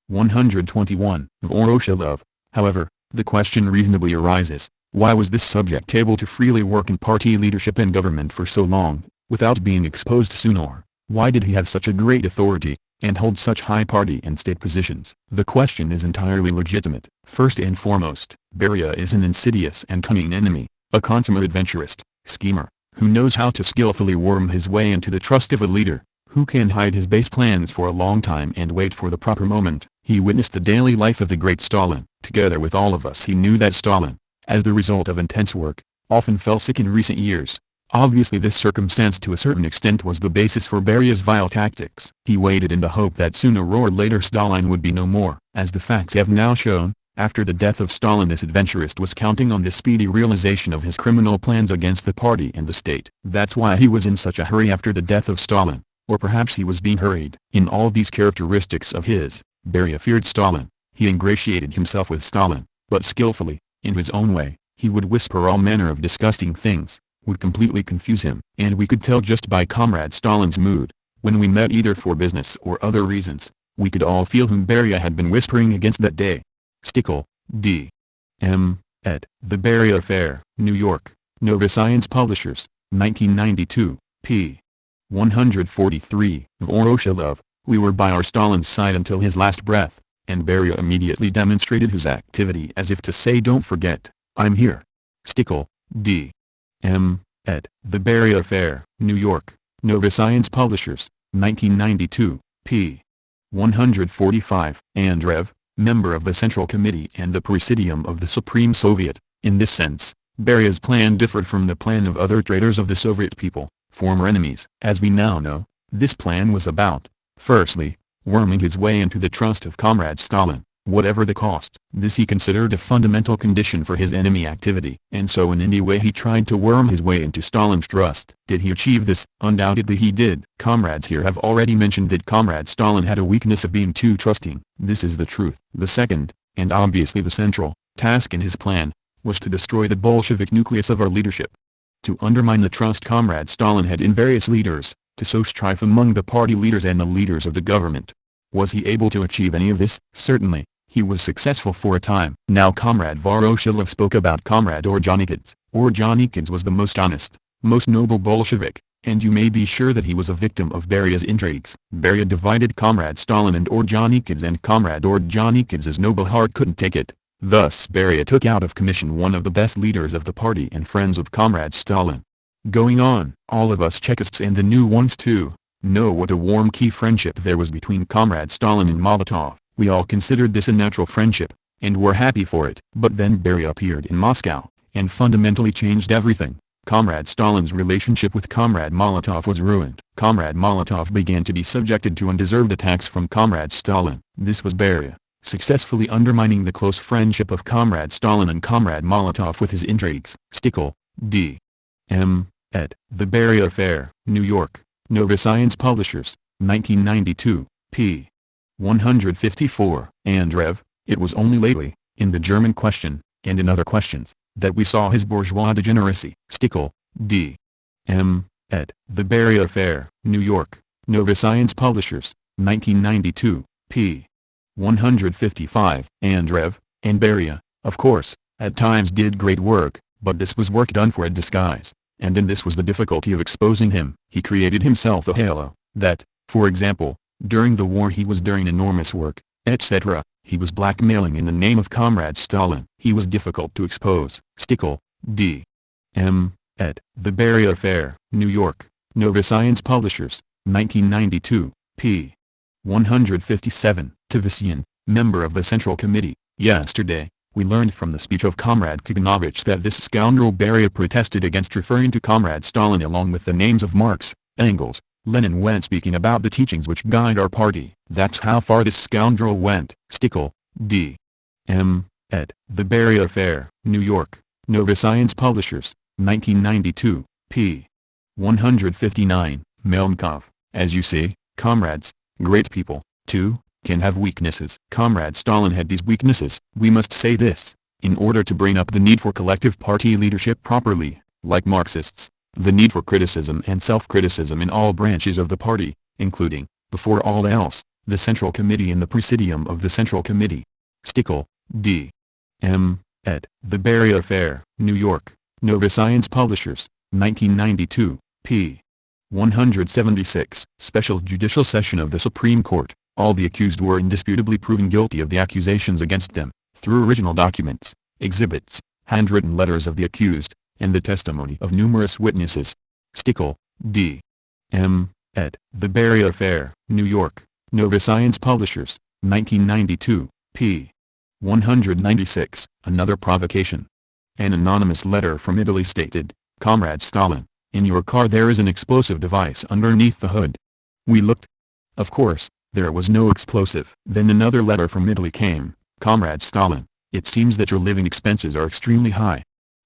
121. Voroshilov. However, the question reasonably arises, why was this subject able to freely work in party leadership and government for so long, without being exposed sooner? Why did he have such a great authority, and hold such high party and state positions? The question is entirely legitimate. First and foremost, Beria is an insidious and cunning enemy, a consummate adventurist, schemer, who knows how to skillfully worm his way into the trust of a leader, who can hide his base plans for a long time and wait for the proper moment. He witnessed the daily life of the great Stalin. Together with all of us he knew that Stalin, as the result of intense work, often fell sick in recent years. Obviously this circumstance to a certain extent was the basis for Beria's vile tactics. He waited in the hope that sooner or later Stalin would be no more. As the facts have now shown, after the death of Stalin this adventurist was counting on the speedy realization of his criminal plans against the party and the state. That's why he was in such a hurry after the death of Stalin, or perhaps he was being hurried. In all these characteristics of his, Beria feared Stalin. He ingratiated himself with Stalin, but skillfully, in his own way, he would whisper all manner of disgusting things, would completely confuse him. And we could tell just by Comrade Stalin's mood. When we met either for business or other reasons, we could all feel whom Beria had been whispering against that day. Stickle, D. M. ed. The Beria Affair, New York, Nova Science Publishers, 1992, p. 143. Voroshilov, we were by our Stalin's side until his last breath, and Beria immediately demonstrated his activity as if to say don't forget, I'm here. Stickle, D. M. ed. The Beria Affair, New York, Nova Science Publishers, 1992, p. 145. Andreev, member of the Central Committee and the Presidium of the Supreme Soviet. In this sense, Beria's plan differed from the plan of other traitors of the Soviet people, former enemies. As we now know, this plan was about, firstly, worming his way into the trust of Comrade Stalin, whatever the cost. This he considered a fundamental condition for his enemy activity. And so in any way he tried to worm his way into Stalin's trust. Did he achieve this? Undoubtedly he did. Comrades here have already mentioned that Comrade Stalin had a weakness of being too trusting. This is the truth. The second, and obviously the central, task in his plan, was to destroy the Bolshevik nucleus of our leadership. To undermine the trust Comrade Stalin had in various leaders, to sow strife among the party leaders and the leaders of the government. Was he able to achieve any of this? Certainly. He was successful for a time. Now Comrade Voroshilov spoke about Comrade Orjonikidze. Orjonikidze was the most honest, most noble Bolshevik, and you may be sure that he was a victim of Beria's intrigues. Beria divided Comrade Stalin and Orjonikidze, and Comrade Orjonikidze's noble heart couldn't take it. Thus Beria took out of commission one of the best leaders of the party and friends of Comrade Stalin. Going on, all of us Chekists and the new ones too, know what a warm key friendship there was between Comrade Stalin and Molotov. We all considered this a natural friendship, and were happy for it. But then Beria appeared in Moscow, and fundamentally changed everything. Comrade Stalin's relationship with Comrade Molotov was ruined. Comrade Molotov began to be subjected to undeserved attacks from Comrade Stalin. This was Beria, successfully undermining the close friendship of Comrade Stalin and Comrade Molotov with his intrigues. Stickle, D. M. ed. The Beria Affair, New York, Nova Science Publishers, 1992, p. 154. Andreev, it was only lately, in the German question, and in other questions, that we saw his bourgeois degeneracy. Stickle, D. M. ed. The Beria Affair, New York, Nova Science Publishers, 1992, p. 155. Andreev, and Beria, of course, at times did great work, but this was work done for a disguise, and in this was the difficulty of exposing him. He created himself a halo, that, for example, during the war he was doing enormous work, etc. He was blackmailing in the name of Comrade Stalin. He was difficult to expose. Stickle, D. M. ed. The Beria Affair, New York, Nova Science Publishers, 1992, p. 157. Tavisian, member of the Central Committee. Yesterday, we learned from the speech of Comrade Kaganovich that this scoundrel Beria protested against referring to Comrade Stalin along with the names of Marx, Engels, Lenin when speaking about the teachings which guide our party. That's how far this scoundrel went. Stickle, D. M. ed. The Beria Affair, New York, Nova Science Publishers, 1992, p. 159. Melnikov, as you say, comrades, great people, too, can have weaknesses. Comrade Stalin had these weaknesses. We must say this, in order to bring up the need for collective party leadership properly, like Marxists, the need for criticism and self-criticism in all branches of the party, including, before all else, the Central Committee and the Presidium of the Central Committee. Stickle, D. M. ed. The Beria Affair, New York, Nova Science Publishers, 1992, p. 176. Special Judicial Session of the Supreme Court. All the accused were indisputably proven guilty of the accusations against them, through original documents, exhibits, handwritten letters of the accused, and the testimony of numerous witnesses. Stickle, D. M. ed. The Beria Affair, New York, Nova Science Publishers, 1992, p. 196. Another provocation. An anonymous letter from Italy stated, Comrade Stalin, in your car there is an explosive device underneath the hood. We looked. Of course, there was no explosive. Then another letter from Italy came, Comrade Stalin, it seems that your living expenses are extremely high,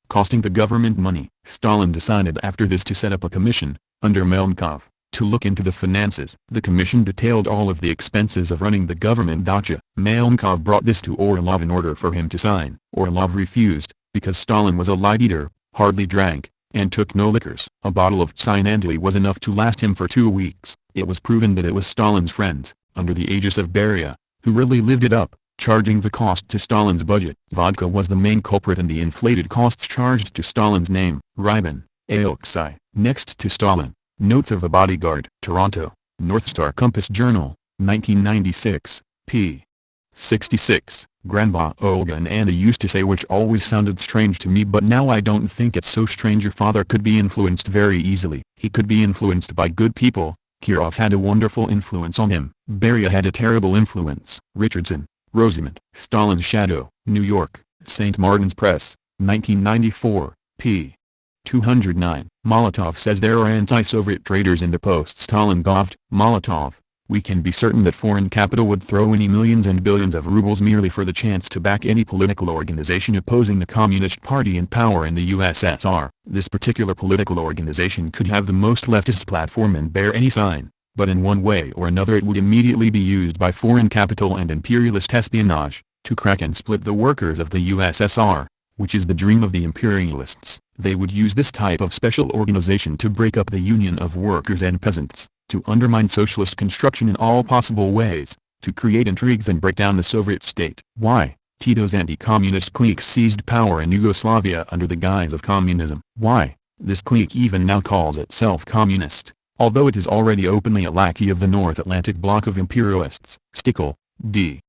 costing the government money. Stalin decided after this to set up a commission, under Melnikov, to look into the finances. The commission detailed all of the expenses of running the government dacha. Melnikov brought this to Orlov in order for him to sign. Orlov refused, because Stalin was a light eater, hardly drank, and took no liquors. A bottle of cyanide was enough to last him for 2 weeks. It was proven that it was Stalin's friends, under the aegis of Beria, who really lived it up, charging the cost to Stalin's budget. Vodka was the main culprit in the inflated costs charged to Stalin's name. Ribin, Alexei, next to Stalin. Notes of a Bodyguard. Toronto, North Star Compass Journal, 1996, p. 66. Grandma Olga and Anna used to say, which always sounded strange to me, but now I don't think it's so strange. Your father could be influenced very easily. He could be influenced by good people. Kirov had a wonderful influence on him. Beria had a terrible influence. Richardson, Rosamond. Stalin's Shadow. New York, St. Martin's Press, 1994, p. 209. Molotov says there are anti-Soviet traitors in the post-Stalin Govt. Molotov, we can be certain that foreign capital would throw any millions and billions of rubles merely for the chance to back any political organization opposing the Communist Party in power in the USSR. This particular political organization could have the most leftist platform and bear any sign, but in one way or another it would immediately be used by foreign capital and imperialist espionage, to crack and split the workers of the USSR, which is the dream of the imperialists. They would use this type of special organization to break up the union of workers and peasants, to undermine socialist construction in all possible ways, to create intrigues and break down the Soviet state. Why? Tito's anti-communist clique seized power in Yugoslavia under the guise of communism. Why? This clique even now calls itself communist, although it is already openly a lackey of the North Atlantic bloc of imperialists. Stickle, D.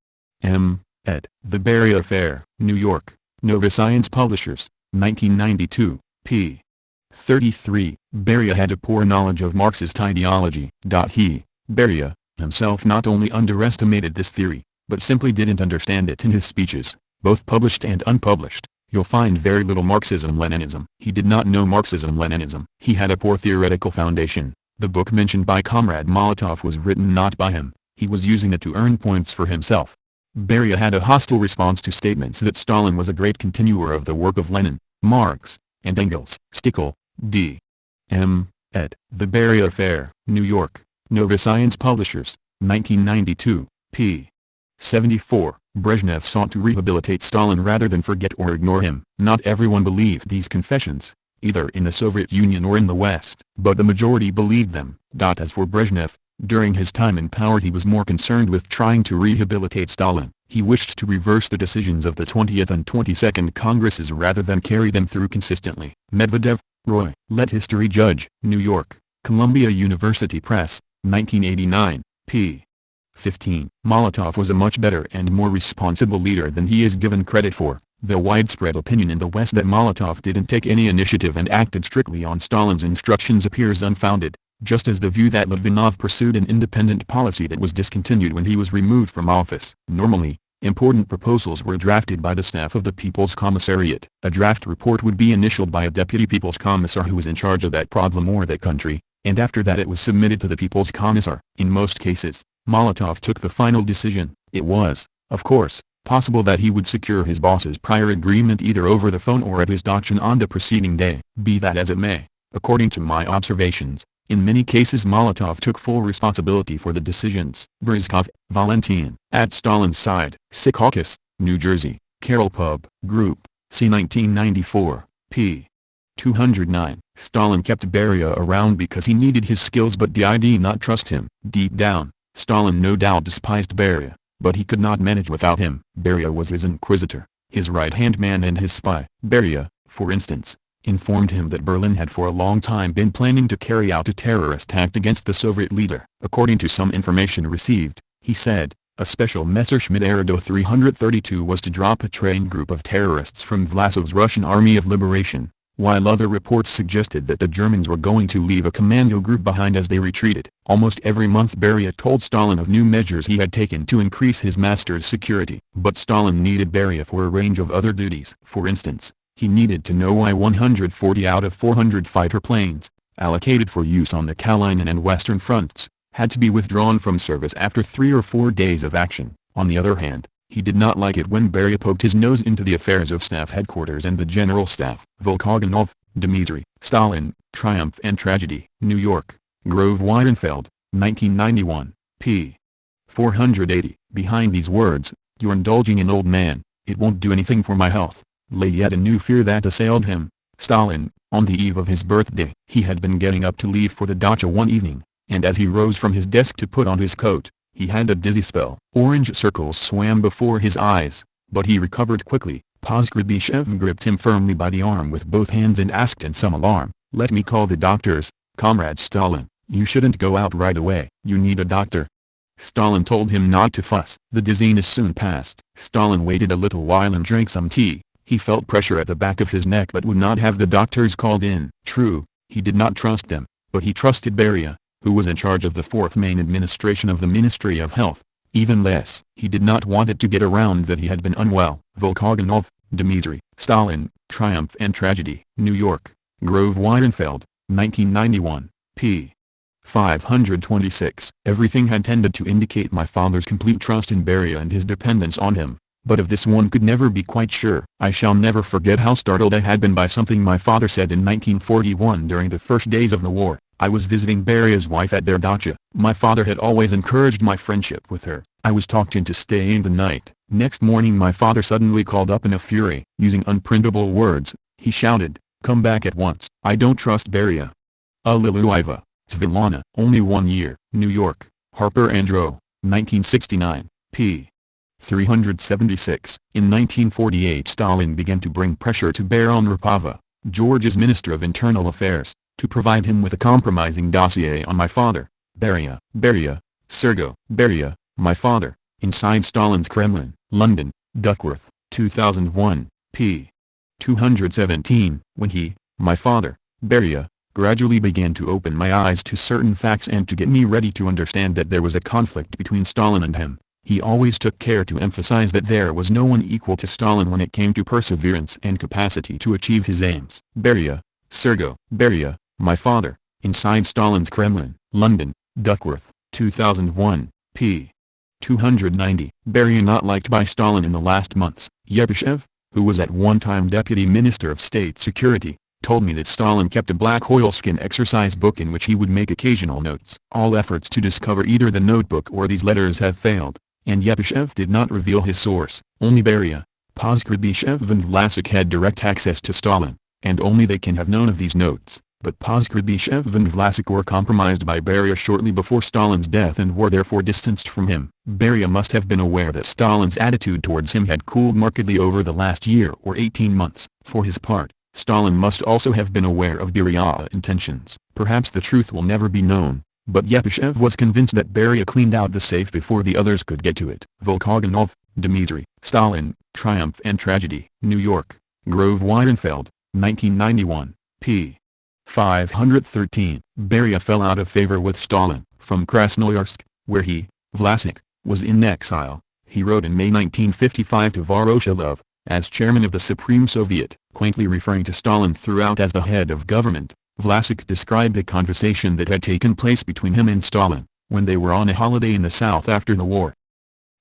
M. ed. The Beria Affair. New York, Nova Science Publishers, 1992, p. 33. Beria had a poor knowledge of Marxist ideology. He, Beria, himself not only underestimated this theory, but simply didn't understand it. In his speeches, both published and unpublished, you'll find very little Marxism-Leninism. He did not know Marxism-Leninism. He had a poor theoretical foundation. The book mentioned by Comrade Molotov was written not by him. He was using it to earn points for himself. Beria had a hostile response to statements that Stalin was a great continuer of the work of Lenin, Marx, and Engels. Stickle, D. M. ed. The Beria Affair. New York, Nova Science Publishers, 1992, p. 74. Brezhnev sought to rehabilitate Stalin rather than forget or ignore him. Not everyone believed these confessions, either in the Soviet Union or in the West, but the majority believed them. As for Brezhnev, during his time in power he was more concerned with trying to rehabilitate Stalin. He wished to reverse the decisions of the 20th and 22nd Congresses rather than carry them through consistently. Medvedev, Roy. Let History Judge. New York, Columbia University Press, 1989, p. 15. Molotov was a much better and more responsible leader than he is given credit for. The widespread opinion in the West that Molotov didn't take any initiative and acted strictly on Stalin's instructions appears unfounded, just as the view that Litvinov pursued an independent policy that was discontinued when he was removed from office. Normally, important proposals were drafted by the staff of the People's Commissariat. A draft report would be initialed by a deputy People's Commissar who was in charge of that problem or that country, and after that it was submitted to the People's Commissar. In most cases, Molotov took the final decision. It was, of course, possible that he would secure his boss's prior agreement either over the phone or at his doctrine on the preceding day. Be that as it may, according to my observations, in many cases Molotov took full responsibility for the decisions. Bryzkov, Valentin. At Stalin's side. Secaucus, New Jersey, Carroll Pub Group, c. 1994, p. 209. Stalin kept Beria around because he needed his skills but did not trust him. Deep down, Stalin no doubt despised Beria, but he could not manage without him. Beria was his inquisitor, his right-hand man and his spy. Beria, for instance, informed him that Berlin had for a long time been planning to carry out a terrorist act against the Soviet leader. According to some information received, he said, a special Messerschmitt Erdo 332 was to drop a trained group of terrorists from Vlasov's Russian Army of Liberation, while other reports suggested that the Germans were going to leave a commando group behind as they retreated. Almost every month Beria told Stalin of new measures he had taken to increase his master's security. But Stalin needed Beria for a range of other duties. For instance, he needed to know why 140 out of 400 fighter planes, allocated for use on the Kalinin and Western fronts, had to be withdrawn from service after 3 or 4 days of action. On the other hand, he did not like it when Beria poked his nose into the affairs of Staff Headquarters and the General Staff. Volkogonov, Dmitry. Stalin, Triumph and Tragedy. New York, Grove Weidenfeld, 1991, p. 480. Behind these words, "You're indulging an old man, it won't do anything for my health," lay yet a new fear that assailed him. Stalin, On the eve of his birthday, he had been getting up to leave for the dacha one evening, and as he rose from his desk to put on his coat, he had a dizzy spell. Orange circles swam before his eyes, but he recovered quickly. Poskrebyshev gripped him firmly by the arm with both hands and asked in some alarm, "Let me call the doctors, Comrade Stalin. You shouldn't go out right away. You need a doctor." Stalin told him not to fuss. The dizziness soon passed. Stalin waited a little while and drank some tea. He felt pressure at the back of his neck but would not have the doctors called in. True, he did not trust them, but he trusted Beria, who was in charge of the fourth main administration of the Ministry of Health. Even less, he did not want it to get around that he had been unwell. Volkogonov, Dmitry. Stalin, Triumph and Tragedy. New York, Grove Weidenfeld, 1991, p. 526. Everything had tended to indicate my father's complete trust in Beria and his dependence on him, but of this one could never be quite sure. I shall never forget how startled I had been by something my father said in 1941 during the first days of the war. I was visiting Beria's wife at their dacha. My father had always encouraged my friendship with her. I was talked into staying the night. Next morning my father suddenly called up in a fury. Using unprintable words, he shouted, "Come back at once. I don't trust Beria." Aliluiva, Svilana. Only 1 year. New York, Harper and Row, 1969, p. 376. In 1948 Stalin began to bring pressure to bear on Rapava, Georgia's Minister of Internal Affairs, to provide him with a compromising dossier on my father. Beria, Sergo, Beria, my father, inside Stalin's Kremlin, London, Duckworth, 2001, p. 217. When he, my father, Beria, gradually began to open my eyes to certain facts and to get me ready to understand that there was a conflict between Stalin and him, he always took care to emphasize that there was no one equal to Stalin when it came to perseverance and capacity to achieve his aims. Beria, Sergo, Beria, my father, inside Stalin's Kremlin, London, Duckworth, 2001, p. 290. Beria not liked by Stalin in the last months. Yepyshev, who was at one time Deputy Minister of State Security, told me that Stalin kept a black oilskin exercise book in which he would make occasional notes. All efforts to discover either the notebook or these letters have failed, and Yepyshev did not reveal his source. Only Beria, Poskrebyshev and Vlasic had direct access to Stalin, and only they can have known of these notes. But Poskrebyshev and Vlasic were compromised by Beria shortly before Stalin's death and were therefore distanced from him. Beria must have been aware that Stalin's attitude towards him had cooled markedly over the last year or 18 months. For his part, Stalin must also have been aware of Beria's intentions. Perhaps the truth will never be known, but Yepyshev was convinced that Beria cleaned out the safe before the others could get to it. Volkogonov, Dmitry. Stalin, Triumph and Tragedy. New York, Grove Weidenfeld, 1991, p. 513. Beria fell out of favor with Stalin. From Krasnoyarsk, where he, Vlasic, was in exile, he wrote in May 1955 to Voroshilov, as chairman of the Supreme Soviet, quaintly referring to Stalin throughout as the head of government. Vlasic described a conversation that had taken place between him and Stalin, when they were on a holiday in the south after the war.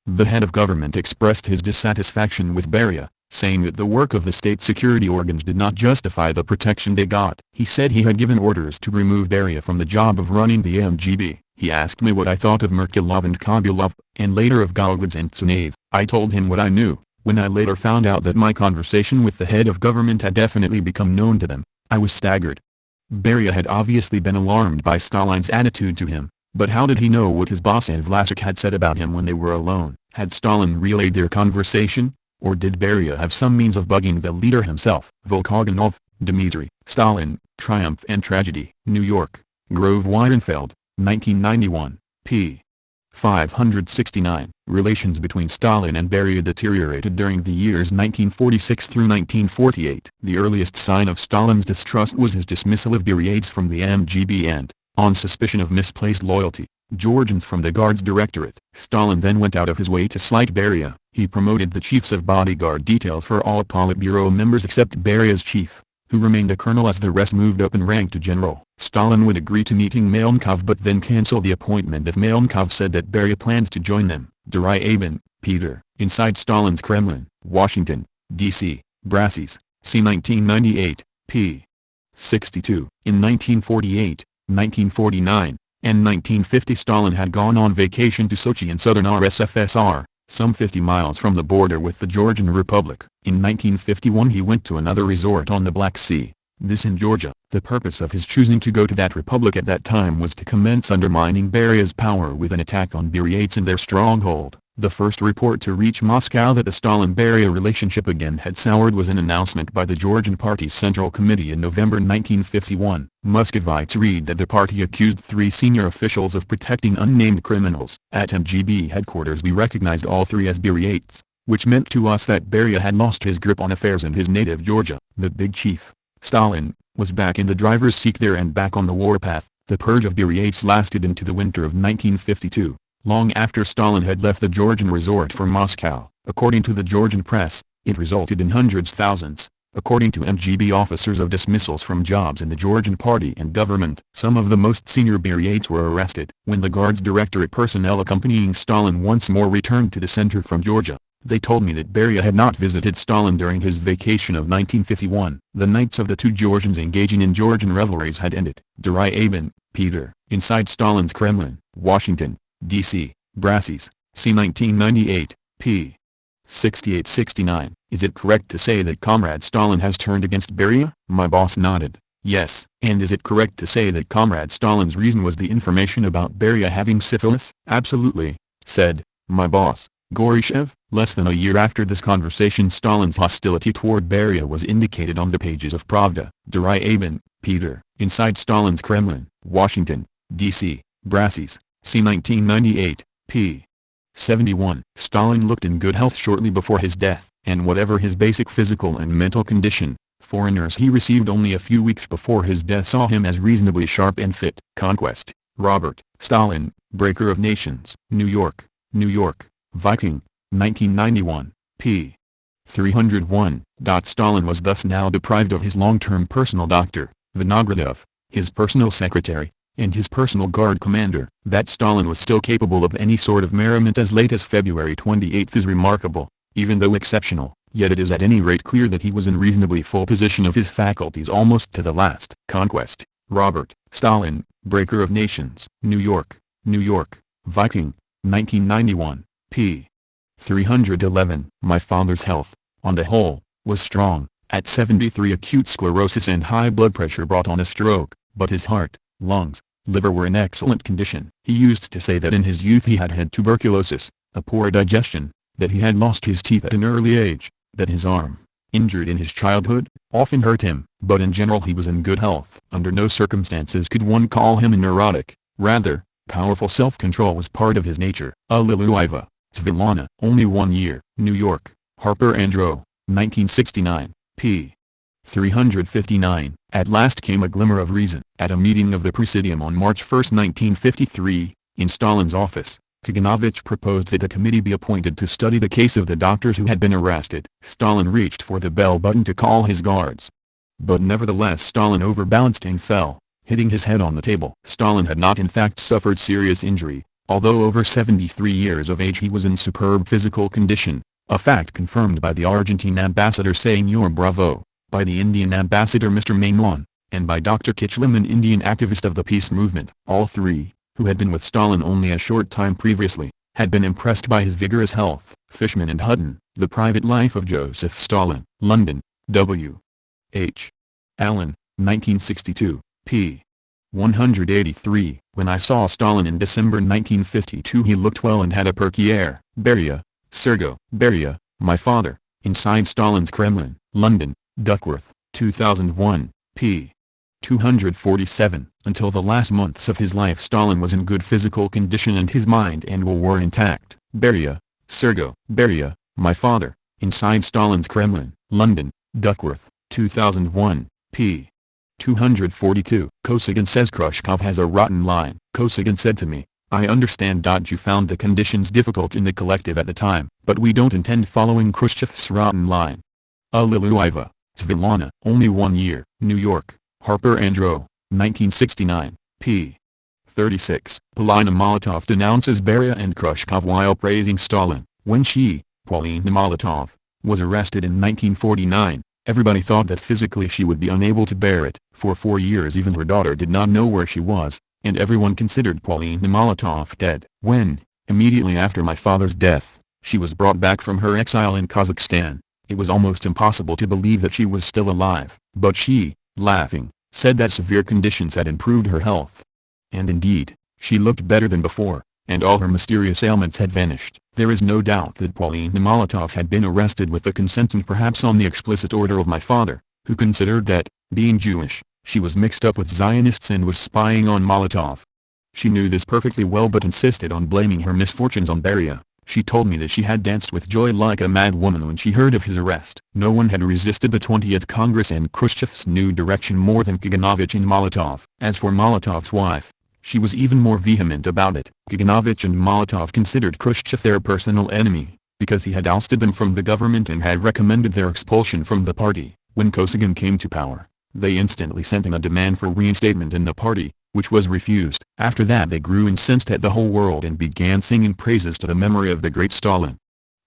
The head of government expressed his dissatisfaction with Beria, saying that the work of the state security organs did not justify the protection they got. He said he had given orders to remove Beria from the job of running the MGB. He asked me what I thought of Merkulov and Kabulov, and later of Gauglitz and Tsunaev. I told him what I knew. When I later found out that my conversation with the head of government had definitely become known to them, I was staggered. Beria had obviously been alarmed by Stalin's attitude to him, but how did he know what his boss and Vlasic had said about him when they were alone? Had Stalin relayed their conversation, or did Beria have some means of bugging the leader himself? Volkogonov, Dmitry. Stalin, Triumph and Tragedy. New York, Grove Weidenfeld, 1991, p. 569. Relations between Stalin and Beria deteriorated during the years 1946 through 1948. The earliest sign of Stalin's distrust was his dismissal of Beriades from the MGB and, on suspicion of misplaced loyalty, Georgians from the Guards Directorate. Stalin then went out of his way to slight Beria. He promoted the chiefs of bodyguard details for all Politburo members except Beria's chief, who remained a colonel as the rest moved up in rank to general. Stalin would agree to meeting Melnikov but then cancel the appointment if Melnikov said that Beria planned to join them. Dryabin, Peter. Inside Stalin's Kremlin, Washington, D.C., Brasses, c. 1998, p. 62. In 1948, 1949, and 1950 Stalin had gone on vacation to Sochi in southern RSFSR, some 50 miles from the border with the Georgian Republic. In 1951 he went to another resort on the Black Sea, This in Georgia. The purpose of his choosing to go to that republic at that time was to commence undermining Beria's power with an attack on Buryates and their stronghold. The first report to reach Moscow that the Stalin-Beria relationship again had soured was an announcement by the Georgian Party's Central Committee in November 1951. Muscovites read that the party accused 3 senior officials of protecting unnamed criminals. At MGB headquarters we recognized all 3 as Buryates, which meant to us that Beria had lost his grip on affairs in his native Georgia. The big chief, Stalin, was back in the driver's seat there and back on the warpath. The purge of Buryates lasted into the winter of 1952. Long after Stalin had left the Georgian resort for Moscow. According to the Georgian press, it resulted in hundreds thousands, according to MGB officers, of dismissals from jobs in the Georgian party and government. Some of the most senior Buryates were arrested. When the Guards Directorate personnel accompanying Stalin once more returned to the center from Georgia, they told me that Beria had not visited Stalin during his vacation of 1951. The nights of the 2 Georgians engaging in Georgian revelries had ended. Dryabin, Peter. Inside Stalin's Kremlin, Washington, D.C., Brassies, C. 1998, p. 68-69. Is it correct to say that Comrade Stalin has turned against Beria? My boss nodded. Yes. And is it correct to say that Comrade Stalin's reason was the information about Beria having syphilis? Absolutely, said my boss, Gorishev. Less than a year after this conversation, Stalin's hostility toward Beria was indicated on the pages of Pravda. Dryabin, Peter. Inside Stalin's Kremlin, Washington, D.C., Brassies, C. 1998, p. 71. Stalin looked in good health shortly before his death, and whatever his basic physical and mental condition, foreigners he received only a few weeks before his death saw him as reasonably sharp and fit. Conquest. Robert Stalin, Breaker of Nations. New York, New York, Viking, 1991, p. 301. Stalin was thus now deprived of his long-term personal doctor, Vinogradov, his personal secretary, and his personal guard commander. That Stalin was still capable of any sort of merriment as late as February 28 is remarkable, even though exceptional, yet it is at any rate clear that he was in reasonably full possession of his faculties almost to the last. Conquest. Robert Stalin, Breaker of Nations. New York, New York, Viking, 1991, p. 311. My father's health, on the whole, was strong. At 73, acute sclerosis and high blood pressure brought on a stroke, but his heart, lungs, liver were in excellent condition. He used to say that in his youth he had had tuberculosis, a poor digestion, that he had lost his teeth at an early age, that his arm, injured in his childhood, often hurt him, but in general he was in good health. Under no circumstances could one call him a neurotic, rather, powerful self-control was part of his nature. Aliluiva, Svilana. Only 1 year. New York, Harper and Row, 1969, p. 359. At last came a glimmer of reason. At a meeting of the Presidium on March 1, 1953, in Stalin's office, Kaganovich proposed that a committee be appointed to study the case of the doctors who had been arrested. Stalin reached for the bell button to call his guards. But nevertheless Stalin overbalanced and fell, hitting his head on the table. Stalin had not in fact suffered serious injury, although over 73 years of age he was in superb physical condition, a fact confirmed by the Argentine ambassador Señor Bravo, by the Indian ambassador Mr. Maimon, and by Dr. Kichlim, an Indian activist of the peace movement. All 3, who had been with Stalin only a short time previously, had been impressed by his vigorous health. Fishman and Hutton, The Private Life of Joseph Stalin. London, W. H. Allen, 1962, p. 183. When I saw Stalin in December 1952 he looked well and had a perky air. Beria, Sergo. Beria, my father. Inside Stalin's Kremlin. London, Duckworth, 2001, p. 247. Until the last months of his life Stalin was in good physical condition and his mind and will were intact. Beria, Sergo. Beria, my father. Inside Stalin's Kremlin. London, Duckworth, 2001, p. 242. Kosygin says Khrushchev has a rotten line. Kosygin said to me, I understand. You found the conditions difficult in the collective at the time, but we don't intend following Khrushchev's rotten line. Aliluiva, Svilana. Only 1 year. New York, Harper and Row, 1969, p. 36. Polina Molotov denounces Beria and Khrushchev while praising Stalin. When she, Polina Molotov, was arrested in 1949, everybody thought that physically she would be unable to bear it. For 4 years even her daughter did not know where she was, and everyone considered Polina Molotov dead. When, immediately after my father's death, she was brought back from her exile in Kazakhstan, it was almost impossible to believe that she was still alive. But she, laughing, said that severe conditions had improved her health. And indeed, she looked better than before, and all her mysterious ailments had vanished. There is no doubt that Pauline Molotov had been arrested with the consent and perhaps on the explicit order of my father, who considered that, being Jewish, she was mixed up with Zionists and was spying on Molotov. She knew this perfectly well but insisted on blaming her misfortunes on Beria. She told me that she had danced with joy like a mad woman when she heard of his arrest. No one had resisted the 20th Congress and Khrushchev's new direction more than Kaganovich and Molotov. As for Molotov's wife, she was even more vehement about it. Kaganovich and Molotov considered Khrushchev their personal enemy, because he had ousted them from the government and had recommended their expulsion from the party. When Kosygin came to power, they instantly sent in a demand for reinstatement in the party, which was refused. After that they grew incensed at the whole world and began singing praises to the memory of the great Stalin.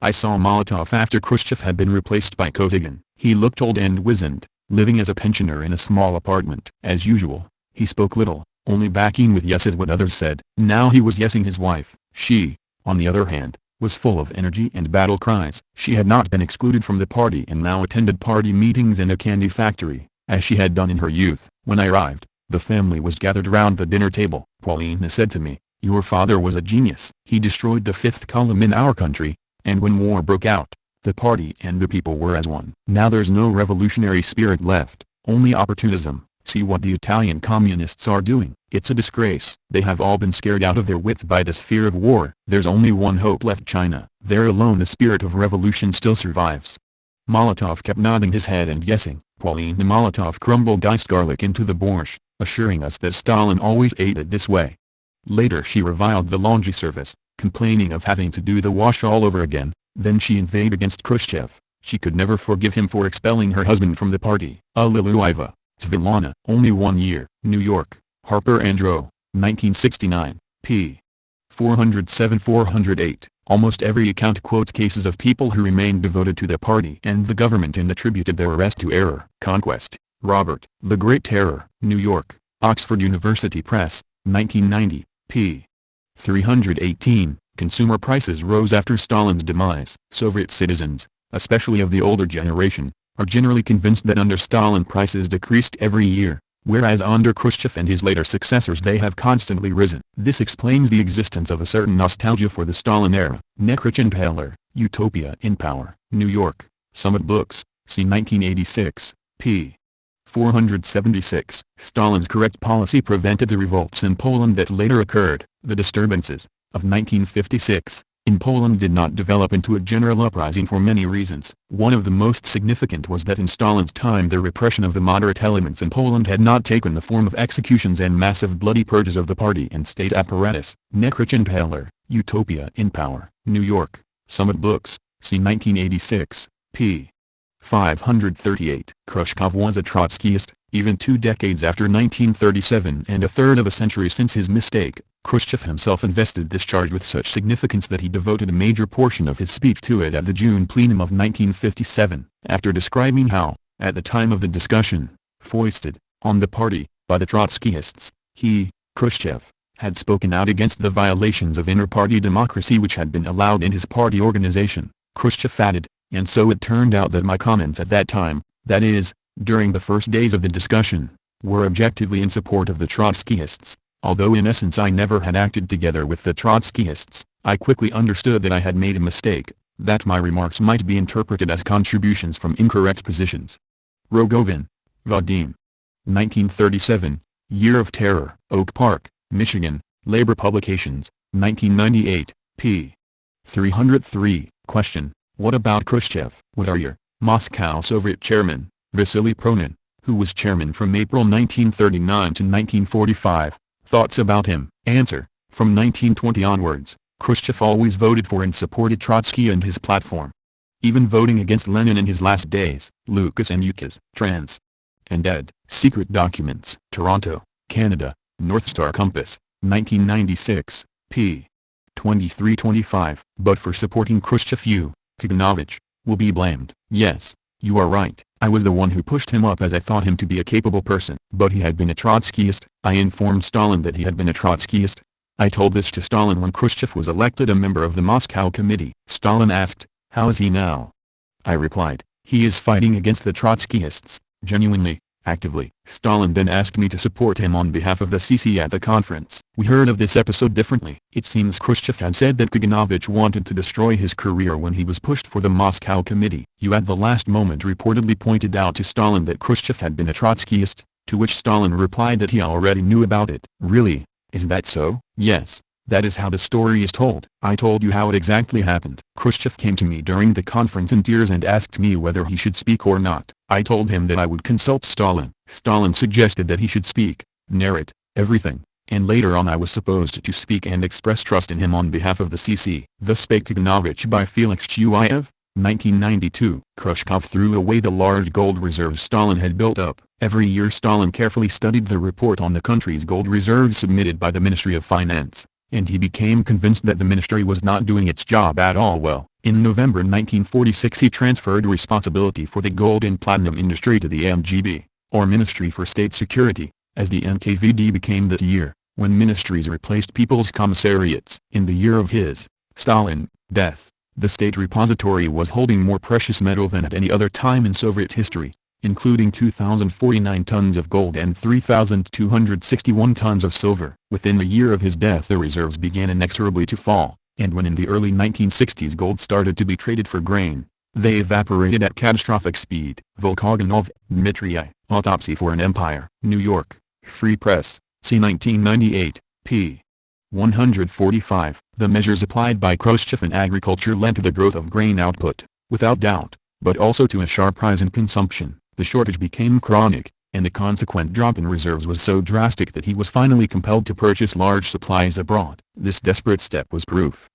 I saw Molotov after Khrushchev had been replaced by Kosygin. He looked old and wizened, living as a pensioner in a small apartment. As usual, he spoke little, only backing with yeses what others said. Now he was yesing his wife. She, on the other hand, was full of energy and battle cries. She had not been excluded from the party and now attended party meetings in a candy factory, as she had done in her youth. When I arrived, the family was gathered round the dinner table. Pauline said to me, "Your father was a genius. He destroyed the fifth column in our country, and when war broke out, the party and the people were as one. Now there's no revolutionary spirit left, only opportunism. See what the Italian communists are doing. It's a disgrace. They have all been scared out of their wits by this fear of war. There's only one hope left: China. There alone the spirit of revolution still survives." Molotov kept nodding his head and yesing. Pauline Molotov crumbled diced garlic into the borscht, assuring us that Stalin always ate it this way. Later she reviled the laundry service, complaining of having to do the wash all over again. Then she inveighed against Khrushchev. She could never forgive him for expelling her husband from the party. Aliluiva, Svilana. Only 1 year. New York, Harper and Row, 1969, p. 407-408. Almost every account quotes cases of people who remained devoted to the party and the government and attributed their arrest to error. Conquest, Robert. The Great Terror. New York, Oxford University Press, 1990, p. 318. Consumer prices rose after Stalin's demise. Soviet citizens, especially of the older generation, are generally convinced that under Stalin prices decreased every year, whereas under Khrushchev and his later successors they have constantly risen. This explains the existence of a certain nostalgia for the Stalin era. Nekrichin Taylor, Utopia in Power. New York, Summit Books, c. 1986, p. 476. Stalin's correct policy prevented the revolts in Poland that later occurred. The disturbances of 1956 in Poland did not develop into a general uprising for many reasons. One of the most significant was that in Stalin's time the repression of the moderate elements in Poland had not taken the form of executions and massive bloody purges of the party and state apparatus. Nekrichin Taylor, Utopia in Power. New York, Summit Books, c. 1986, p. 538. Khrushchev was a Trotskyist, even 2 decades after 1937 and a third of a century since his mistake. Khrushchev himself invested this charge with such significance that he devoted a major portion of his speech to it at the June plenum of 1957. After describing how, at the time of the discussion, foisted on the party by the Trotskyists, he, Khrushchev, had spoken out against the violations of inter-party democracy which had been allowed in his party organization, Khrushchev added, "And so it turned out that my comments at that time, that is, during the first days of the discussion, were objectively in support of the Trotskyists. Although in essence I never had acted together with the Trotskyists, I quickly understood that I had made a mistake, that my remarks might be interpreted as contributions from incorrect positions." Rogovin, Vadim. 1937, Year of Terror. Oak Park, Michigan, Labor Publications, 1998, p. 303. Question: What about Khrushchev? What are your, Moscow Soviet Chairman, Vasily Pronin, who was chairman from April 1939 to 1945, thoughts about him? Answer: From 1920 onwards, Khrushchev always voted for and supported Trotsky and his platform. Even voting against Lenin in his last days. Lucas and Yukaz. Trans. And ed. Secret Documents. Toronto, Canada, North Star Compass, 1996, p. 2325. But for supporting Khrushchev you, Kaganovich, will be blamed. Yes, you are right. I was the one who pushed him up as I thought him to be a capable person. But he had been a Trotskyist. I informed Stalin that he had been a Trotskyist. I told this to Stalin when Khrushchev was elected a member of the Moscow Committee. Stalin asked, "How is he now?" I replied, "He is fighting against the Trotskyists, genuinely, actively. Stalin then asked me to support him on behalf of the CC at the conference. We heard of this episode differently. It seems Khrushchev had said that Kaganovich wanted to destroy his career when he was pushed for the Moscow Committee. You at the last moment reportedly pointed out to Stalin that Khrushchev had been a Trotskyist, to which Stalin replied that he already knew about it. Really? Is that so? Yes. That is how the story is told. I told you how it exactly happened. Khrushchev came to me during the conference in tears and asked me whether he should speak or not. I told him that I would consult Stalin. Stalin suggested that he should speak, narrate, everything, and later on I was supposed to speak and express trust in him on behalf of the CC. Thus spake Kaganovich by Felix Chuyev, 1992. Khrushchev threw away the large gold reserves Stalin had built up. Every year Stalin carefully studied the report on the country's gold reserves submitted by the Ministry of Finance, and he became convinced that the ministry was not doing its job at all well. In November 1946 he transferred responsibility for the gold and platinum industry to the MGB, or Ministry for State Security, as the NKVD became that year, when ministries replaced people's commissariats. In the year of his, Stalin, death, the state repository was holding more precious metal than at any other time in Soviet history, including 2,049 tons of gold and 3,261 tons of silver. Within a year of his death the reserves began inexorably to fall, and when in the early 1960s gold started to be traded for grain, they evaporated at catastrophic speed. Volkogonov, Dmitry I. Autopsy for an Empire. New York, Free Press, c. 1998, p. 145. The measures applied by Khrushchev in agriculture led to the growth of grain output, without doubt, but also to a sharp rise in consumption. The shortage became chronic, and the consequent drop in reserves was so drastic that he was finally compelled to purchase large supplies abroad. This desperate step was proof,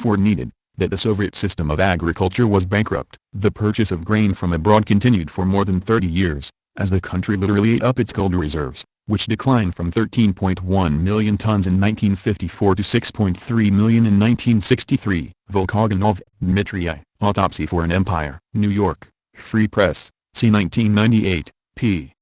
or needed, that the Soviet system of agriculture was bankrupt. The purchase of grain from abroad continued for more than 30 years, as the country literally ate up its gold reserves, which declined from 13.1 million tons in 1954 to 6.3 million in 1963. Volkogonov, Dmitry I. Autopsy for an Empire. New York, Free Press, c. 1998, p.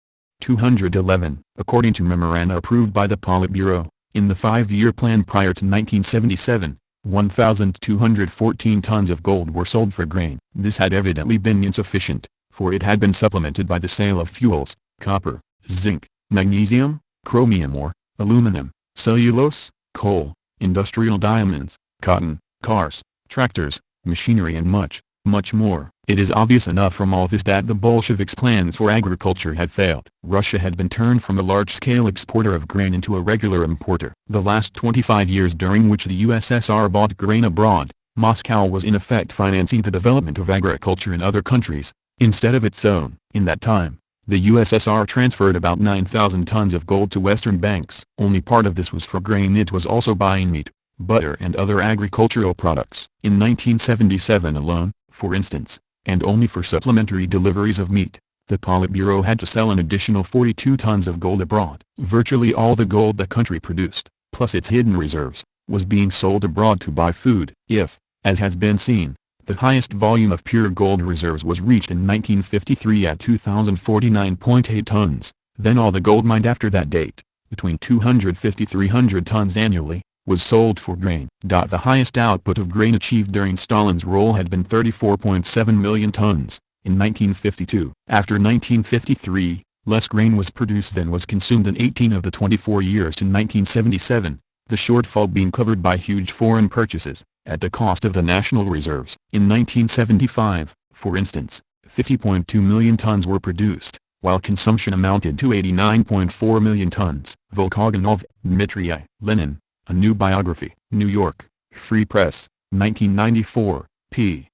211. According to memoranda approved by the Politburo, in the 5-year plan prior to 1977, 1,214 tons of gold were sold for grain. This had evidently been insufficient, for it had been supplemented by the sale of fuels, copper, zinc, magnesium, chromium ore, aluminum, cellulose, coal, industrial diamonds, cotton, cars, tractors, machinery and much, much more. It is obvious enough from all this that the Bolsheviks' plans for agriculture had failed. Russia had been turned from a large-scale exporter of grain into a regular importer. The last 25 years during which the USSR bought grain abroad, Moscow was in effect financing the development of agriculture in other countries, instead of its own. In that time, the USSR transferred about 9,000 tons of gold to Western banks. Only part of this was for grain. It was also buying meat, butter and other agricultural products. In 1977 alone, for instance, and only for supplementary deliveries of meat, the Politburo had to sell an additional 42 tons of gold abroad. Virtually all the gold the country produced, plus its hidden reserves, was being sold abroad to buy food. If, as has been seen, the highest volume of pure gold reserves was reached in 1953 at 2,049.8 tons, then all the gold mined after that date, between 250–300 tons annually, was sold for grain. The highest output of grain achieved during Stalin's rule had been 34.7 million tons, in 1952. After 1953, less grain was produced than was consumed in 18 of the 24 years to 1977, the shortfall being covered by huge foreign purchases, at the cost of the national reserves. In 1975, for instance, 50.2 million tons were produced, while consumption amounted to 89.4 million tons. Volkogonov, Dmitry I. Lenin, A New Biography. New York, Free Press, 1994, p.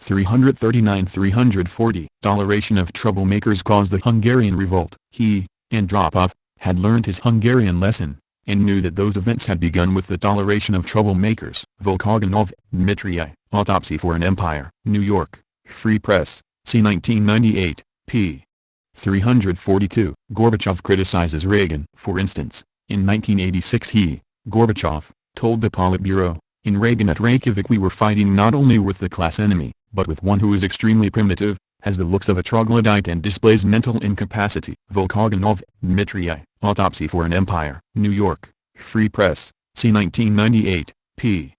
339–340. Toleration of troublemakers caused the Hungarian revolt. He, Andropov, had learned his Hungarian lesson, and knew that those events had begun with the toleration of troublemakers. Volkogonov, Dmitry I. Autopsy for an Empire. New York, Free Press, c. 1998, p. 342. Gorbachev criticizes Reagan. For instance, in 1986 he, Gorbachev, told the Politburo, "In Reagan at Reykjavik we were fighting not only with the class enemy, but with one who is extremely primitive, has the looks of a troglodyte and displays mental incapacity." Volkogonov, Dmitry I. Autopsy for an Empire. New York, Free Press, c. 1998, p.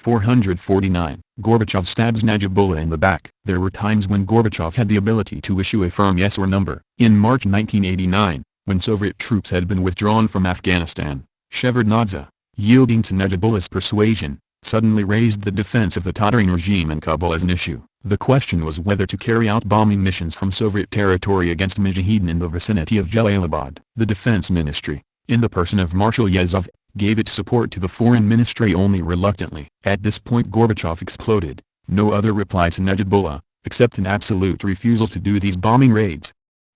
449. Gorbachev stabs Najibullah in the back. There were times when Gorbachev had the ability to issue a firm yes or number. In March 1989, when Soviet troops had been withdrawn from Afghanistan, Shevardnadze, yielding to Najibullah's persuasion, suddenly raised the defense of the tottering regime in Kabul as an issue. The question was whether to carry out bombing missions from Soviet territory against Mujahideen in the vicinity of Jalalabad. The Defense Ministry, in the person of Marshal Yezhov, gave its support to the Foreign Ministry only reluctantly. At this point Gorbachev exploded. No other reply to Najibullah, except an absolute refusal to do these bombing raids.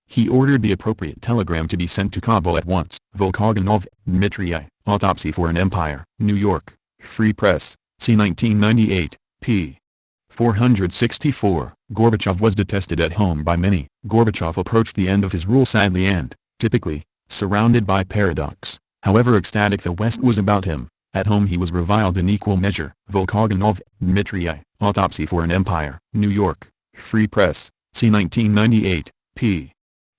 He ordered the appropriate telegram to be sent to Kabul at once. Volkogonov, Dmitry I. Autopsy for an Empire. New York, Free Press, c. 1998, p. 464. Gorbachev was detested at home by many. Gorbachev approached the end of his rule sadly and, typically, surrounded by paradox. However ecstatic the West was about him, at home he was reviled in equal measure. Volkogonov, Dmitry I. Autopsy for an Empire. New York, Free Press, c. 1998, p.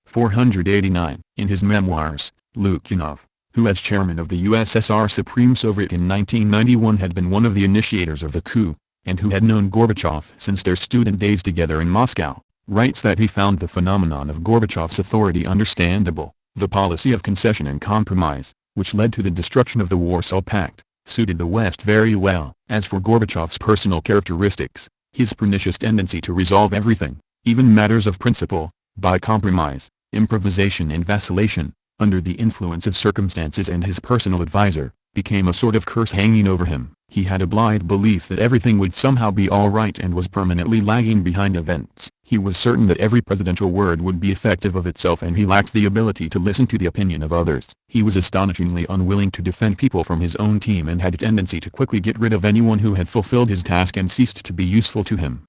489. In his memoirs, Lukyanov, who as chairman of the USSR Supreme Soviet in 1991 had been one of the initiators of the coup, and who had known Gorbachev since their student days together in Moscow, writes that he found the phenomenon of Gorbachev's authority understandable. The policy of concession and compromise, which led to the destruction of the Warsaw Pact, suited the West very well. As for Gorbachev's personal characteristics, his pernicious tendency to resolve everything, even matters of principle, by compromise, improvisation and vacillation, under the influence of circumstances and his personal advisor, became a sort of curse hanging over him. He had a blithe belief that everything would somehow be all right and was permanently lagging behind events. He was certain that every presidential word would be effective of itself and he lacked the ability to listen to the opinion of others. He was astonishingly unwilling to defend people from his own team and had a tendency to quickly get rid of anyone who had fulfilled his task and ceased to be useful to him.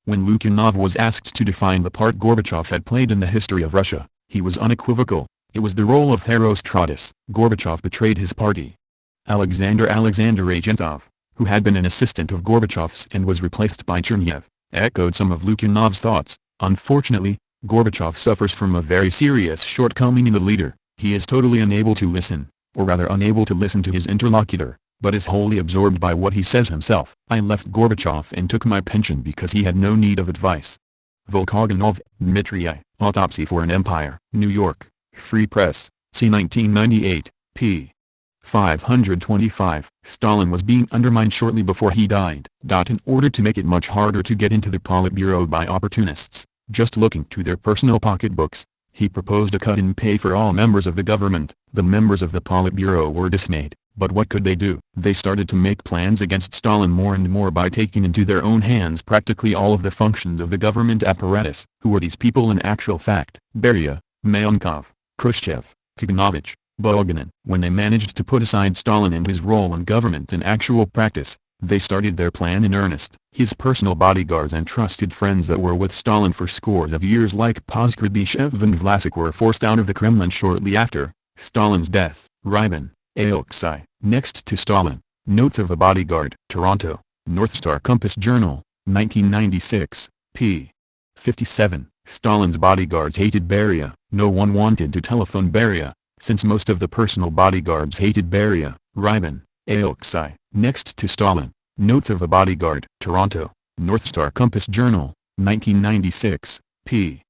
When Lukyanov was asked to define the part Gorbachev had played in the history of Russia, he was unequivocal. It was the role of Herostratus. Gorbachev betrayed his party. Alexander Agentov, who had been an assistant of Gorbachev's and was replaced by Cherniev, echoed some of Lukyanov's thoughts. Unfortunately, Gorbachev suffers from a very serious shortcoming in the leader. He is totally unable to listen, or rather unable to listen to his interlocutor, but is wholly absorbed by what he says himself. I left Gorbachev and took my pension because he had no need of advice. Volkogonov, Dmitry I. Autopsy for an Empire. New York, Free Press, c. 1998, p. 525. Stalin was being undermined shortly before he died. In order to make it much harder to get into the Politburo by opportunists, just looking to their personal pocketbooks, he proposed a cut in pay for all members of the government. The members of the Politburo were dismayed, but what could they do? They started to make plans against Stalin more and more by taking into their own hands practically all of the functions of the government apparatus. Who were these people in actual fact? Beria, Malenkov, Khrushchev, Kaganovich, Bulganin. When they managed to put aside Stalin and his role in government in actual practice, they started their plan in earnest. His personal bodyguards and trusted friends that were with Stalin for scores of years like Poskrebyshev and Vlasic were forced out of the Kremlin shortly after Stalin's death. Rybin, Alexei. Next to Stalin. Notes of a Bodyguard. Toronto, North Star Compass Journal, 1996, p. 57. Stalin's bodyguards hated Beria. No one wanted to telephone Beria, since most of the personal bodyguards hated Beria. Rybin, Alexei. Next to Stalin. Notes of a Bodyguard. Toronto, North Star Compass Journal, 1996, p.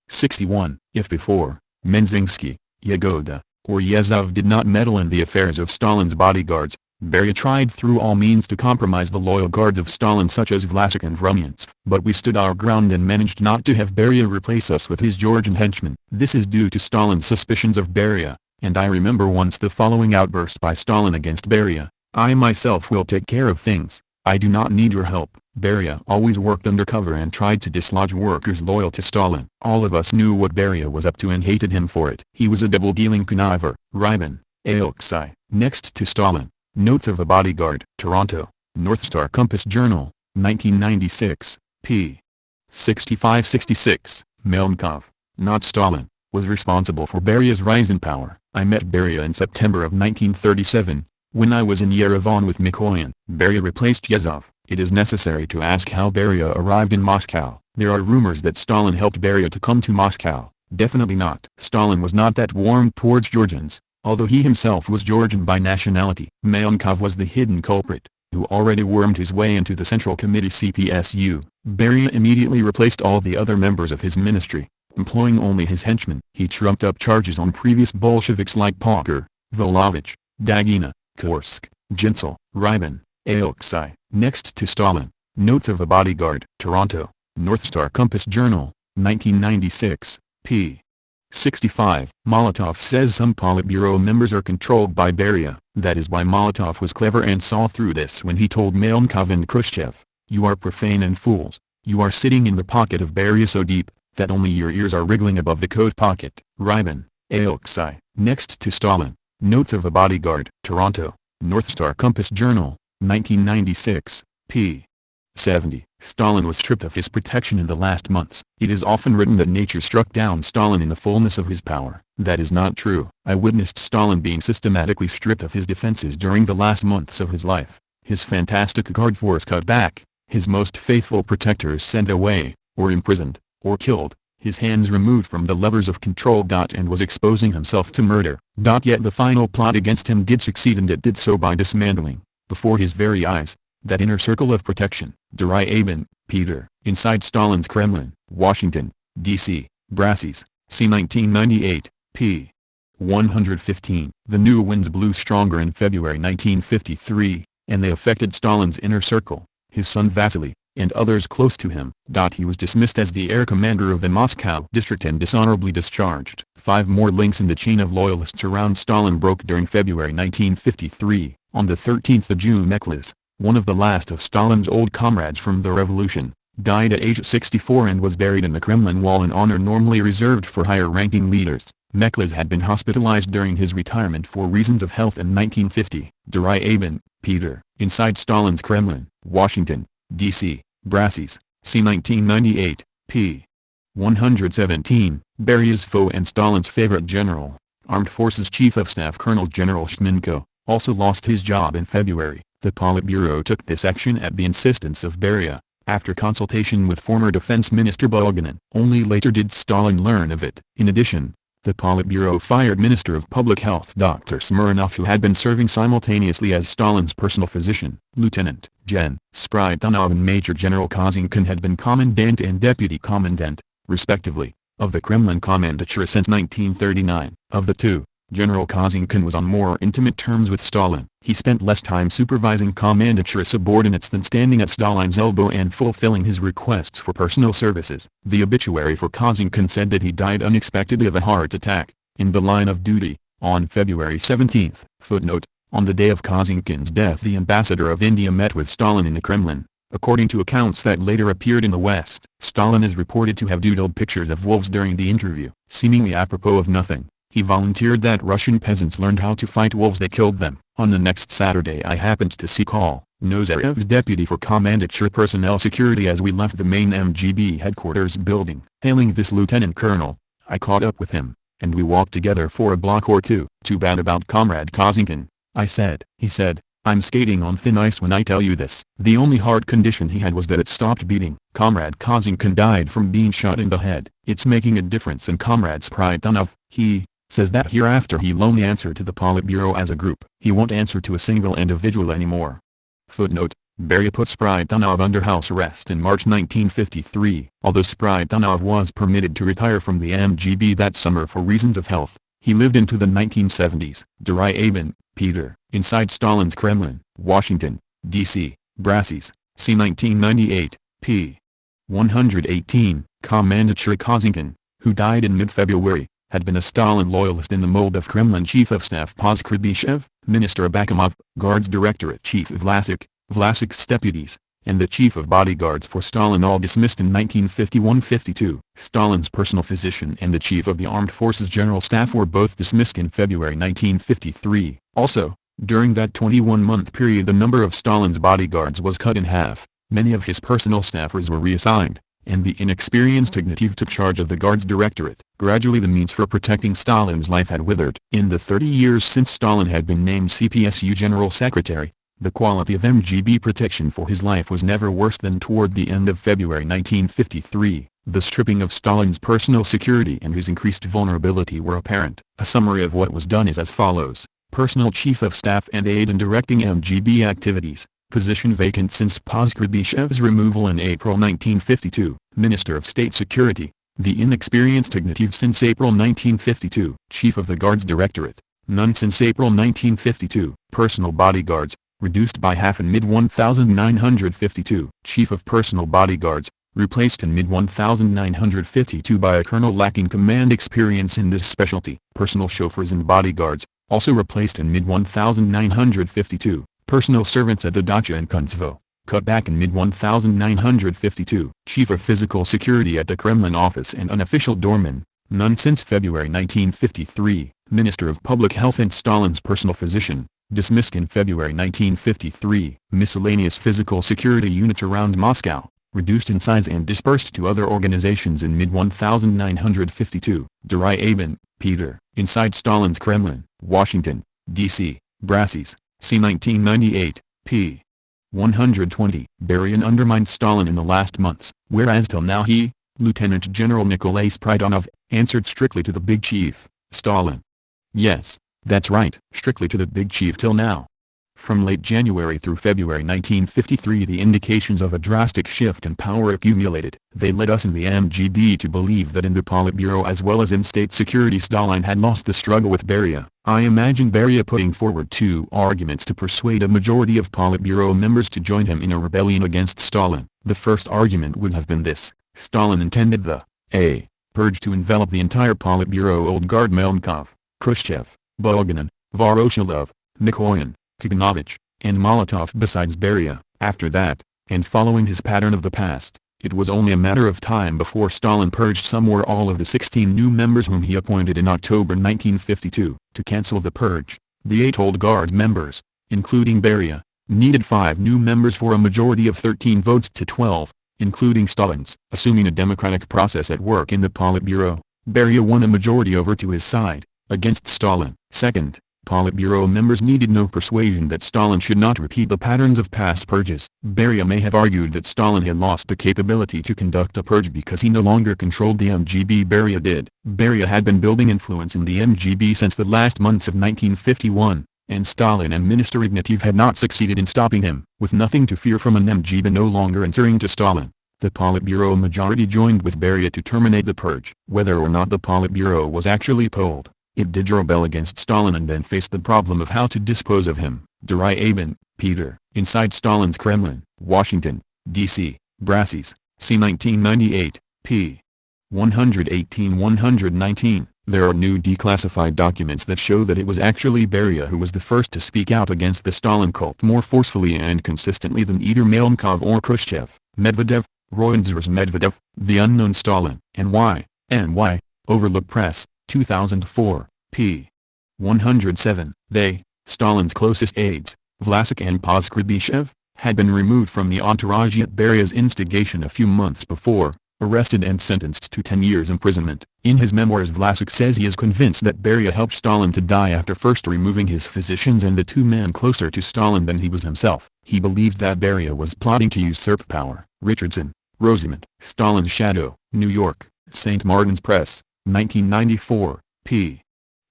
61. If before, Menzingsky, Yagoda, or Yezhov did not meddle in the affairs of Stalin's bodyguards, Beria tried through all means to compromise the loyal guards of Stalin such as Vlasic and Rumyantsev. But we stood our ground and managed not to have Beria replace us with his Georgian henchmen. This is due to Stalin's suspicions of Beria, and I remember once the following outburst by Stalin against Beria: "I myself will take care of things, I do not need your help." Beria always worked undercover and tried to dislodge workers loyal to Stalin. All of us knew what Beria was up to and hated him for it. He was a double-dealing conniver. Rybin, Alexei. Next to Stalin. Notes of a Bodyguard. Toronto, North Star Compass Journal, 1996, p. 65-66. Malenkov, not Stalin, was responsible for Beria's rise in power. I met Beria in September of 1937, when I was in Yerevan with Mikoyan. Beria replaced Yezhov. It is necessary to ask how Beria arrived in Moscow. There are rumors that Stalin helped Beria to come to Moscow. Definitely not. Stalin was not that warm towards Georgians, although he himself was Georgian by nationality. Malenkov was the hidden culprit, who who already wormed his way into the Central Committee CPSU. Beria immediately replaced all the other members of his ministry, employing only his henchmen. He trumped up charges on previous Bolsheviks like Palker, Volovich, Dagina, Kursk, Jinsel, Rybin, Alexei. Next to Stalin. Notes of a Bodyguard. Toronto, North Star Compass Journal, 1996, p. 65. Molotov says some Politburo members are controlled by Beria. That is why Molotov was clever and saw through this when he told Malynkov and Khrushchev, "You are profane and fools. You are sitting in the pocket of Beria so deep, that only your ears are wriggling above the coat pocket." Rybin, Alexei. Next to Stalin. Notes of a Bodyguard. Toronto, North Star Compass Journal, 1996, p. 70. Stalin was stripped of his protection in the last months. It is often written that nature struck down Stalin in the fullness of his power. That is not true. I witnessed Stalin being systematically stripped of his defenses during the last months of his life. His fantastic guard force cut back, his most faithful protectors sent away, or imprisoned, or killed, his hands removed from the levers of control. And was exposing himself to murder. Yet the final plot against him did succeed, and it did so by dismantling, before his very eyes, that inner circle of protection. Dryabin, Peter. Inside Stalin's Kremlin, Washington, D.C., Brassies, c. 1998, p. 115. The new winds blew stronger in February 1953, and they affected Stalin's inner circle, his son Vasily, and others close to him. He was dismissed as the air commander of the Moscow district and dishonorably discharged. 5 more links in the chain of loyalists around Stalin broke during February 1953. On the 13th of June, Meklas, one of the last of Stalin's old comrades from the revolution, died at age 64 and was buried in the Kremlin wall, an honor normally reserved for higher-ranking leaders. Meklas had been hospitalized during his retirement for reasons of health in 1950. Dryabin, Peter. Inside Stalin's Kremlin, Washington, D.C., Brassies, c. 1998, p. 117. Beria's foe and Stalin's favorite general, Armed Forces Chief of Staff Colonel General Shmenko, also lost his job in February. The Politburo took this action at the insistence of Beria, after consultation with former Defense Minister Bulganin. Only later did Stalin learn of it. In addition, the Politburo fired Minister of Public Health Dr. Smirnov, who had been serving simultaneously as Stalin's personal physician. Lieutenant Gen. Sprytanov and Major General Kozinkin had been Commandant and Deputy Commandant, respectively, of the Kremlin Commandatura since 1939. Of the two, General Kozinkin was on more intimate terms with Stalin. He spent less time supervising Commandatura subordinates than standing at Stalin's elbow and fulfilling his requests for personal services. The obituary for Kozinkin said that he died unexpectedly of a heart attack, in the line of duty, on February 17. Footnote: on the day of Kozinkin's death, the ambassador of India met with Stalin in the Kremlin. According to accounts that later appeared in the West, Stalin is reported to have doodled pictures of wolves during the interview. Seemingly apropos of nothing, he volunteered that Russian peasants learned how to fight wolves, they killed them. On the next Saturday I happened to see Kol Nozarev's deputy for Commandatura personnel security as we left the main MGB headquarters building. Hailing this lieutenant colonel, I caught up with him, and we walked together for a block or two. "Too bad about Comrade Kozinkin," I said. He said, "I'm skating on thin ice when I tell you this." The only hard condition he had was that it stopped beating. Comrade Kozinkin died from being shot in the head. It's making a difference in Comrade Sprytanov. He says that hereafter he'll only answer to the Politburo as a group. He won't answer to a single individual anymore. Footnote: Beria put Sprytanov under house arrest in March 1953. Although Sprytanov was permitted to retire from the MGB that summer for reasons of health, he lived into the 1970s. Dryabin, Peter. Inside Stalin's Kremlin, Washington, D.C., Brassies, c. 1998, p. 118. Commandatura Kozinkin, who died in mid-February, had been a Stalin loyalist in the mold of Kremlin Chief of Staff Poskrebyshev, Minister Abakumov, Guards Directorate Chief Vlasic, Vlasic's deputies, and the Chief of Bodyguards for Stalin, all dismissed in 1951-52. Stalin's personal physician and the Chief of the Armed Forces General Staff were both dismissed in February 1953. Also, during that 21-month period the number of Stalin's bodyguards was cut in half, many of his personal staffers were reassigned, and the inexperienced Ignatiev took charge of the Guards Directorate. Gradually the means for protecting Stalin's life had withered. In the 30 years since Stalin had been named CPSU General Secretary, the quality of MGB protection for his life was never worse than toward the end of February 1953. The stripping of Stalin's personal security and his increased vulnerability were apparent. A summary of what was done is as follows. Personal Chief of Staff and aid in directing MGB activities, Position vacant since Postkrebyshev's removal in April 1952. Minister of State Security. The inexperienced Ignatiev since April 1952. Chief of the Guards Directorate. None since April 1952. Personal bodyguards, reduced by half in mid-1952. Chief of Personal Bodyguards, replaced in mid-1952 by a colonel lacking command experience in this specialty. Personal chauffeurs and bodyguards, also replaced in mid-1952. Personal servants at the Dacha and Kuncevo, cut back in mid-1952. Chief of Physical Security at the Kremlin office and unofficial doorman, none since February 1953. Minister of Public Health and Stalin's personal physician, dismissed in February 1953. Miscellaneous physical security units around Moscow, reduced in size and dispersed to other organizations in mid-1952. Dryabin, Peter. Inside Stalin's Kremlin, Washington, D.C., Brasses, c. 1998, p. 120. Beria undermined Stalin in the last months, whereas till now he, Lieutenant General Nikolai Spridonov, answered strictly to the Big Chief, Stalin. Yes, that's right, strictly to the Big Chief till now. From late January through February 1953 the indications of a drastic shift in power accumulated. They led us in the MGB to believe that in the Politburo as well as in State Security Stalin had lost the struggle with Beria. I imagine Beria putting forward two arguments to persuade a majority of Politburo members to join him in a rebellion against Stalin. The first argument would have been this: Stalin intended the purge to envelop the entire Politburo Old Guard Melnikov, Khrushchev, Bulganin, Voroshilov, Mikoyan, Kaganovich, and Molotov besides Beria. After that, and following his pattern of the past, it was only a matter of time before Stalin purged some or all of the 16 new members whom he appointed in October 1952. To cancel the purge, the 8 Old Guard members, including Beria, needed 5 new members for a majority of 13 votes to 12, including Stalin's. Assuming a democratic process at work in the Politburo, Beria won a majority over to his side, against Stalin. Second, Politburo members needed no persuasion that Stalin should not repeat the patterns of past purges. Beria may have argued that Stalin had lost the capability to conduct a purge because he no longer controlled the MGB. Beria did. Beria had been building influence in the MGB since the last months of 1951, and Stalin and Minister Ignatiev had not succeeded in stopping him. With nothing to fear from an MGB no longer answering to Stalin, the Politburo majority joined with Beria to terminate the purge. Whether or not the Politburo was actually polled, it did rebel against Stalin and then faced the problem of how to dispose of him. Dryabin, Peter. Inside Stalin's Kremlin, Washington, D.C., Brasses, c. 1998, p. 118-119. There are new declassified documents that show that it was actually Beria who was the first to speak out against the Stalin cult more forcefully and consistently than either Melnikov or Khrushchev. Medvedev, Royenzers Medvedev, the unknown Stalin. NY, Overlook Press, 2004, p. 107. They, Stalin's closest aides, Vlasic and Postkrebyshev, had been removed from the entourage at Beria's instigation a few months before, arrested and sentenced to 10 years imprisonment. In his memoirs Vlasic says he is convinced that Beria helped Stalin to die after first removing his physicians and the 2 men closer to Stalin than he was himself. He believed that Beria was plotting to usurp power. Richardson, Rosamond. Stalin's Shadow, New York, St. Martin's Press, 1994, p.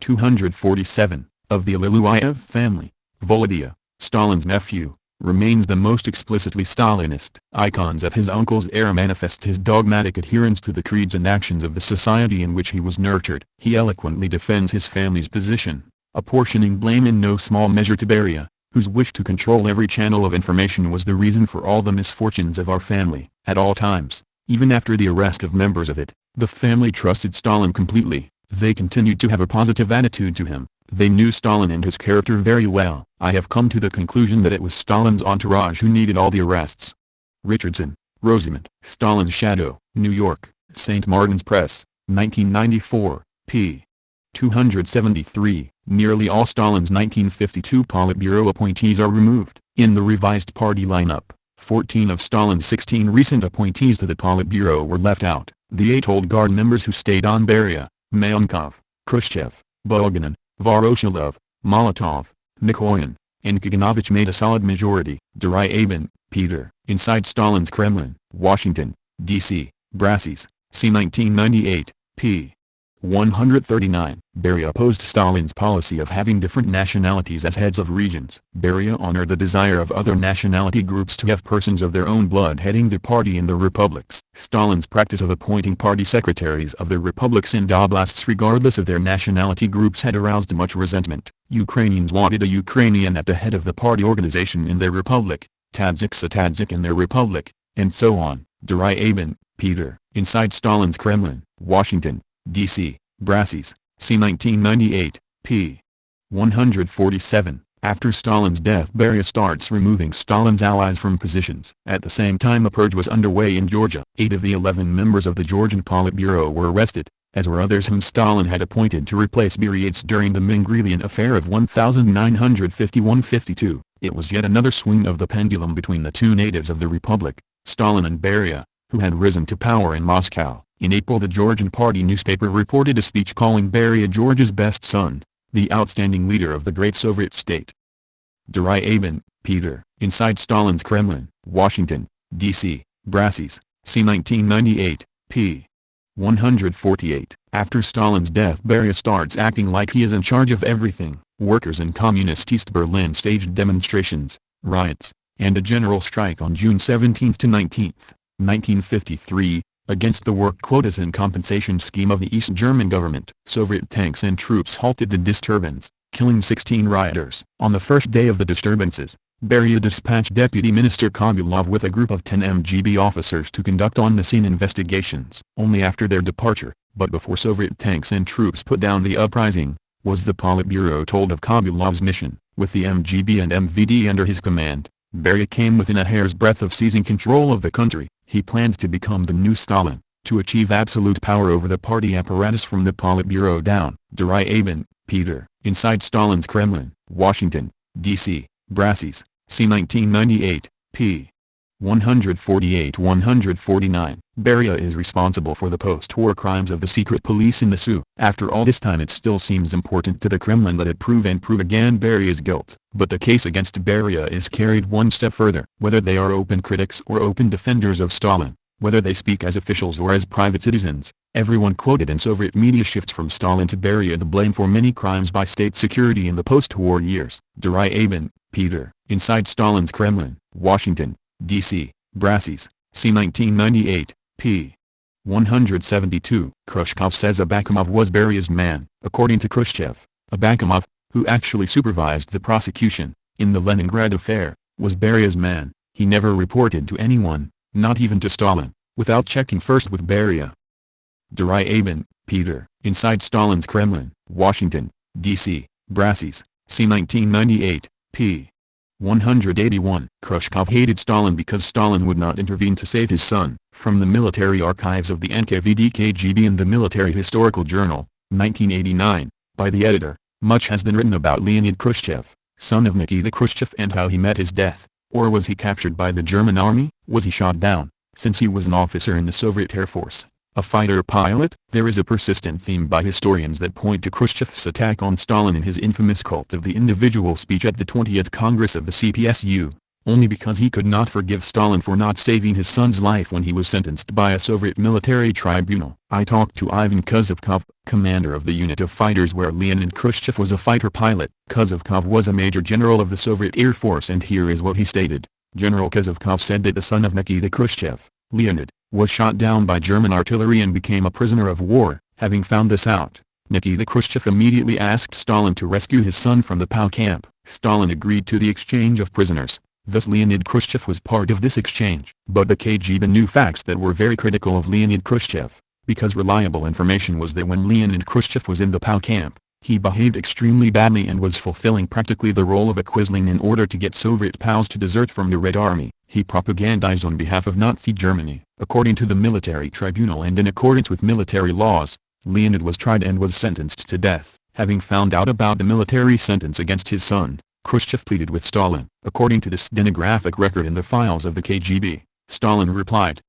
247. Of the Aliluayev family, Volodya, Stalin's nephew, remains the most explicitly Stalinist. Icons of his uncle's era manifests his dogmatic adherence to the creeds and actions of the society in which he was nurtured. He eloquently defends his family's position, apportioning blame in no small measure to Beria, whose wish to control every channel of information was the reason for all the misfortunes of our family. At all times, even after the arrest of members of it, the family trusted Stalin completely. They continued to have a positive attitude to him. They knew Stalin and his character very well. I have come to the conclusion that it was Stalin's entourage who needed all the arrests. Richardson, Rosamond. Stalin's Shadow, New York, St. Martin's Press, 1994, p. 273. Nearly all Stalin's 1952 Politburo appointees are removed. In the revised party lineup, 14 of Stalin's 16 recent appointees to the Politburo were left out. The 8 Old Guard members who stayed on: Beria, Melnikov, Khrushchev, Bulganin, Voroshilov, Molotov, Mikoyan, and Kaganovich made a solid majority. Dryabin, Peter. Inside Stalin's Kremlin, Washington, D.C., Brasses, c. 1998, p. 139. Beria opposed Stalin's policy of having different nationalities as heads of regions. Beria honored the desire of other nationality groups to have persons of their own blood heading the party in the republics. Stalin's practice of appointing party secretaries of the republics and oblasts regardless of their nationality groups had aroused much resentment. Ukrainians wanted a Ukrainian at the head of the party organization in their republic, Tadshiks a Tadzhik in their republic, and so on. Dryabin, Peter. Inside Stalin's Kremlin, Washington, D.C., Brassies, c. 1998, p. 147. After Stalin's death, Beria starts removing Stalin's allies from positions. At the same time, a purge was underway in Georgia. 8 of the 11 members of the Georgian Politburo were arrested, as were others whom Stalin had appointed to replace Beriates during the Mingrelian affair of 1951–52. It was yet another swing of the pendulum between the two natives of the republic, Stalin and Beria, who had risen to power in Moscow. In April, the Georgian party newspaper reported a speech calling Beria Georgia's best son, the outstanding leader of the great Soviet state. Dryabin, Peter. Inside Stalin's Kremlin, Washington, D.C., Brassies, c. 1998, p. 148. After Stalin's death, Beria starts acting like he is in charge of everything. Workers in communist East Berlin staged demonstrations, riots, and a general strike on June 17 to 19, 1953, against the work quotas and compensation scheme of the East German government. Soviet tanks and troops halted the disturbance, killing 16 rioters. On the first day of the disturbances, Beria dispatched Deputy Minister Kabulov with a group of 10 MGB officers to conduct on-the-scene investigations. Only after their departure, but before Soviet tanks and troops put down the uprising, was the Politburo told of Kabulov's mission. With the MGB and MVD under his command, Beria came within a hair's breadth of seizing control of the country. He planned to become the new Stalin, to achieve absolute power over the party apparatus from the Politburo down. Dryabin, Peter. Inside Stalin's Kremlin, Washington, D.C., Brassies, c. 1998, p. 148–149. Beria is responsible for the post-war crimes of the secret police in the Sioux. After all this time, it still seems important to the Kremlin that it prove and prove again Beria's guilt. But the case against Beria is carried one step further. Whether they are open critics or open defenders of Stalin, whether they speak as officials or as private citizens, everyone quoted in Soviet media shifts from Stalin to Beria the blame for many crimes by state security in the post-war years. Dryabin, Peter. Inside Stalin's Kremlin, Washington, D.C., Brassies, c. 1998, p. 172. Khrushchev says Abakumov was Beria's man. According to Khrushchev, Abakumov, who actually supervised the prosecution, in the Leningrad affair, was Beria's man. He never reported to anyone, not even to Stalin, without checking first with Beria. Dryabin, Peter. Inside Stalin's Kremlin, Washington, D.C., Brassies, c. 1998, p. 181. Khrushchev hated Stalin because Stalin would not intervene to save his son. From the military archives of the NKVD-KGB and the Military Historical Journal, 1989, by the editor, much has been written about Leonid Khrushchev, son of Nikita Khrushchev, and how he met his death. Or was he captured by the German army? Was he shot down, since he was an officer in the Soviet Air Force, a fighter pilot? There is a persistent theme by historians that point to Khrushchev's attack on Stalin in his infamous cult of the individual speech at the 20th Congress of the CPSU, only because he could not forgive Stalin for not saving his son's life when he was sentenced by a Soviet military tribunal. I talked to Ivan Kuzovkov, commander of the unit of fighters where Leonid Khrushchev was a fighter pilot. Kuzovkov was a major general of the Soviet Air Force, and here is what he stated. General Kuzovkov said that the son of Nikita Khrushchev, Leonid, was shot down by German artillery and became a prisoner of war. Having found this out, Nikita Khrushchev immediately asked Stalin to rescue his son from the POW camp. Stalin agreed to the exchange of prisoners. Thus Leonid Khrushchev was part of this exchange. But the KGB knew facts that were very critical of Leonid Khrushchev, because reliable information was that when Leonid Khrushchev was in the POW camp, he behaved extremely badly and was fulfilling practically the role of a quisling in order to get Soviet POWs to desert from the Red Army. He propagandized on behalf of Nazi Germany. According to the military tribunal and in accordance with military laws, Leonid was tried and was sentenced to death. Having found out about the military sentence against his son, Khrushchev pleaded with Stalin. According to the stenographic record in the files of the KGB, Stalin replied,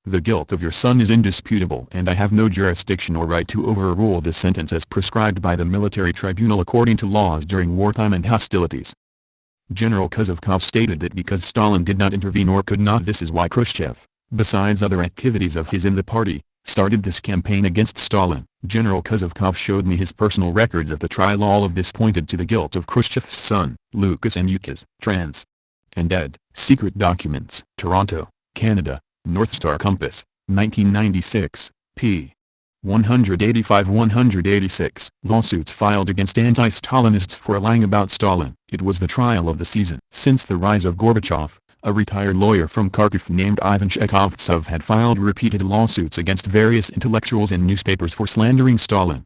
"The guilt of your son is indisputable and I have no jurisdiction or right to overrule this sentence as prescribed by the military tribunal according to laws during wartime and hostilities." General Kuzovkov stated that because Stalin did not intervene or could not, this is why Khrushchev, besides other activities of his in the party, started this campaign against Stalin. General Kuzovkov showed me his personal records of the trial. All of this pointed to the guilt of Khrushchev's son, Lucas and Yukaz. Trans. And dead. Secret documents. Toronto, Canada, North Star Compass, 1996, p. 185-186. Lawsuits filed against anti-Stalinists for lying about Stalin. It was the trial of the season. Since the rise of Gorbachev, a retired lawyer from Kharkiv named Ivan Chekovtsov had filed repeated lawsuits against various intellectuals and newspapers for slandering Stalin.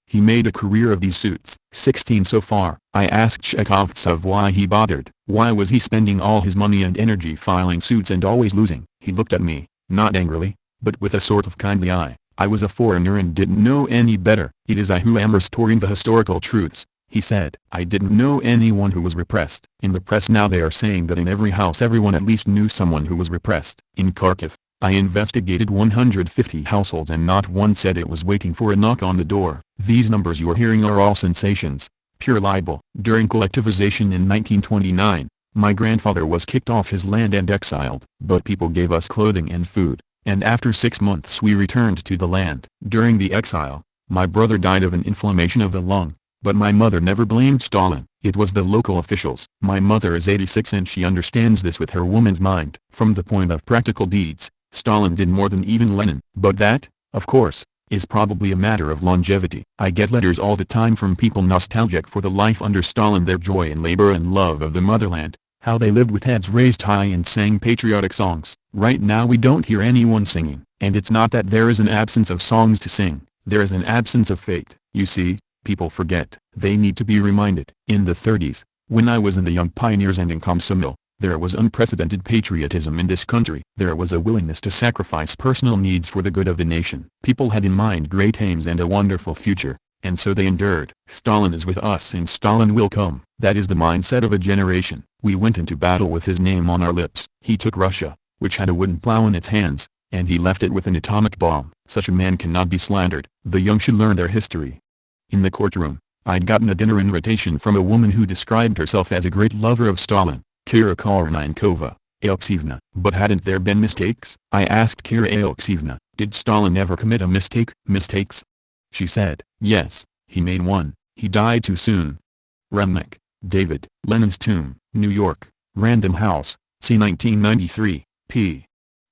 He made a career of these suits, 16 so far. I asked Chekovtsov why he bothered. Why was he spending all his money and energy filing suits and always losing? He looked at me, not angrily, but with a sort of kindly eye. I was a foreigner and didn't know any better. It is I who am restoring the historical truths, he said. I didn't know anyone who was repressed. In the press now they are saying that in every house everyone at least knew someone who was repressed. In Kharkiv, I investigated 150 households and not one said it was waiting for a knock on the door. These numbers you are hearing are all sensations, pure libel. During collectivization in 1929, my grandfather was kicked off his land and exiled. But people gave us clothing and food, and after 6 months we returned to the land. During the exile, my brother died of an inflammation of the lung, but my mother never blamed Stalin. It was the local officials. My mother is 86 and she understands this with her woman's mind. From the point of practical deeds, Stalin did more than even Lenin. But that, of course, is probably a matter of longevity. I get letters all the time from people nostalgic for the life under Stalin, their joy in labor and love of the motherland, how they lived with heads raised high and sang patriotic songs. Right now we don't hear anyone singing. And it's not that there is an absence of songs to sing, there is an absence of fate. You see, people forget. They need to be reminded. In the 30s, when I was in the Young Pioneers and in Komsomol, there was unprecedented patriotism in this country. There was a willingness to sacrifice personal needs for the good of the nation. People had in mind great aims and a wonderful future, and so they endured. Stalin is with us and Stalin will come. That is the mindset of a generation. We went into battle with his name on our lips. He took Russia, which had a wooden plow in its hands, and he left it with an atomic bomb. Such a man cannot be slandered. The young should learn their history. In the courtroom, I'd gotten a dinner invitation from a woman who described herself as a great lover of Stalin, Kira Korninkova Alexievna. But hadn't there been mistakes? I asked Kira Alexievna, did Stalin ever commit a mistake? Mistakes? She said, yes, he made one. He died too soon. Remnick, David. Lenin's Tomb, New York. Random House, c. 1993, p.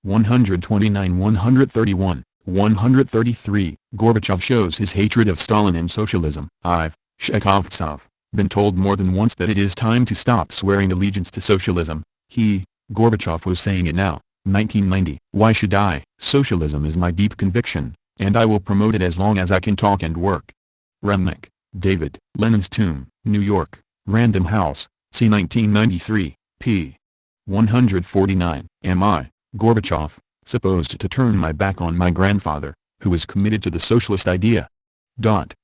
129-131, 133. Gorbachev shows his hatred of Stalin and socialism. I've, Chekovtsov, been told more than once that it is time to stop swearing allegiance to socialism. He, Gorbachev, was saying it now, 1990. Why should I? Socialism is my deep conviction, and I will promote it as long as I can talk and work. Remnick, David. Lenin's Tomb, New York. Random House, c. 1993, p. 149. Am I, Gorbachev, supposed to turn my back on my grandfather, who is committed to the socialist idea?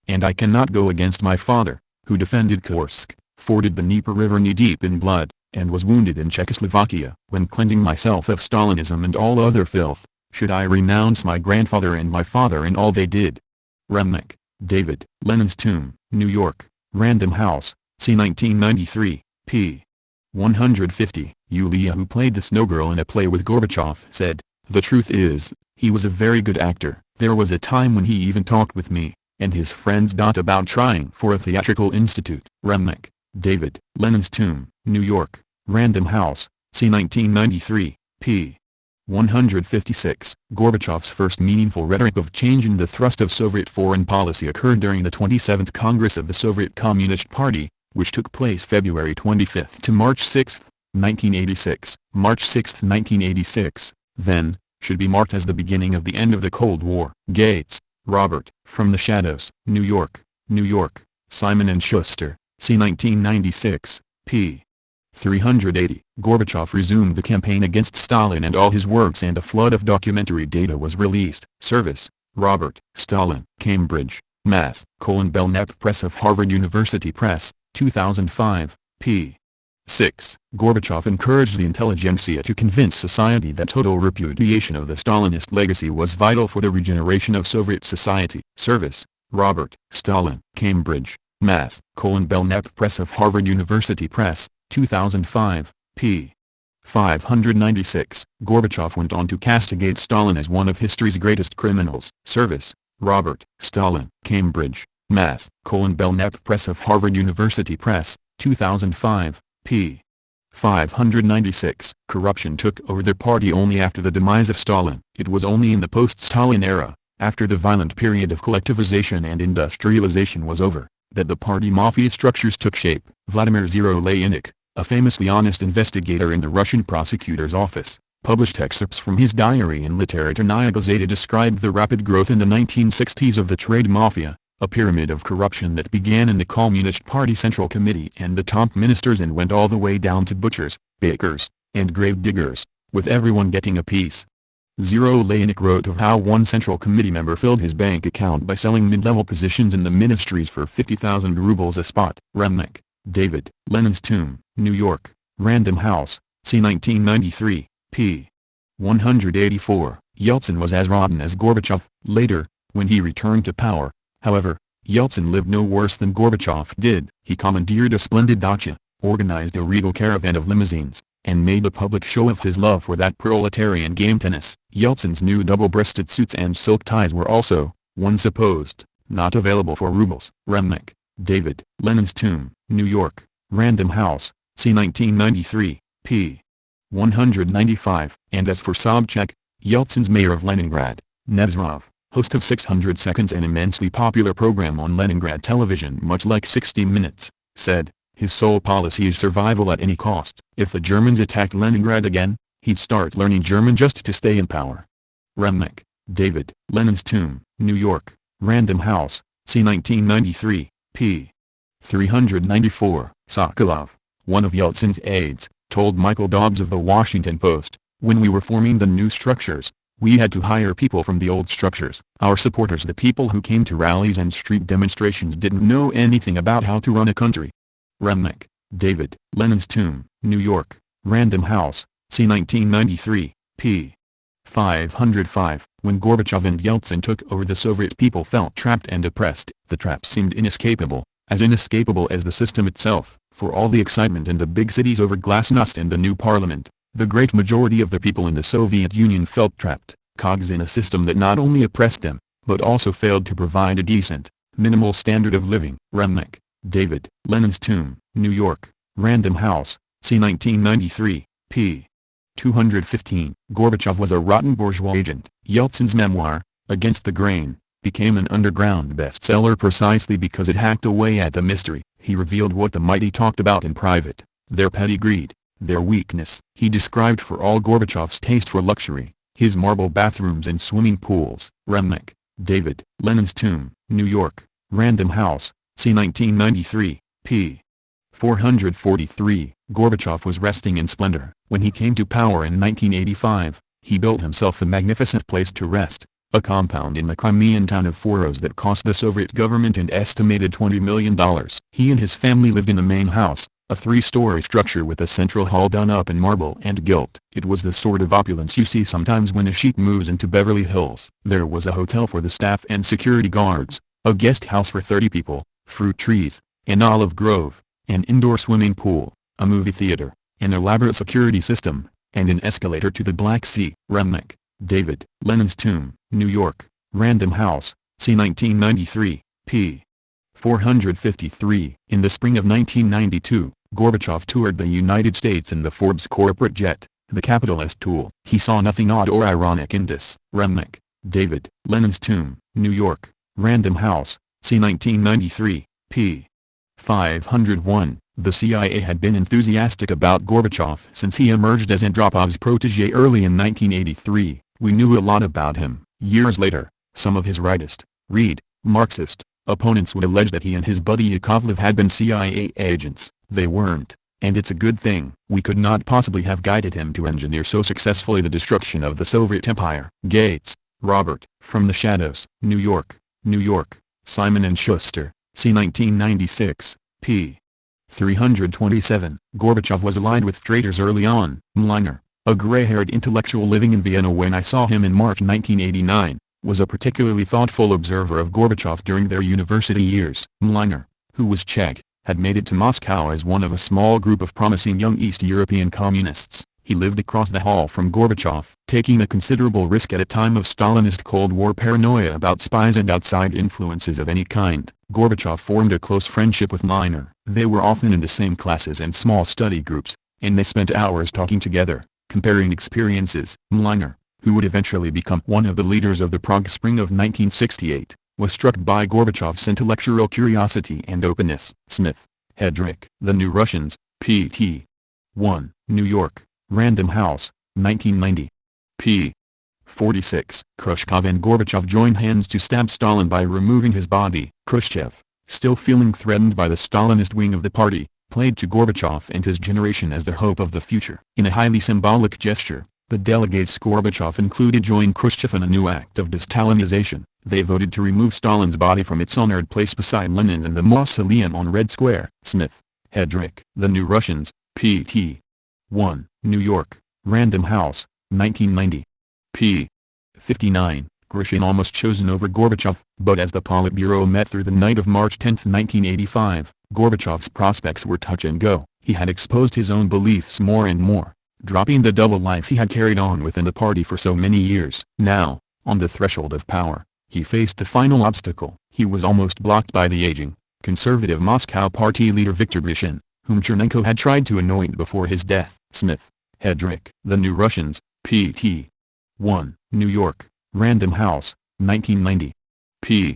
And I cannot go against my father, who defended Kursk, forded the Dnieper River knee-deep in blood, and was wounded in Czechoslovakia. When cleansing myself of Stalinism and all other filth, should I renounce my grandfather and my father and all they did? Remnick, David. Lenin's Tomb, New York. Random House, c. 1993, p. 150. Yulia, who played the Snow Girl in a play with Gorbachev, said, the truth is, he was a very good actor. There was a time when he even talked with me and his friends about trying for a theatrical institute. Remnick, David. Lenin's Tomb, New York. Random House, c. 1993, p. 156. Gorbachev's first meaningful rhetoric of change in the thrust of Soviet foreign policy occurred during the 27th Congress of the Soviet Communist Party, which took place February 25 to March 6, 1986. March 6, 1986, then, should be marked as the beginning of the end of the Cold War. Gates, Robert. From the Shadows, New York. New York. Simon & Schuster, c. 1996, p. 380. Gorbachev resumed the campaign against Stalin and all his works, and a flood of documentary data was released. Service, Robert. Stalin. Cambridge, Mass. Belknap Press of Harvard University Press, 2005, p. 6. Gorbachev encouraged the intelligentsia to convince society that total repudiation of the Stalinist legacy was vital for the regeneration of Soviet society. Service, Robert. Stalin. Cambridge, Mass. Belknap Press of Harvard University Press, 2005, p. 596. Gorbachev went on to castigate Stalin as one of history's greatest criminals. Service, Robert, Stalin. Cambridge, Mass. Belknap Press of Harvard University Press, 2005, p. 596. Corruption took over the party only after the demise of Stalin. It was only in the post-Stalin era, after the violent period of collectivization and industrialization was over, that the party mafia structures took shape. Vladimir Zero-Leyanik, a famously honest investigator in the Russian prosecutor's office, published excerpts from his diary in Literaturnaya Gazeta described the rapid growth in the 1960s of the trade mafia, a pyramid of corruption that began in the Communist Party Central Committee and the top ministers and went all the way down to butchers, bakers, and grave diggers, with everyone getting a piece. Zero-Leyanik wrote of how one Central Committee member filled his bank account by selling mid-level positions in the ministries for 50,000 rubles a spot. Remnick, David. Lenin's Tomb, New York, Random House, c. 1993, p. 184. Yeltsin was as rotten as Gorbachev. Later, when he returned to power, however, Yeltsin lived no worse than Gorbachev did. He commandeered a splendid dacha, organized a regal caravan of limousines, and made a public show of his love for that proletarian game tennis. Yeltsin's new double-breasted suits and silk ties were also, one supposed, not available for rubles. Remnick, David. Lenin's Tomb, New York, Random House, c. 1993, p. 195. And as for Sobchak, Yeltsin's mayor of Leningrad, Nevzorov, host of 600 Seconds, an immensely popular program on Leningrad television much like 60 Minutes, said, his sole policy is survival at any cost. If the Germans attacked Leningrad again, he'd start learning German just to stay in power. Remnick, David. Lenin's Tomb, New York, Random House, c. 1993, p. 394. Sokolov, one of Yeltsin's aides, told Michael Dobbs of the Washington Post, when we were forming the new structures, we had to hire people from the old structures. Our supporters, the people who came to rallies and street demonstrations, didn't know anything about how to run a country. Remnick, David. Lenin's Tomb, New York, Random House, c. 1993, p. 505. When Gorbachev and Yeltsin took over, the Soviet people felt trapped and oppressed. The trap seemed inescapable as the system itself. For all the excitement in the big cities over glasnost and the new parliament, the great majority of the people in the Soviet Union felt trapped, cogs in a system that not only oppressed them, but also failed to provide a decent, minimal standard of living. Remnick, David. Lenin's Tomb, New York, Random House, c. 1993, p. 215. Gorbachev was a rotten bourgeois agent. Yeltsin's memoir, Against the Grain, became an underground bestseller precisely because it hacked away at the mystery. He revealed what the mighty talked about in private, their petty greed, their weakness. He described for all Gorbachev's taste for luxury, his marble bathrooms and swimming pools. Remnick, David. Lenin's Tomb, New York, Random House, c. 1993, p. 443. Gorbachev was resting in splendor. When he came to power in 1985, he built himself a magnificent place to rest, a compound in the Crimean town of Foros that cost the Soviet government an estimated $20 million. He and his family lived in the main house, a 3-story structure with a central hall done up in marble and gilt. It was the sort of opulence you see sometimes when a sheep moves into Beverly Hills. There was a hotel for the staff and security guards, a guest house for 30 people, fruit trees, an olive grove, an indoor swimming pool, a movie theater, an elaborate security system, and an escalator to the Black Sea. Remnick, David. Lenin's Tomb, New York, Random House, c. 1993, p. 453. In the spring of 1992, Gorbachev toured the United States in the Forbes corporate jet, the capitalist tool. He saw nothing odd or ironic in this. Remnick, David. Lenin's Tomb, New York, Random House, c. 1993, p. 501. The CIA had been enthusiastic about Gorbachev since he emerged as Andropov's protege early in 1983. We knew a lot about him. Years later, some of his rightist, Marxist, opponents would allege that he and his buddy Yakovlev had been CIA agents. They weren't, and it's a good thing. We could not possibly have guided him to engineer so successfully the destruction of the Soviet Empire. Gates, Robert. From the Shadows, New York, Simon & Schuster, c. 1996, p. 327. Gorbachev was allied with traitors early on. Mliner, a gray-haired intellectual living in Vienna when I saw him in March 1989, was a particularly thoughtful observer of Gorbachev during their university years. Mliner, who was Czech, had made it to Moscow as one of a small group of promising young East European communists. He lived across the hall from Gorbachev, taking a considerable risk at a time of Stalinist Cold War paranoia about spies and outside influences of any kind. Gorbachev formed a close friendship with Mliner. They were often in the same classes and small study groups, and they spent hours talking together, comparing experiences. Mliner, who would eventually become one of the leaders of the Prague Spring of 1968, was struck by Gorbachev's intellectual curiosity and openness. Smith, Hedrick. The New Russians, pt. 1, New York, Random House, 1990. p. 46. Khrushchev and Gorbachev joined hands to stab Stalin by removing his body. Khrushchev, still feeling threatened by the Stalinist wing of the party, played to Gorbachev and his generation as the hope of the future. In a highly symbolic gesture, the delegates Gorbachev included joined Khrushchev in a new act of de-Stalinization. They voted to remove Stalin's body from its honored place beside Lenin's in the mausoleum on Red Square. Smith, Hedrick. The New Russians, pt. 1, New York, Random House, 1990. p. 59. Grisham almost chosen over Gorbachev, but as the Politburo met through the night of March 10, 1985, Gorbachev's prospects were touch and go. He had exposed his own beliefs more and more, dropping the double life he had carried on within the party for so many years. Now, on the threshold of power, he faced the final obstacle. He was almost blocked by the aging, conservative Moscow party leader Viktor Grisham, whom Chernenko had tried to anoint before his death. Smith, Hedrick. The New Russians, pt. 1, New York, Random House, 1990. p.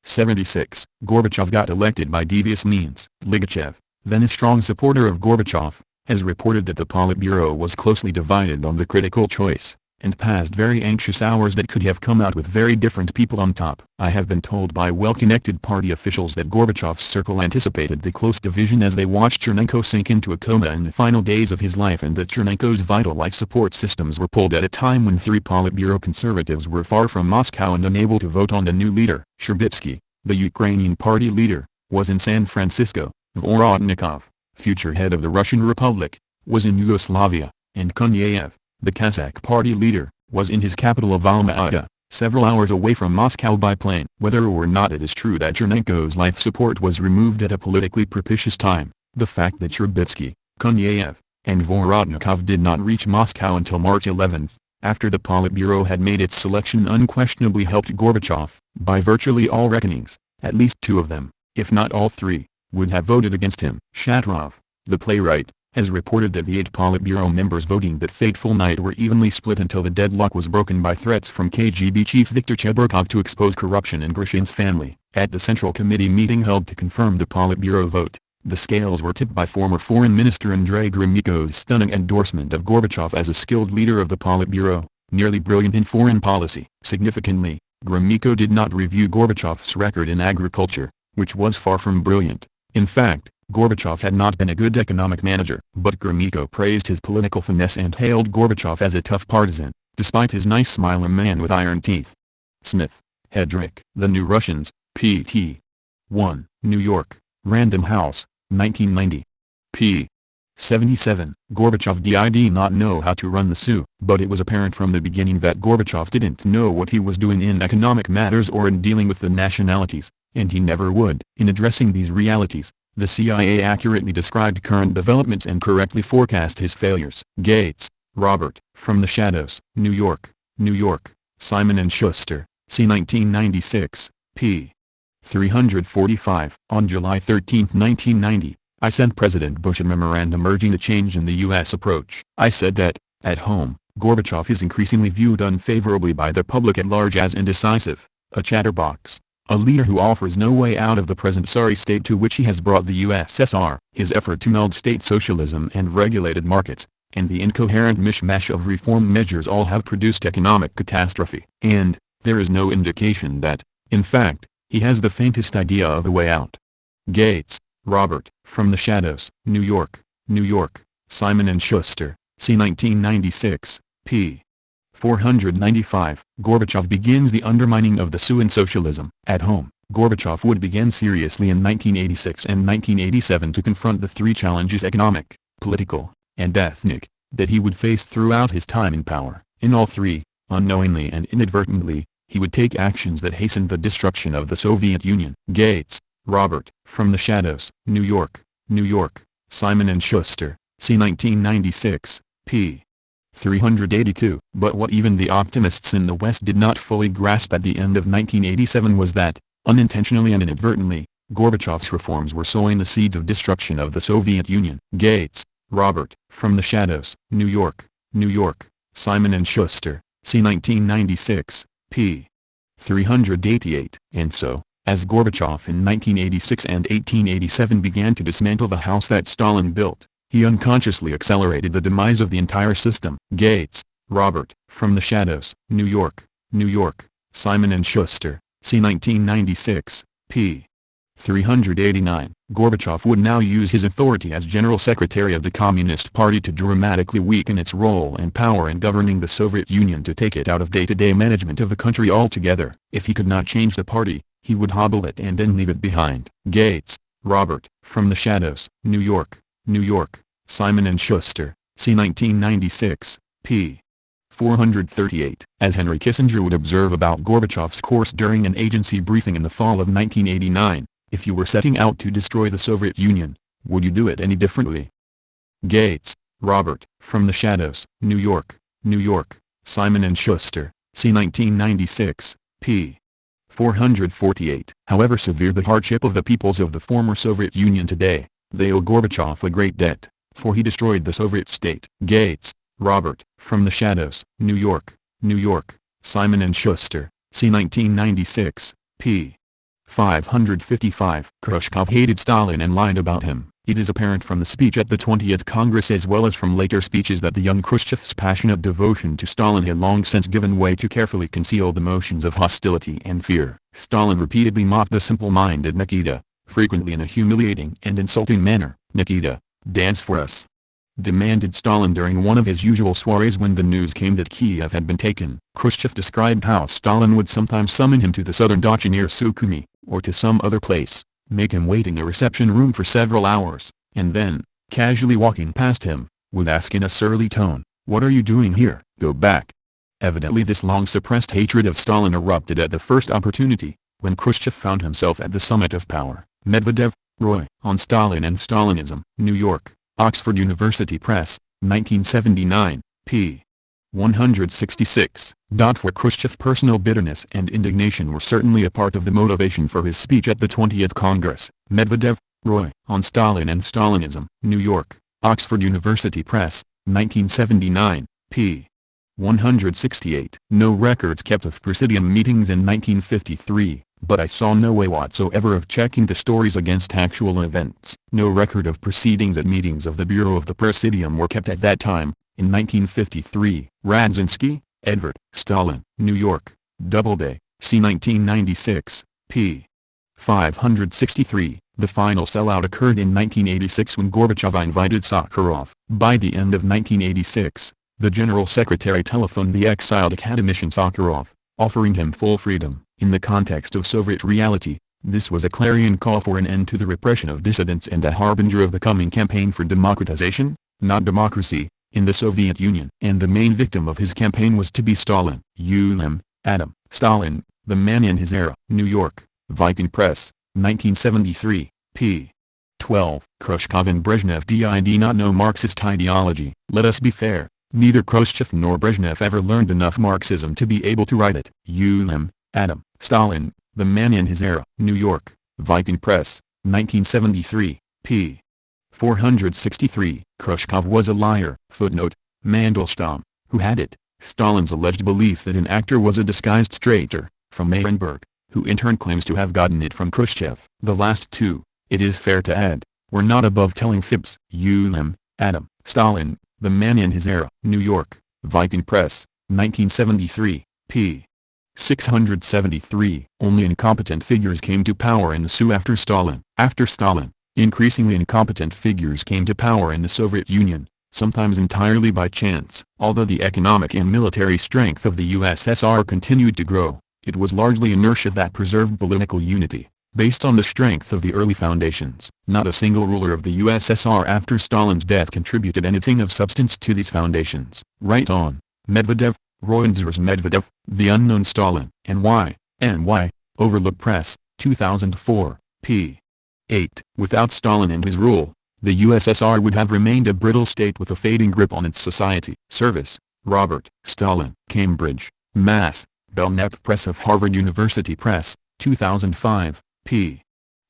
76. Gorbachev got elected by devious means. Ligachev, then a strong supporter of Gorbachev, has reported that the Politburo was closely divided on the critical choice, and passed very anxious hours that could have come out with very different people on top. I have been told by well-connected party officials that Gorbachev's circle anticipated the close division as they watched Chernenko sink into a coma in the final days of his life, and that Chernenko's vital life support systems were pulled at a time when 3 Politburo conservatives were far from Moscow and unable to vote on the new leader. Sherbetsky, the Ukrainian party leader, was in San Francisco. Vorodnikov, future head of the Russian Republic, was in Yugoslavia, and Kunyaev, the Cossack party leader, was in his capital of Alma-Ata, several hours away from Moscow by plane. Whether or not it is true that Chernenko's life support was removed at a politically propitious time, the fact that Sherbetsky, Kunyaev, and Vorodnikov did not reach Moscow until March 11, after the Politburo had made its selection, unquestionably helped Gorbachev. By virtually all reckonings, at least 2 of them, if not all 3, would have voted against him. Shatrov, the playwright, has reported that the 8 Politburo members voting that fateful night were evenly split until the deadlock was broken by threats from KGB chief Viktor Cheburkov to expose corruption in Grisham's family. At the Central Committee meeting held to confirm the Politburo vote, the scales were tipped by former Foreign Minister Andrei Gromyko's stunning endorsement of Gorbachev as a skilled leader of the Politburo, nearly brilliant in foreign policy. Significantly, Gromyko did not review Gorbachev's record in agriculture, which was far from brilliant. In fact, Gorbachev had not been a good economic manager. But Gromyko praised his political finesse and hailed Gorbachev as a tough partisan, despite his nice smile, a man with iron teeth. Smith, Hedrick. The New Russians, pt. 1, New York, Random House, 1990. p. 77. Gorbachev did not know how to run the SU, but it was apparent from the beginning that Gorbachev didn't know what he was doing in economic matters or in dealing with the nationalities, and he never would. In addressing these realities, the CIA accurately described current developments and correctly forecast his failures. Gates, Robert. From the Shadows. New York, New York, Simon & Schuster, c. 1996, p. 345. On July 13, 1990, I sent President Bush a memorandum urging a change in the U.S. approach. I said that, at home, Gorbachev is increasingly viewed unfavorably by the public at large as indecisive, a chatterbox, a leader who offers no way out of the present sorry state to which he has brought the USSR. His effort to meld state socialism and regulated markets, and the incoherent mishmash of reform measures all have produced economic catastrophe. And, there is no indication that, in fact, he has the faintest idea of a way out. Gates, Robert. From the Shadows. New York, New York, Simon & Schuster, c. 1996, p. 495. Gorbachev begins the undermining of the SU and socialism. At home, Gorbachev would begin seriously in 1986 and 1987 to confront the 3 challenges, economic, political, and ethnic, that he would face throughout his time in power. In all 3, unknowingly and inadvertently, he would take actions that hastened the destruction of the Soviet Union. Gates, Robert. From the Shadows. New York, New York, Simon & Schuster, c. 1996, p. 382. But what even the optimists in the West did not fully grasp at the end of 1987 was that, unintentionally and inadvertently, Gorbachev's reforms were sowing the seeds of destruction of the Soviet Union. Gates, Robert, From the Shadows, New York, New York, Simon & Schuster, c. 1996, p. 388. And so, as Gorbachev in 1986 and 1887 began to dismantle the house that Stalin built, he unconsciously accelerated the demise of the entire system. Gates, Robert, From the Shadows, New York, New York, Simon & Schuster, c. 1996, p. 389. Gorbachev would now use his authority as General Secretary of the Communist Party to dramatically weaken its role and power in governing the Soviet Union, to take it out of day-to-day management of the country altogether. If he could not change the party, he would hobble it and then leave it behind. Gates, Robert, From the Shadows, New York, New York, Simon & Schuster, c. 1996, p. 438. As Henry Kissinger would observe about Gorbachev's course during an agency briefing in the fall of 1989, if you were setting out to destroy the Soviet Union, would you do it any differently? Gates, Robert, From the Shadows, New York, New York, Simon & Schuster, c. 1996, p. 448. However severe the hardship of the peoples of the former Soviet Union today, they owe Gorbachev a great debt, for he destroyed the Soviet state. Gates, Robert, From the Shadows, New York, New York, Simon & Schuster, c. 1996, p. 555. Khrushchev hated Stalin and lied about him. It is apparent from the speech at the 20th Congress as well as from later speeches that the young Khrushchev's passionate devotion to Stalin had long since given way to carefully concealed emotions of hostility and fear. Stalin repeatedly mocked the simple-minded Nikita, frequently in a humiliating and insulting manner. "Nikita, dance for us," demanded Stalin during one of his usual soirees when the news came that Kiev had been taken. Khrushchev described how Stalin would sometimes summon him to the southern dacha near Sukhumi, or to some other place, make him wait in a reception room for several hours, and then, casually walking past him, would ask in a surly tone, "What are you doing here? Go back." Evidently this long-suppressed hatred of Stalin erupted at the first opportunity, when Khrushchev found himself at the summit of power. Medvedev, Roy, On Stalin and Stalinism, New York, Oxford University Press, 1979, p. 166. For Khrushchev, personal bitterness and indignation were certainly a part of the motivation for his speech at the 20th Congress. Medvedev, Roy, On Stalin and Stalinism, New York, Oxford University Press, 1979, p. 168. No records kept of Presidium meetings in 1953, but I saw no way whatsoever of checking the stories against actual events. No record of proceedings at meetings of the Bureau of the Presidium were kept at that time. In 1953, Radzinski, Edward, Stalin, New York, Doubleday, c. 1996, p. 563. The final sellout occurred in 1986 when Gorbachev invited Sakharov. By the end of 1986, the General Secretary telephoned the exiled academician Sakharov, offering him full freedom. In the context of Soviet reality, this was a clarion call for an end to the repression of dissidents and a harbinger of the coming campaign for democratization, not democracy, in the Soviet Union. And the main victim of his campaign was to be Stalin. Adam, Stalin, the man in his era. New York, Viking Press, 1973, p. 12. Khrushchev and Brezhnev did not know Marxist ideology. Let us be fair, neither Khrushchev nor Brezhnev ever learned enough Marxism to be able to write it. Adam, Stalin, the man in his era. New York, Viking Press, 1973, p. 463. Khrushchev was a liar. Footnote, Mandelstam, who had it, Stalin's alleged belief that an actor was a disguised traitor, from Ehrenberg, who in turn claims to have gotten it from Khrushchev. The last two, it is fair to add, were not above telling fibs. Adam, Stalin, the man in his era. New York, Viking Press, 1973, p. 673. Only incompetent figures came to power in the SU after Stalin. After Stalin, increasingly incompetent figures came to power in the Soviet Union, sometimes entirely by chance. Although the economic and military strength of the USSR continued to grow, it was largely inertia that preserved political unity, based on the strength of the early foundations. Not a single ruler of the USSR after Stalin's death contributed anything of substance to these foundations. Right on. Medvedev, Roynders Medvedev, The Unknown Stalin, N.Y., Overlook Press, 2004, p. 8. Without Stalin and his rule, the USSR would have remained a brittle state with a fading grip on its society. Service, Robert Stalin. Cambridge, Mass. Belknap Press of Harvard University Press, 2005, p.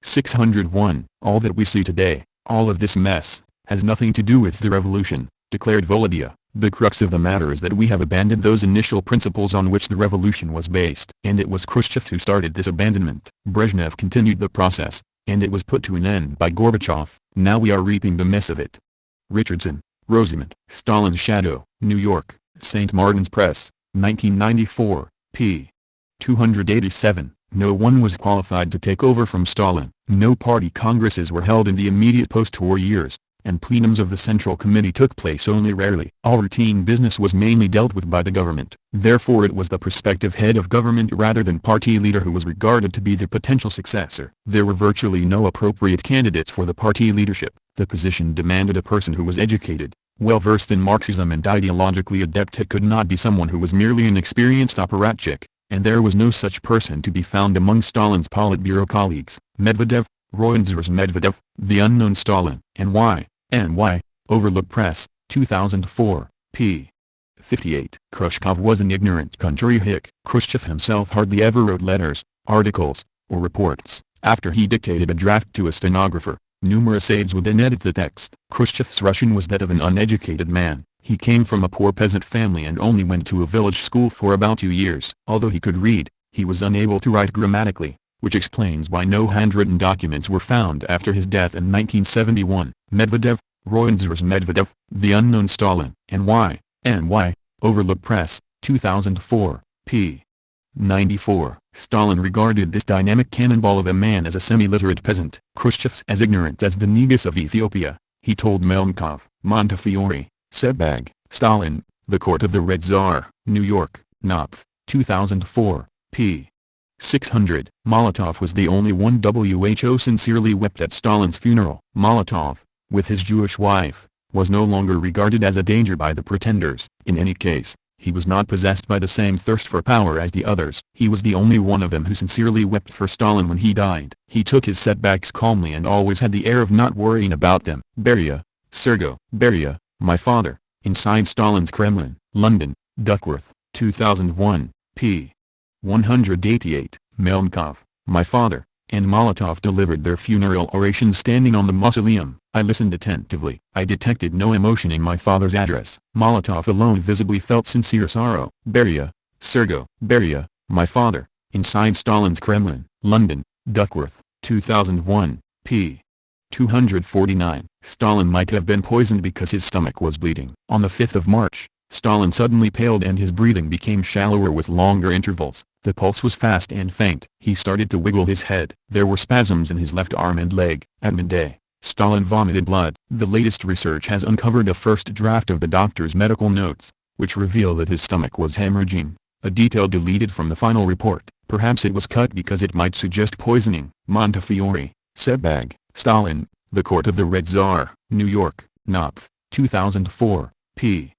601. All that we see today, all of this mess, has nothing to do with the revolution, declared Volodya. The crux of the matter is that we have abandoned those initial principles on which the revolution was based. And it was Khrushchev who started this abandonment. Brezhnev continued the process, and it was put to an end by Gorbachev. Now we are reaping the mess of it. Richardson, Rosamond. Stalin's Shadow, New York, St. Martin's Press, 1994, p. 287. No one was qualified to take over from Stalin. No party congresses were held in the immediate post-war years, and plenums of the Central Committee took place only rarely. All routine business was mainly dealt with by the government. Therefore it was the prospective head of government rather than party leader who was regarded to be the potential successor. There were virtually no appropriate candidates for the party leadership. The position demanded a person who was educated, well-versed in Marxism and ideologically adept. It could not be someone who was merely an experienced apparatchik, and there was no such person to be found among Stalin's Politburo colleagues. Medvedev, Royenders Medvedev, The Unknown Stalin, N.Y., Overlook Press, 2004, p. 58. Khrushchev was an ignorant country hick. Khrushchev himself hardly ever wrote letters, articles, or reports. After he dictated a draft to a stenographer, numerous aides would then edit the text. Khrushchev's Russian was that of an uneducated man. He came from a poor peasant family and only went to a village school for about 2 years. Although he could read, he was unable to write grammatically, which explains why no handwritten documents were found after his death in 1971. Medvedev, Royenders Medvedev, The Unknown Stalin, N.Y., Overlook Press, 2004, p. 94. Stalin regarded this dynamic cannonball of a man as a semi-literate peasant. Khrushchev's as ignorant as the Negus of Ethiopia. He told Melnikov, Montefiore, Sebag, Stalin, The Court of the Red Tsar, New York, Knopf, 2004, p. 600. Molotov was the only one who sincerely wept at Stalin's funeral. Molotov, with his Jewish wife, was no longer regarded as a danger by the pretenders. In any case, he was not possessed by the same thirst for power as the others. He was the only one of them who sincerely wept for Stalin when he died. He took his setbacks calmly and always had the air of not worrying about them. Beria, Sergo. Beria, my father, inside Stalin's Kremlin, London, Duckworth, 2001, p. 188. Melnikov, my father, and Molotov delivered their funeral orations standing on the mausoleum. I listened attentively. I detected no emotion in my father's address. Molotov alone visibly felt sincere sorrow. Beria, Sergo. Beria, my father, inside Stalin's Kremlin, London, Duckworth, 2001, p. 249. Stalin might have been poisoned because his stomach was bleeding. On the 5th of March, Stalin suddenly paled and his breathing became shallower with longer intervals. The pulse was fast and faint. He started to wiggle his head. There were spasms in his left arm and leg. At midday, Stalin vomited blood. The latest research has uncovered a first draft of the doctor's medical notes, which reveal that his stomach was hemorrhaging, a detail deleted from the final report. Perhaps it was cut because it might suggest poisoning. Montefiore, Sebag, Stalin, The Court of the Red Tsar, New York, Knopf, 2004, p.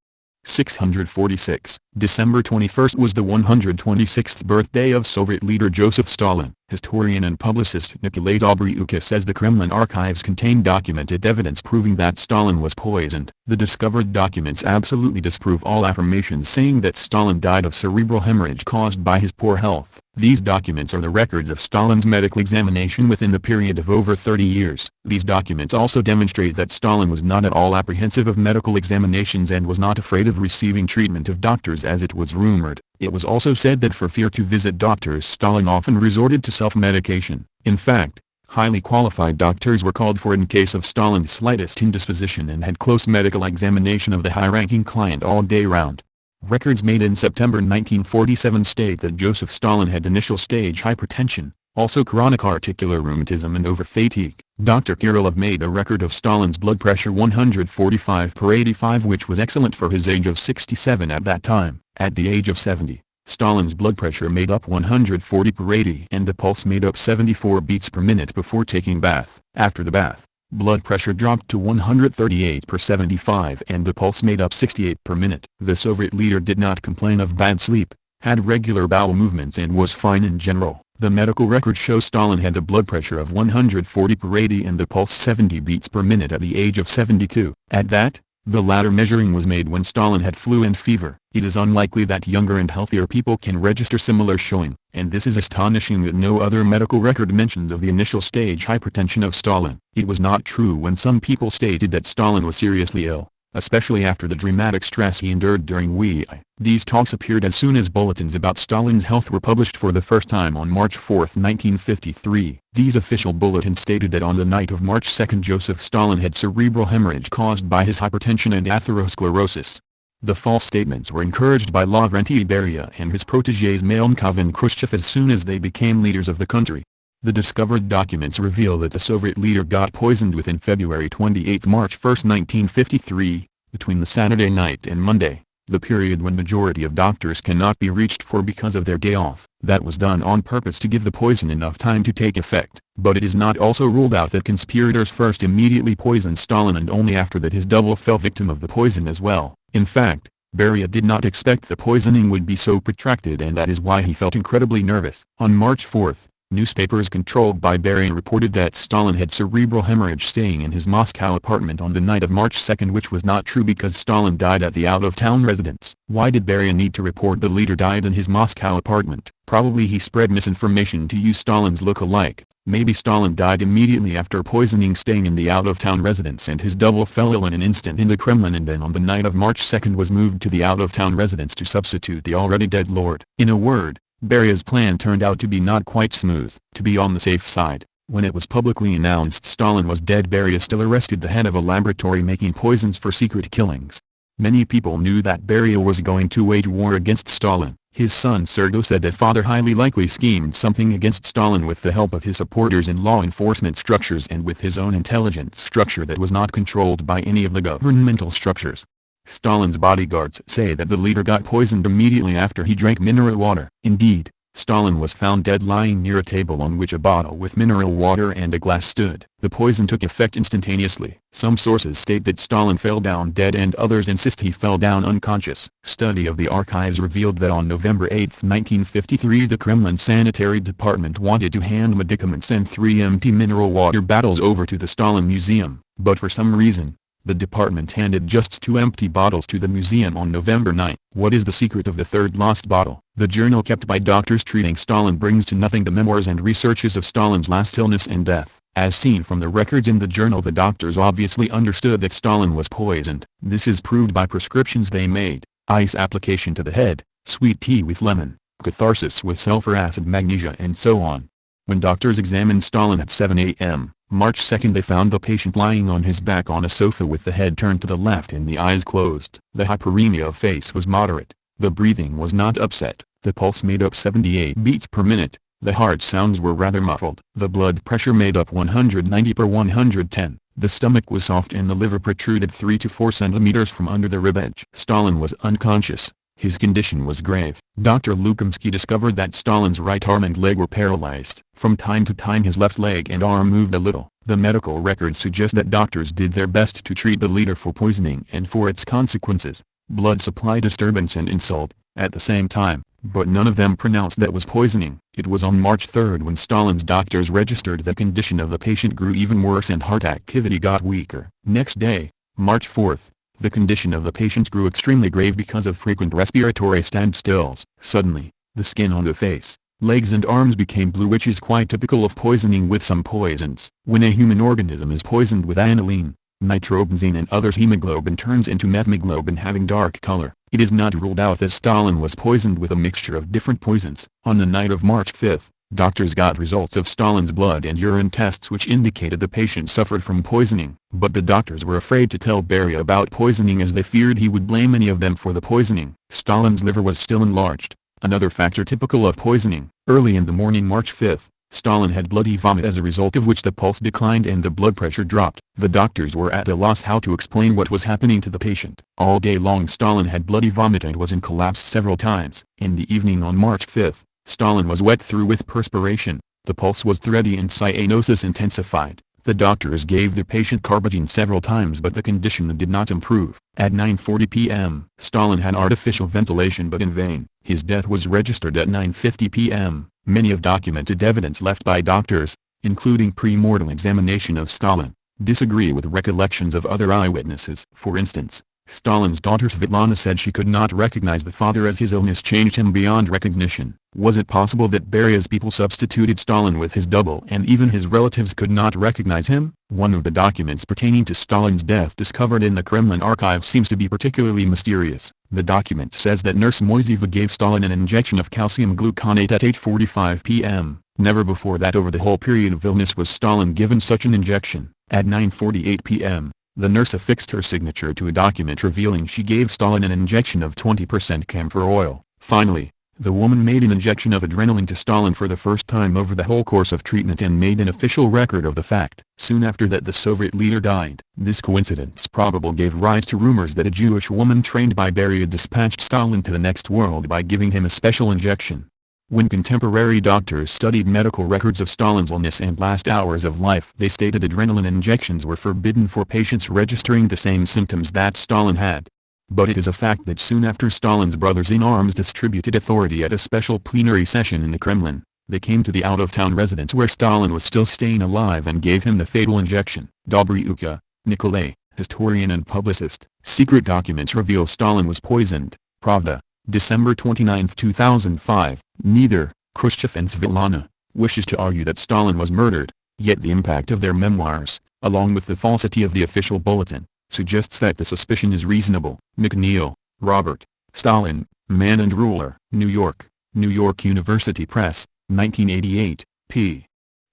646. December 21 was the 126th birthday of Soviet leader Joseph Stalin. Historian and publicist Nikolai Dobryuka says the Kremlin archives contain documented evidence proving that Stalin was poisoned. The discovered documents absolutely disprove all affirmations saying that Stalin died of cerebral hemorrhage caused by his poor health. These documents are the records of Stalin's medical examination within the period of over 30 years. These documents also demonstrate that Stalin was not at all apprehensive of medical examinations and was not afraid of receiving treatment of doctors as it was rumored. It was also said that for fear to visit doctors Stalin often resorted to self-medication. In fact, highly qualified doctors were called for in case of Stalin's slightest indisposition and had close medical examination of the high-ranking client all day round. Records made in September 1947 state that Joseph Stalin had initial-stage hypertension, also chronic articular rheumatism and over-fatigue. Dr. Kirillov made a record of Stalin's blood pressure 145/85 which was excellent for his age of 67 at that time. At the age of 70, Stalin's blood pressure made up 140/80 and the pulse made up 74 beats per minute before taking bath. After the bath, blood pressure dropped to 138/75 and the pulse made up 68 per minute. The Soviet leader did not complain of bad sleep, had regular bowel movements and was fine in general. The medical records show Stalin had a blood pressure of 140/80 and the pulse 70 beats per minute at the age of 72. At that, the latter measuring was made when Stalin had flu and fever. It is unlikely that younger and healthier people can register similar showing, and this is astonishing that no other medical record mentions of the initial stage hypertension of Stalin. It was not true when some people stated that Stalin was seriously ill, especially after the dramatic stress he endured during WEI. These talks appeared as soon as bulletins about Stalin's health were published for the first time on March 4, 1953. These official bulletins stated that on the night of March 2 Joseph Stalin had cerebral hemorrhage caused by his hypertension and atherosclerosis. The false statements were encouraged by Lavrentiy Beria and his protégés Melnikov and Khrushchev as soon as they became leaders of the country. The discovered documents reveal that the Soviet leader got poisoned within February 28, March 1, 1953, between the Saturday night and Monday, the period when majority of doctors cannot be reached for because of their day off. That was done on purpose to give the poison enough time to take effect. But it is not also ruled out that conspirators first immediately poisoned Stalin and only after that his double fell victim of the poison as well. In fact, Beria did not expect the poisoning would be so protracted, and that is why he felt incredibly nervous. On March 4, newspapers controlled by Beria reported that Stalin had cerebral hemorrhage staying in his Moscow apartment on the night of March 2, which was not true because Stalin died at the out-of-town residence. Why did Beria need to report the leader died in his Moscow apartment? Probably he spread misinformation to use Stalin's look-alike. Maybe Stalin died immediately after poisoning staying in the out-of-town residence and his double fell ill in an instant in the Kremlin, and then on the night of March 2 was moved to the out-of-town residence to substitute the already dead lord. In a word, Beria's plan turned out to be not quite smooth. To be on the safe side, when it was publicly announced Stalin was dead, Beria still arrested the head of a laboratory making poisons for secret killings. Many people knew that Beria was going to wage war against Stalin. His son Sergo said that father highly likely schemed something against Stalin with the help of his supporters in law enforcement structures and with his own intelligence structure that was not controlled by any of the governmental structures. Stalin's bodyguards say that the leader got poisoned immediately after he drank mineral water. Indeed, Stalin was found dead lying near a table on which a bottle with mineral water and a glass stood. The poison took effect instantaneously. Some sources state that Stalin fell down dead and others insist he fell down unconscious. Study of the archives revealed that on November 8, 1953, the Kremlin Sanitary Department wanted to hand medicaments and 3 empty mineral water bottles over to the Stalin Museum, but for some reason, the department handed just 2 empty bottles to the museum on November 9. What is the secret of the third lost bottle? The journal kept by doctors treating Stalin brings to nothing the memoirs and researches of Stalin's last illness and death. As seen from the records in the journal, the doctors obviously understood that Stalin was poisoned. This is proved by prescriptions they made: ice application to the head, sweet tea with lemon, catharsis with sulfur acid, magnesia, and so on. When doctors examined Stalin at 7 a.m. March 2, they found the patient lying on his back on a sofa with the head turned to the left and the eyes closed. The hyperemia of face was moderate, the breathing was not upset, the pulse made up 78 beats per minute, the heart sounds were rather muffled, the blood pressure made up 190/110, the stomach was soft and the liver protruded 3 to 4 centimeters from under the rib edge. Stalin was unconscious. His condition was grave. Dr. Lukamsky discovered that Stalin's right arm and leg were paralyzed. From time to time his left leg and arm moved a little. The medical records suggest that doctors did their best to treat the leader for poisoning and for its consequences, blood supply disturbance and insult, at the same time, but none of them pronounced that was poisoning. It was on March 3 when Stalin's doctors registered the condition of the patient grew even worse and heart activity got weaker. Next day, March 4, the condition of the patient grew extremely grave because of frequent respiratory standstills. Suddenly, the skin on the face, legs and arms became blue, which is quite typical of poisoning with some poisons. When a human organism is poisoned with aniline, nitrobenzene and others, hemoglobin turns into methemoglobin having dark color. It is not ruled out that Stalin was poisoned with a mixture of different poisons. On the night of March 5, doctors got results of Stalin's blood and urine tests which indicated the patient suffered from poisoning. But the doctors were afraid to tell Beria about poisoning as they feared he would blame any of them for the poisoning. Stalin's liver was still enlarged, another factor typical of poisoning. Early in the morning March 5, Stalin had bloody vomit, as a result of which the pulse declined and the blood pressure dropped. The doctors were at a loss how to explain what was happening to the patient. All day long Stalin had bloody vomit and was in collapse several times. In the evening on March 5, Stalin was wet through with perspiration, the pulse was thready and cyanosis intensified. The doctors gave the patient carbagine several times but the condition did not improve. At 9:40 p.m. Stalin had artificial ventilation but in vain. His death was registered at 9:50 p.m. Many of documented evidence left by doctors, including pre-mortem examination of Stalin, disagree with recollections of other eyewitnesses. For instance, Stalin's daughter Svetlana said she could not recognize the father as his illness changed him beyond recognition. Was it possible that Beria's people substituted Stalin with his double and even his relatives could not recognize him? One of the documents pertaining to Stalin's death discovered in the Kremlin archive seems to be particularly mysterious. The document says that Nurse Moiseva gave Stalin an injection of calcium gluconate at 8:45 p.m. Never before that over the whole period of illness was Stalin given such an injection. At 9:48 p.m., the nurse affixed her signature to a document revealing she gave Stalin an injection of 20% camphor oil. Finally, the woman made an injection of adrenaline to Stalin for the first time over the whole course of treatment and made an official record of the fact. Soon after that the Soviet leader died. This coincidence probably gave rise to rumors that a Jewish woman trained by Beria dispatched Stalin to the next world by giving him a special injection. When contemporary doctors studied medical records of Stalin's illness and last hours of life, they stated adrenaline injections were forbidden for patients registering the same symptoms that Stalin had. But it is a fact that soon after Stalin's brothers-in-arms distributed authority at a special plenary session in the Kremlin, they came to the out-of-town residence where Stalin was still staying alive and gave him the fatal injection. Dobryuka, Nikolai, historian and publicist. Secret documents reveal Stalin was poisoned. Pravda, December 29, 2005. Neither Khrushchev and Svetlana wishes to argue that Stalin was murdered, yet the impact of their memoirs, along with the falsity of the official bulletin, suggests that the suspicion is reasonable. McNeil, Robert, Stalin, Man and Ruler. New York, New York University Press, 1988, p.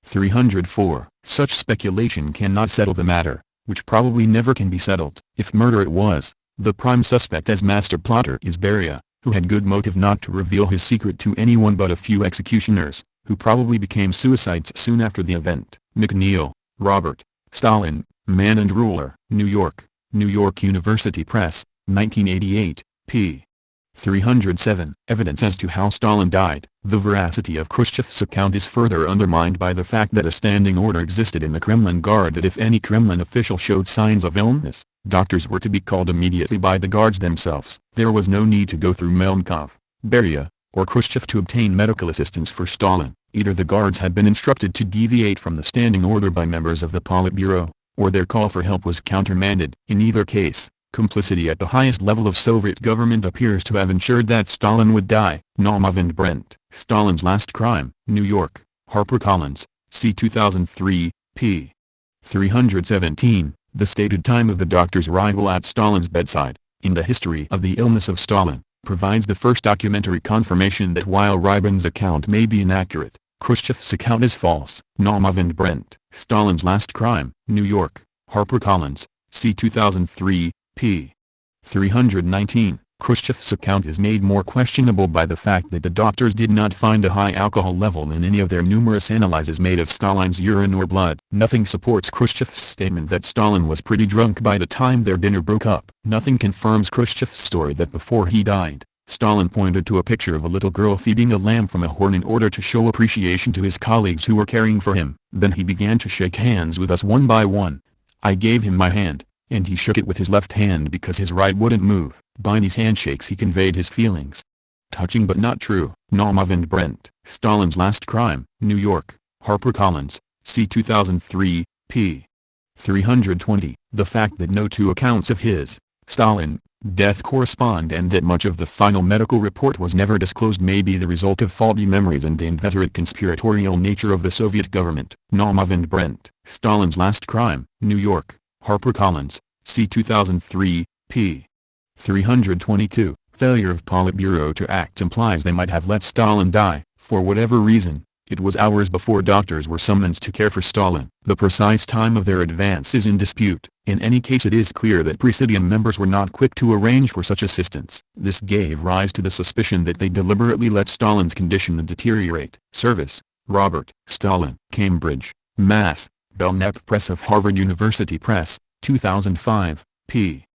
304. Such speculation cannot settle the matter, which probably never can be settled. If murder it was, the prime suspect as master plotter is Beria, who had good motive not to reveal his secret to anyone but a few executioners, who probably became suicides soon after the event. McNeil, Robert, Stalin, Man and Ruler. New York, New York University Press, 1988, p. 307. Evidence as to how Stalin died. The veracity of Khrushchev's account is further undermined by the fact that a standing order existed in the Kremlin Guard that if any Kremlin official showed signs of illness, doctors were to be called immediately by the guards themselves. There was no need to go through Melnikov, Beria, or Khrushchev to obtain medical assistance for Stalin. Either the guards had been instructed to deviate from the standing order by members of the Politburo, or their call for help was countermanded. In either case, complicity at the highest level of Soviet government appears to have ensured that Stalin would die. Naumov and Brent. Stalin's Last Crime. New York, HarperCollins, c. 2003, p. 317. The stated time of the doctor's arrival at Stalin's bedside, in the history of the illness of Stalin, provides the first documentary confirmation that while Rybin's account may be inaccurate, Khrushchev's account is false. Naumov and Brent. Stalin's Last Crime. New York, HarperCollins, c. 2003, p. 319. Khrushchev's account is made more questionable by the fact that the doctors did not find a high alcohol level in any of their numerous analyses made of Stalin's urine or blood. Nothing supports Khrushchev's statement that Stalin was pretty drunk by the time their dinner broke up. Nothing confirms Khrushchev's story that before he died, Stalin pointed to a picture of a little girl feeding a lamb from a horn in order to show appreciation to his colleagues who were caring for him. Then he began to shake hands with us one by one. I gave him my hand, and he shook it with his left hand because his right wouldn't move. By these handshakes he conveyed his feelings. Touching but not true. Naumov and Brent. Stalin's Last Crime. New York, HarperCollins, c. 2003, p. 320. The fact that no two accounts of his, Stalin, death correspond and that much of the final medical report was never disclosed may be the result of faulty memories and the inveterate conspiratorial nature of the Soviet government. Naumov and Brent. Stalin's Last Crime. New York, HarperCollins, c. 2003, p. 322. Failure of Politburo to act implies they might have let Stalin die. For whatever reason, it was hours before doctors were summoned to care for Stalin. The precise time of their advance is in dispute. In any case it is clear that Presidium members were not quick to arrange for such assistance. This gave rise to the suspicion that they deliberately let Stalin's condition deteriorate. Service, Robert. Stalin. Cambridge, Mass. Belknap Press of Harvard University Press, 2005, p.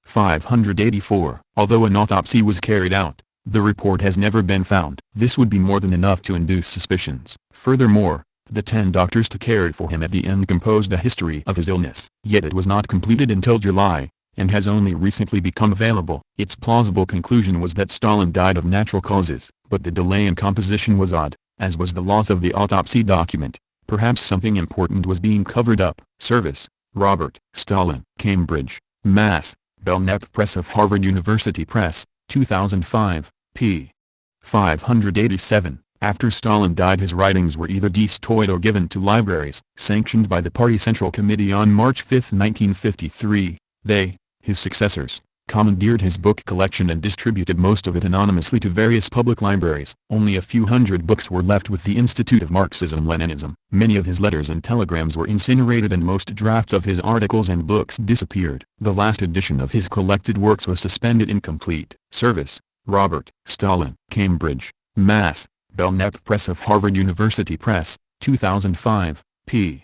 584. Although an autopsy was carried out, the report has never been found. This would be more than enough to induce suspicions. Furthermore, the 10 doctors who cared for him at the end composed a history of his illness. Yet it was not completed until July, and has only recently become available. Its plausible conclusion was that Stalin died of natural causes, but the delay in composition was odd. as was the loss of the autopsy document. Perhaps something important was being covered up. Service, Robert. Stalin. Cambridge, Mass. Belknap Press of Harvard University Press, 2005, p. 587. After Stalin died, his writings were either destroyed or given to libraries. Sanctioned by the Party Central Committee on March 5, 1953, they, his successors, commandeered his book collection and distributed most of it anonymously to various public libraries. Only a few hundred books were left with the Institute of Marxism-Leninism. Many of his letters and telegrams were incinerated and most drafts of his articles and books disappeared. The last edition of his collected works was suspended incomplete. Service, Robert. Stalin. Cambridge, Mass. Belknap Press of Harvard University Press, 2005, p.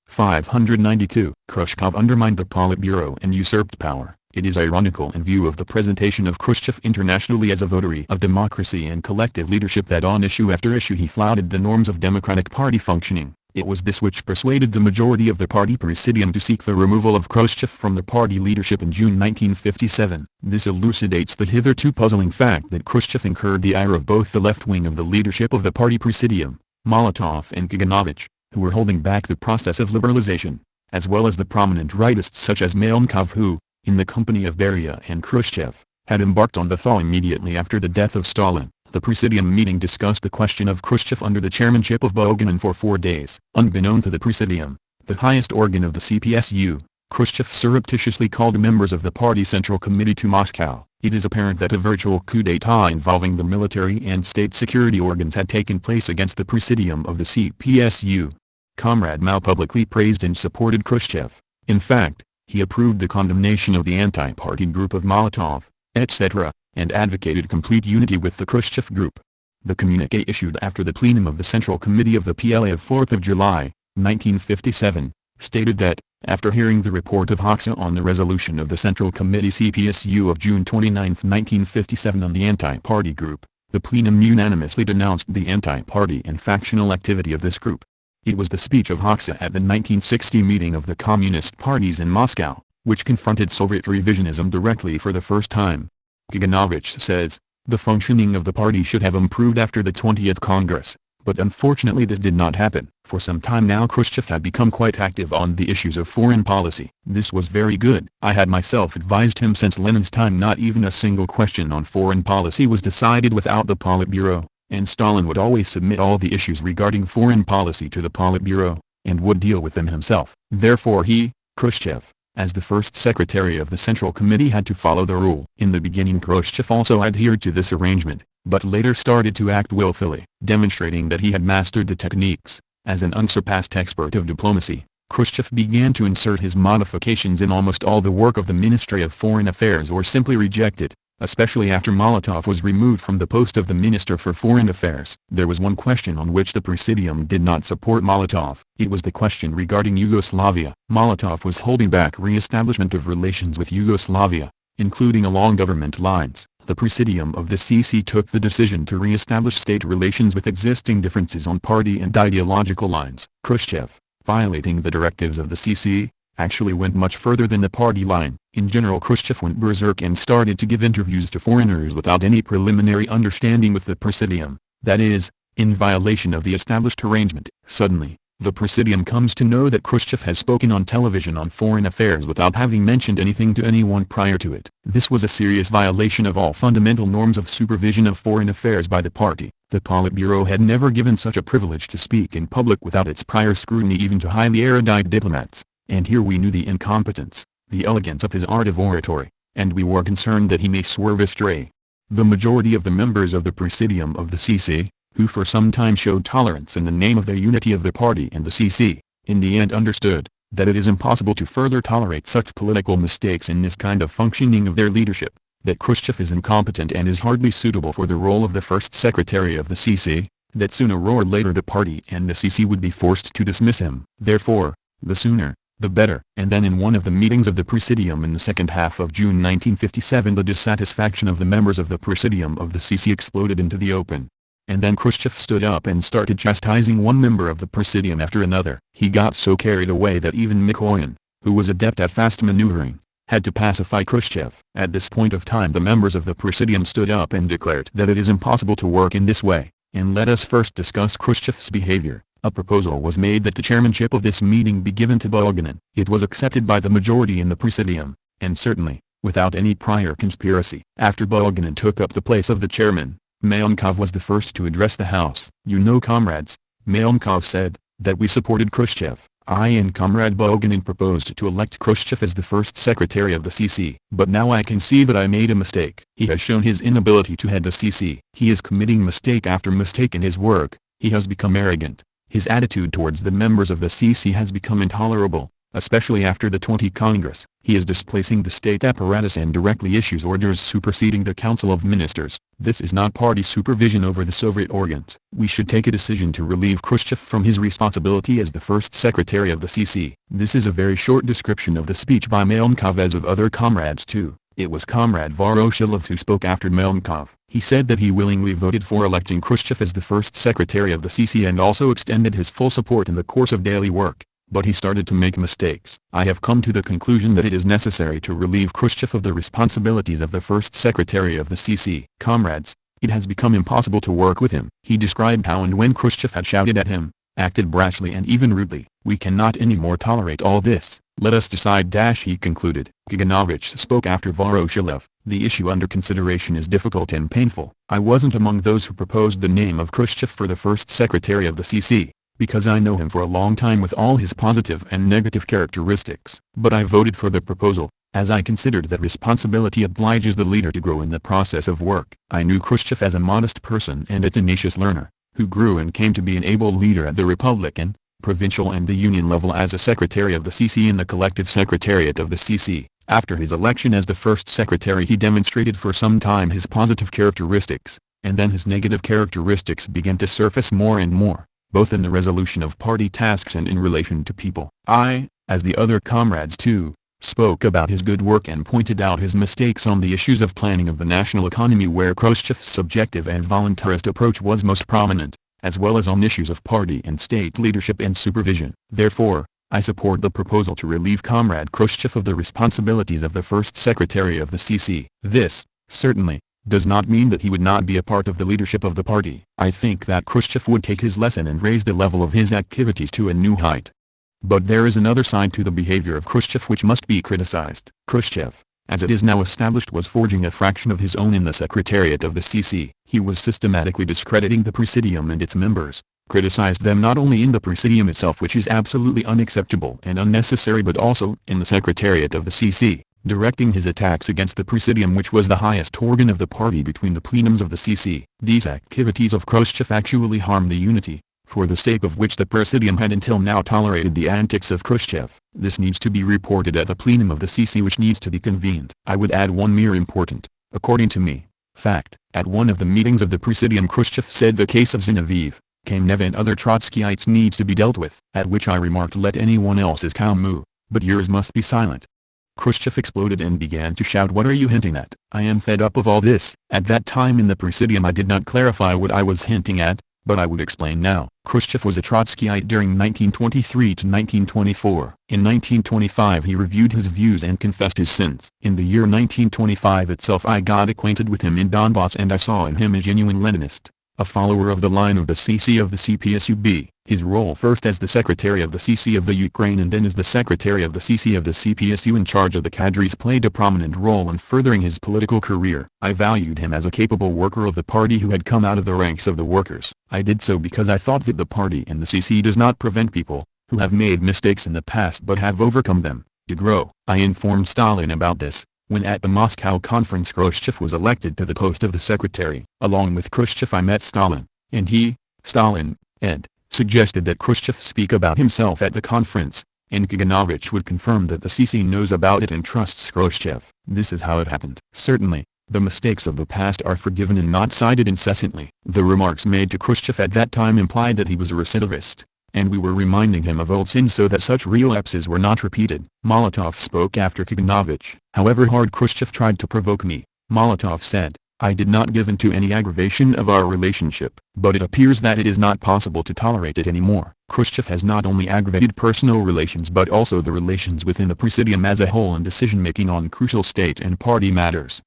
592. Khrushchev undermined the Politburo and usurped power. It is ironical in view of the presentation of Khrushchev internationally as a votary of democracy and collective leadership that on issue after issue he flouted the norms of democratic party functioning. It was this which persuaded the majority of the party Presidium to seek the removal of Khrushchev from the party leadership in June 1957. This elucidates the hitherto puzzling fact that Khrushchev incurred the ire of both the left wing of the leadership of the party Presidium, Molotov and Kaganovich, who were holding back the process of liberalization, as well as the prominent rightists such as Malenkov who, in the company of Beria and Khrushchev, had embarked on the thaw immediately after the death of Stalin. The Presidium meeting discussed the question of Khrushchev under the chairmanship of Boganin for 4 days. Unbeknown to the Presidium, the highest organ of the CPSU, Khrushchev surreptitiously called members of the Party Central Committee to Moscow. It is apparent that a virtual coup d'état involving the military and state security organs had taken place against the Presidium of the CPSU. Comrade Mao publicly praised and supported Khrushchev. In fact, he approved the condemnation of the anti-party group of Molotov, etc., and advocated complete unity with the Khrushchev group. The communiqué issued after the plenum of the Central Committee of the PLA of 4th of July, 1957, stated that, after hearing the report of Hoxha on the resolution of the Central Committee CPSU of June 29, 1957 on the anti-party group, the plenum unanimously denounced the anti-party and factional activity of this group. It was the speech of Hoxha at the 1960 meeting of the Communist parties in Moscow, which confronted Soviet revisionism directly for the first time. Kaganovich says, the functioning of the party should have improved after the 20th Congress, but unfortunately this did not happen. For some time now Khrushchev had become quite active on the issues of foreign policy. This was very good. I had myself advised him since Lenin's time not even a single question on foreign policy was decided without the Politburo, and Stalin would always submit all the issues regarding foreign policy to the Politburo, and would deal with them himself. Therefore he, Khrushchev, as the first secretary of the Central Committee had to follow the rule. In the beginning Khrushchev also adhered to this arrangement, but later started to act willfully. Demonstrating that he had mastered the techniques, as an unsurpassed expert of diplomacy, Khrushchev began to insert his modifications in almost all the work of the Ministry of Foreign Affairs or simply reject it, especially after Molotov was removed from the post of the Minister for Foreign Affairs. There was one question on which the Presidium did not support Molotov. It was the question regarding Yugoslavia. Molotov was holding back re-establishment of relations with Yugoslavia, including along government lines. The Presidium of the CC took the decision to re-establish state relations with existing differences on party and ideological lines. Khrushchev, violating the directives of the CC, actually went much further than the party line. In general Khrushchev went berserk and started to give interviews to foreigners without any preliminary understanding with the Presidium, that is, in violation of the established arrangement. Suddenly, the Presidium comes to know that Khrushchev has spoken on television on foreign affairs without having mentioned anything to anyone prior to it. This was a serious violation of all fundamental norms of supervision of foreign affairs by the party. The Politburo had never given such a privilege to speak in public without its prior scrutiny even to highly erudite diplomats, and here we knew the incompetence, the elegance of his art of oratory, and we were concerned that he may swerve astray. The majority of the members of the Presidium of the CC, who for some time showed tolerance in the name of the unity of the party and the CC, in the end understood that it is impossible to further tolerate such political mistakes in this kind of functioning of their leadership, that Khrushchev is incompetent and is hardly suitable for the role of the first secretary of the CC, that sooner or later the party and the CC would be forced to dismiss him. Therefore, the sooner, the better. And then in one of the meetings of the Presidium in the second half of June 1957 the dissatisfaction of the members of the Presidium of the CC exploded into the open. And then Khrushchev stood up and started chastising one member of the Presidium after another. He got so carried away that even Mikoyan, who was adept at fast maneuvering, had to pacify Khrushchev. At this point of time the members of the Presidium stood up and declared that it is impossible to work in this way. And let us first discuss Khrushchev's behavior. A proposal was made that the chairmanship of this meeting be given to Bulganin. It was accepted by the majority in the Presidium, and certainly, without any prior conspiracy. After Bulganin took up the place of the chairman, Malenkov was the first to address the House. "You know, comrades," Malenkov said, "that we supported Khrushchev. I and Comrade Bulganin proposed to elect Khrushchev as the first secretary of the CC. But now I can see that I made a mistake. He has shown his inability to head the CC. He is committing mistake after mistake in his work. He has become arrogant. His attitude towards the members of the CC has become intolerable, especially after the 20th Congress. He is displacing the state apparatus and directly issues orders superseding the Council of Ministers. This is not party supervision over the Soviet organs. We should take a decision to relieve Khrushchev from his responsibility as the first secretary of the CC." This is a very short description of the speech by Malenkov as of other comrades too. It was Comrade Voroshilov who spoke after Malenkov. He said that he willingly voted for electing Khrushchev as the first secretary of the CC and also extended his full support in the course of daily work. But he started to make mistakes. "I have come to the conclusion that it is necessary to relieve Khrushchev of the responsibilities of the first secretary of the CC. Comrades, it has become impossible to work with him." He described how and when Khrushchev had shouted at him, acted brashly and even rudely. "We cannot anymore tolerate all this. Let us decide." He concluded. Kaganovich spoke after Voroshilov. "The issue under consideration is difficult and painful. I wasn't among those who proposed the name of Khrushchev for the first secretary of the CC. Because I know him for a long time with all his positive and negative characteristics. But I voted for the proposal, as I considered that responsibility obliges the leader to grow in the process of work. I knew Khrushchev as a modest person and a tenacious learner, who grew and came to be an able leader at the Republican, provincial and the Union level as a secretary of the CC in the collective secretariat of the CC. After his election as the first secretary he demonstrated for some time his positive characteristics, and then his negative characteristics began to surface more and more, both in the resolution of party tasks and in relation to people. I, as the other comrades too, spoke about his good work and pointed out his mistakes on the issues of planning of the national economy where Khrushchev's subjective and voluntarist approach was most prominent, as well as on issues of party and state leadership and supervision. Therefore, I support the proposal to relieve Comrade Khrushchev of the responsibilities of the first secretary of the CC. This, certainly, does not mean that he would not be a part of the leadership of the party. I think that Khrushchev would take his lesson and raise the level of his activities to a new height. But there is another side to the behavior of Khrushchev which must be criticized. Khrushchev, as it is now established, was forging a fraction of his own in the secretariat of the CC. He was systematically discrediting the Presidium and its members, criticized them not only in the Presidium itself, which is absolutely unacceptable and unnecessary, but also in the secretariat of the CC. Directing his attacks against the Presidium, which was the highest organ of the party between the plenums of the CC. These activities of Khrushchev actually harmed the unity, for the sake of which the Presidium had until now tolerated the antics of Khrushchev. This needs to be reported at the plenum of the CC, which needs to be convened. I would add one mere important, according to me, fact. At one of the meetings of the Presidium, Khrushchev said the case of Zinoviev, Kamenev and other Trotskyites needs to be dealt with, at which I remarked, let anyone else's cow moo, but yours must be silent. Khrushchev exploded and began to shout, "What are you hinting at? I am fed up of all this." At that time in the Presidium I did not clarify what I was hinting at, but I would explain now. Khrushchev was a Trotskyite during 1923 to 1924. In 1925 he reviewed his views and confessed his sins. In the year 1925 itself I got acquainted with him in Donbass and I saw in him a genuine Leninist, a follower of the line of the CC of the CPSUB. His role first as the secretary of the CC of the Ukraine and then as the secretary of the CC of the CPSU in charge of the cadres played a prominent role in furthering his political career. I valued him as a capable worker of the party who had come out of the ranks of the workers. I did so because I thought that the party and the CC does not prevent people, who have made mistakes in the past but have overcome them, to grow. I informed Stalin about this, when at the Moscow conference Khrushchev was elected to the post of the secretary. Along with Khrushchev I met Stalin, and he, Stalin, suggested that Khrushchev speak about himself at the conference, and Kaganovich would confirm that the CC knows about it and trusts Khrushchev. This is how it happened. Certainly, the mistakes of the past are forgiven and not cited incessantly. The remarks made to Khrushchev at that time implied that he was a recidivist, and we were reminding him of old sins so that such relapses were not repeated. Molotov spoke after Kaganovich. However hard Khrushchev tried to provoke me, Molotov said, I did not give in to any aggravation of our relationship, but it appears that it is not possible to tolerate it anymore. Khrushchev has not only aggravated personal relations but also the relations within the Presidium as a whole in decision-making on crucial state and party matters.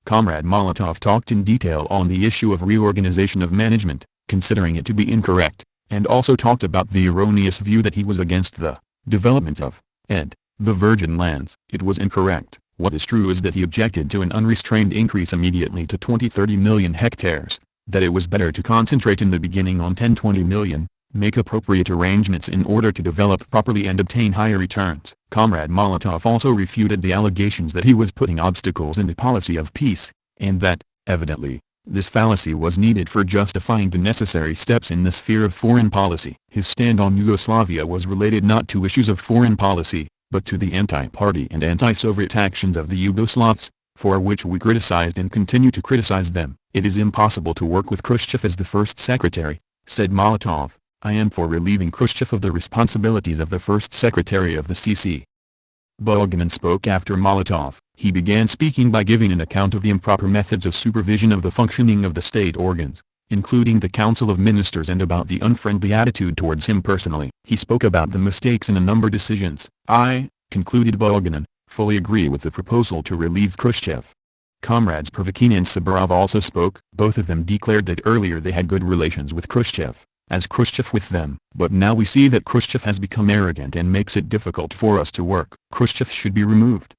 Comrade Molotov talked in detail on the issue of reorganization of management, considering it to be incorrect, and also talked about the erroneous view that he was against the development of, and the virgin lands. It was incorrect. What is true is that he objected to an unrestrained increase immediately to 20-30 million hectares, that it was better to concentrate in the beginning on 10-20 million, make appropriate arrangements in order to develop properly and obtain higher returns. Comrade Molotov also refuted the allegations that he was putting obstacles in the policy of peace, and that, evidently, this fallacy was needed for justifying the necessary steps in the sphere of foreign policy. His stand on Yugoslavia was related not to issues of foreign policy, but to the anti-party and anti-Soviet actions of the Yugoslavs, for which we criticized and continue to criticize them. It is impossible to work with Khrushchev as the first secretary, said Molotov. I am for relieving Khrushchev of the responsibilities of the first secretary of the CC. Bulganin spoke after Molotov. He began speaking by giving an account of the improper methods of supervision of the functioning of the state organs, including the Council of Ministers, and about the unfriendly attitude towards him personally. He spoke about the mistakes in a number of decisions. I, concluded Bulganin, fully agree with the proposal to relieve Khrushchev. Comrades Pervykhin and Saburov also spoke. Both of them declared that earlier they had good relations with Khrushchev, as Khrushchev with them. But now we see that Khrushchev has become arrogant and makes it difficult for us to work. Khrushchev should be removed.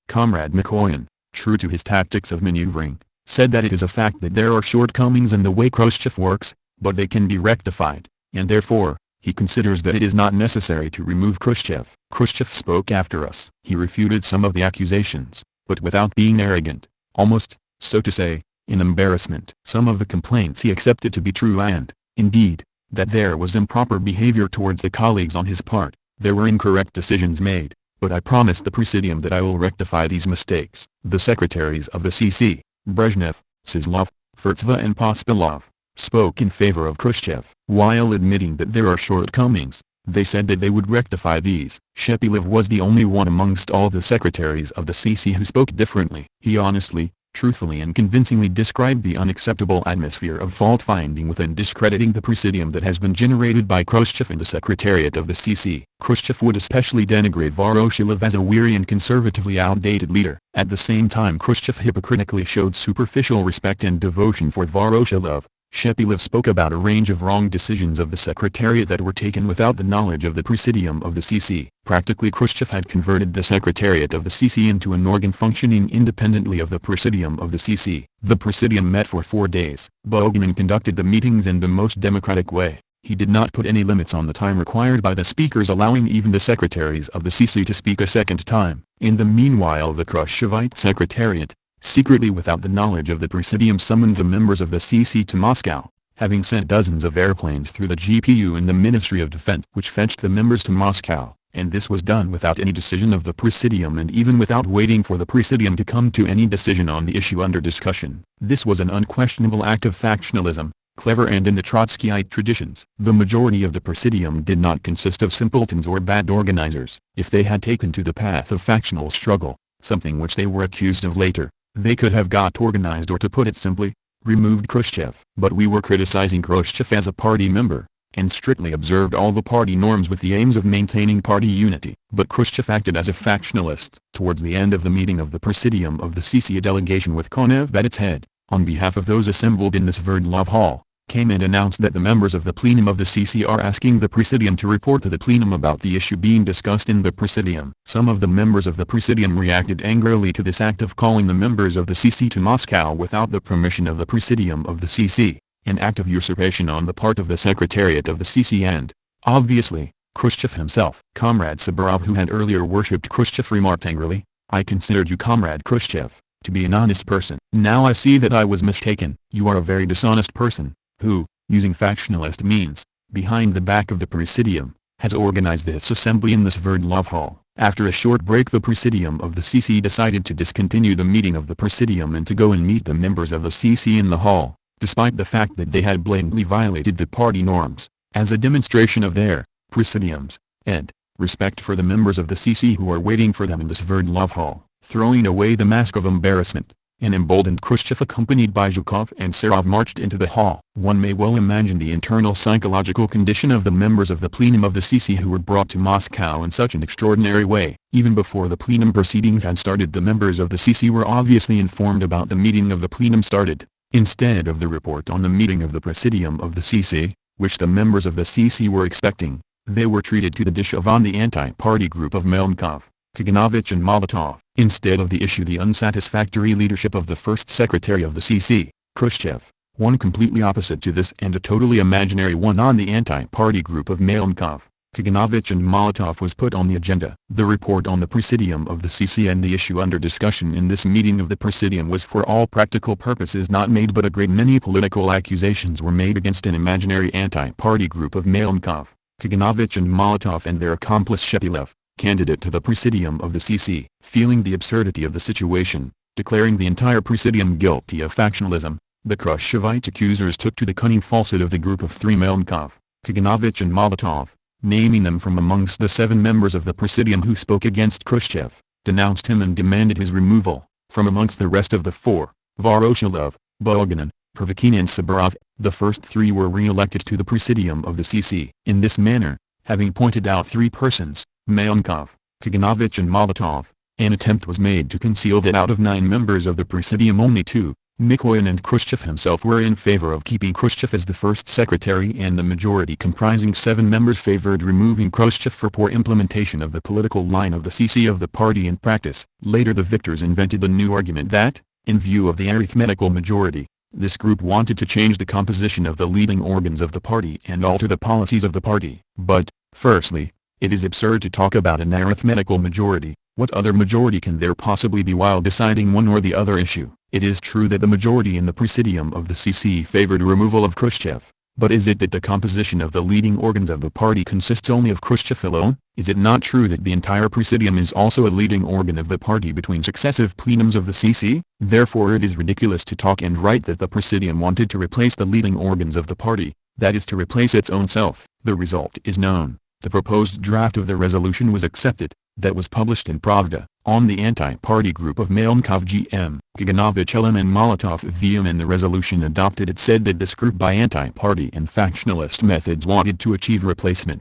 Comrade Mikoyan, true to his tactics of maneuvering, said that it is a fact that there are shortcomings in the way Khrushchev works, but they can be rectified, and therefore, he considers that it is not necessary to remove Khrushchev. Khrushchev spoke after us. He refuted some of the accusations, but without being arrogant, almost, so to say, in embarrassment. Some of the complaints he accepted to be true, and, indeed, that there was improper behavior towards the colleagues on his part. There were incorrect decisions made, but I promised the Presidium that I will rectify these mistakes. The secretaries of the CC, Brezhnev, Sizlov, Furtsev and Pospelov, spoke in favor of Khrushchev. While admitting that there are shortcomings, they said that they would rectify these. Shepilov was the only one amongst all the secretaries of the CC who spoke differently. He honestly, truthfully and convincingly described the unacceptable atmosphere of fault-finding within discrediting the Presidium that has been generated by Khrushchev in the Secretariat of the CC. Khrushchev would especially denigrate Voroshilov as a weary and conservatively outdated leader. At the same time, Khrushchev hypocritically showed superficial respect and devotion for Voroshilov. Shepilov spoke about a range of wrong decisions of the Secretariat that were taken without the knowledge of the Presidium of the CC. Practically, Khrushchev had converted the Secretariat of the CC into an organ functioning independently of the Presidium of the CC. The Presidium met for 4 days. Bulganin conducted the meetings in the most democratic way. He did not put any limits on the time required by the speakers, allowing even the secretaries of the CC to speak a second time. In the meanwhile, the Khrushchevite Secretariat, secretly without the knowledge of the Presidium, summoned the members of the CC to Moscow, having sent dozens of airplanes through the GPU and the Ministry of Defense, which fetched the members to Moscow, and this was done without any decision of the Presidium and even without waiting for the Presidium to come to any decision on the issue under discussion. This was an unquestionable act of factionalism, clever and in the Trotskyite traditions. The majority of the Presidium did not consist of simpletons or bad organizers. If they had taken to the path of factional struggle, something which they were accused of later, they could have got organized, or to put it simply, removed Khrushchev. But we were criticizing Khrushchev as a party member, and strictly observed all the party norms with the aims of maintaining party unity. But Khrushchev acted as a factionalist. Towards the end of the meeting of the Presidium of the CC, a delegation with Konev at its head, on behalf of those assembled in this Sverdlov hall, came and announced that the members of the plenum of the CC are asking the Presidium to report to the plenum about the issue being discussed in the Presidium. Some of the members of the Presidium reacted angrily to this act of calling the members of the CC to Moscow without the permission of the Presidium of the CC, an act of usurpation on the part of the Secretariat of the CC and, obviously, Khrushchev himself. Comrade Saburov, who had earlier worshipped Khrushchev, remarked angrily, "I considered you, Comrade Khrushchev, to be an honest person. Now I see that I was mistaken. You are a very dishonest person, who, using factionalist means, behind the back of the Presidium, has organized this assembly in the Sverdlov hall." After a short break, the Presidium of the CC decided to discontinue the meeting of the Presidium and to go and meet the members of the CC in the hall, despite the fact that they had blatantly violated the party norms, as a demonstration of their Presidium's and respect for the members of the CC who are waiting for them in the Sverdlov hall. Throwing away the mask of embarrassment, an emboldened Khrushchev accompanied by Zhukov and Serov marched into the hall. One may well imagine the internal psychological condition of the members of the plenum of the CC who were brought to Moscow in such an extraordinary way. Even before the plenum proceedings had started, the members of the CC were obviously informed about the meeting of the plenum started, Instead of the report on the meeting of the Presidium of the CC, which the members of the CC were expecting, they were treated to the dish of on the anti-party group of Melnikov, Kaganovich and Molotov. Instead of the issue the unsatisfactory leadership of the first secretary of the CC, Khrushchev, one completely opposite to this and a totally imaginary one on the anti-party group of Melnikov, Kaganovich and Molotov was put on the agenda. The report on the Presidium of the CC and the issue under discussion in this meeting of the Presidium was for all practical purposes not made, but a great many political accusations were made against an imaginary anti-party group of Melnikov, Kaganovich and Molotov and their accomplice Shepilov, candidate to the Presidium of the CC, feeling the absurdity of the situation, declaring the entire Presidium guilty of factionalism. The Khrushchevite accusers took to the cunning falsehood of the group of three Melnikov, Kaganovich and Molotov, naming them from amongst the 7 members of the Presidium who spoke against Khrushchev, denounced him and demanded his removal. From amongst the rest of the 4, Voroshilov, Bulganin, Pervykhin and Saburov, the first 3 were re-elected to the Presidium of the CC. In this manner, having pointed out 3 persons, Melnikov, Kaganovich and Molotov, an attempt was made to conceal that out of 9 members of the Presidium only 2, Mikoyan and Khrushchev himself, were in favor of keeping Khrushchev as the first secretary, and the majority comprising 7 members favored removing Khrushchev for poor implementation of the political line of the CC of the party in practice. Later the victors invented the new argument that, in view of the arithmetical majority, this group wanted to change the composition of the leading organs of the party and alter the policies of the party. But, firstly, it is absurd to talk about an arithmetical majority. What other majority can there possibly be while deciding one or the other issue? It is true that the majority in the Presidium of the CC favored removal of Khrushchev, but is it that the composition of the leading organs of the party consists only of Khrushchev alone? Is it not true that the entire Presidium is also a leading organ of the party between successive plenums of the CC? Therefore it is ridiculous to talk and write that the Presidium wanted to replace the leading organs of the party, that is to replace its own self. The result is known. The proposed draft of the resolution was accepted, that was published in Pravda, on the anti-party group of Melnikov GM, Kaganovich LM and Molotov VM, and the resolution adopted it said that this group by anti-party and factionalist methods wanted to achieve replacement.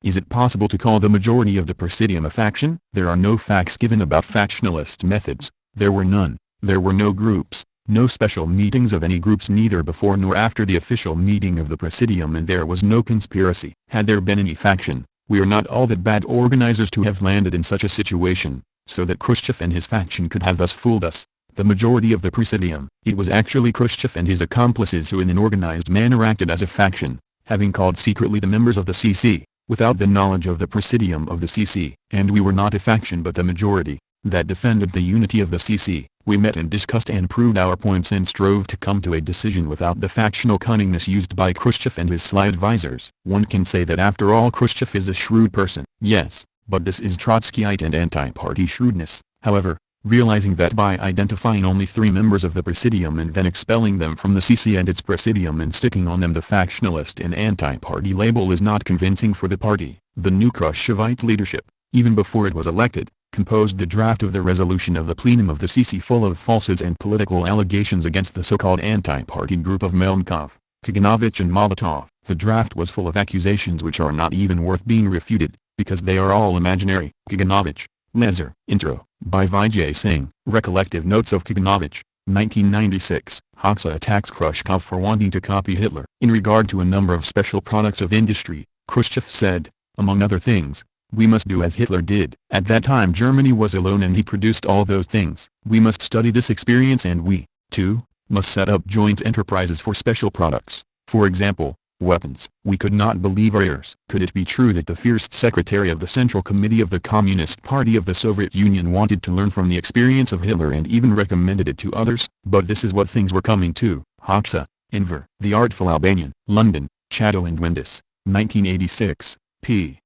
Is it possible to call the majority of the Presidium a faction? There are no facts given about factionalist methods. There were none. There were no groups, no special meetings of any groups, neither before nor after the official meeting of the Presidium, and there was no conspiracy. Had there been any faction, we are not all that bad organizers to have landed in such a situation, so that Khrushchev and his faction could have thus fooled us, the majority of the Presidium. It was actually Khrushchev and his accomplices who in an organized manner acted as a faction, having called secretly the members of the CC, without the knowledge of the Presidium of the CC. And we were not a faction but the majority, that defended the unity of the CC. We met and discussed and proved our points and strove to come to a decision without the factional cunningness used by Khrushchev and his sly advisers. One can say that after all Khrushchev is a shrewd person. Yes, but this is Trotskyite and anti-party shrewdness. However, realizing that by identifying only 3 members of the Presidium and then expelling them from the CC and its Presidium and sticking on them the factionalist and anti-party label is not convincing for the party, the new Khrushchevite leadership, even before it was elected, composed the draft of the resolution of the plenum of the CC full of falsehoods and political allegations against the so-called anti-party group of Melnikov, Kaganovich and Molotov. The draft was full of accusations which are not even worth being refuted, because they are all imaginary. Kaganovich, Lezer. Intro, by Vijay Singh. Recollective notes of Kaganovich, 1996. Hoxha attacks Khrushchev for wanting to copy Hitler. In regard to a number of special products of industry, Khrushchev said, among other things, "We must do as Hitler did." At that time Germany was alone and he produced all those things. We must study this experience and we, too, must set up joint enterprises for special products. For example, weapons. We could not believe our ears. Could it be true that the first secretary of the Central Committee of the Communist Party of the Soviet Union wanted to learn from the experience of Hitler and even recommended it to others? But this is what things were coming to. Hoxha, Enver. The Artful Albanian. London, Chatto and Windus, 1986, p.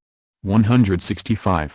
165.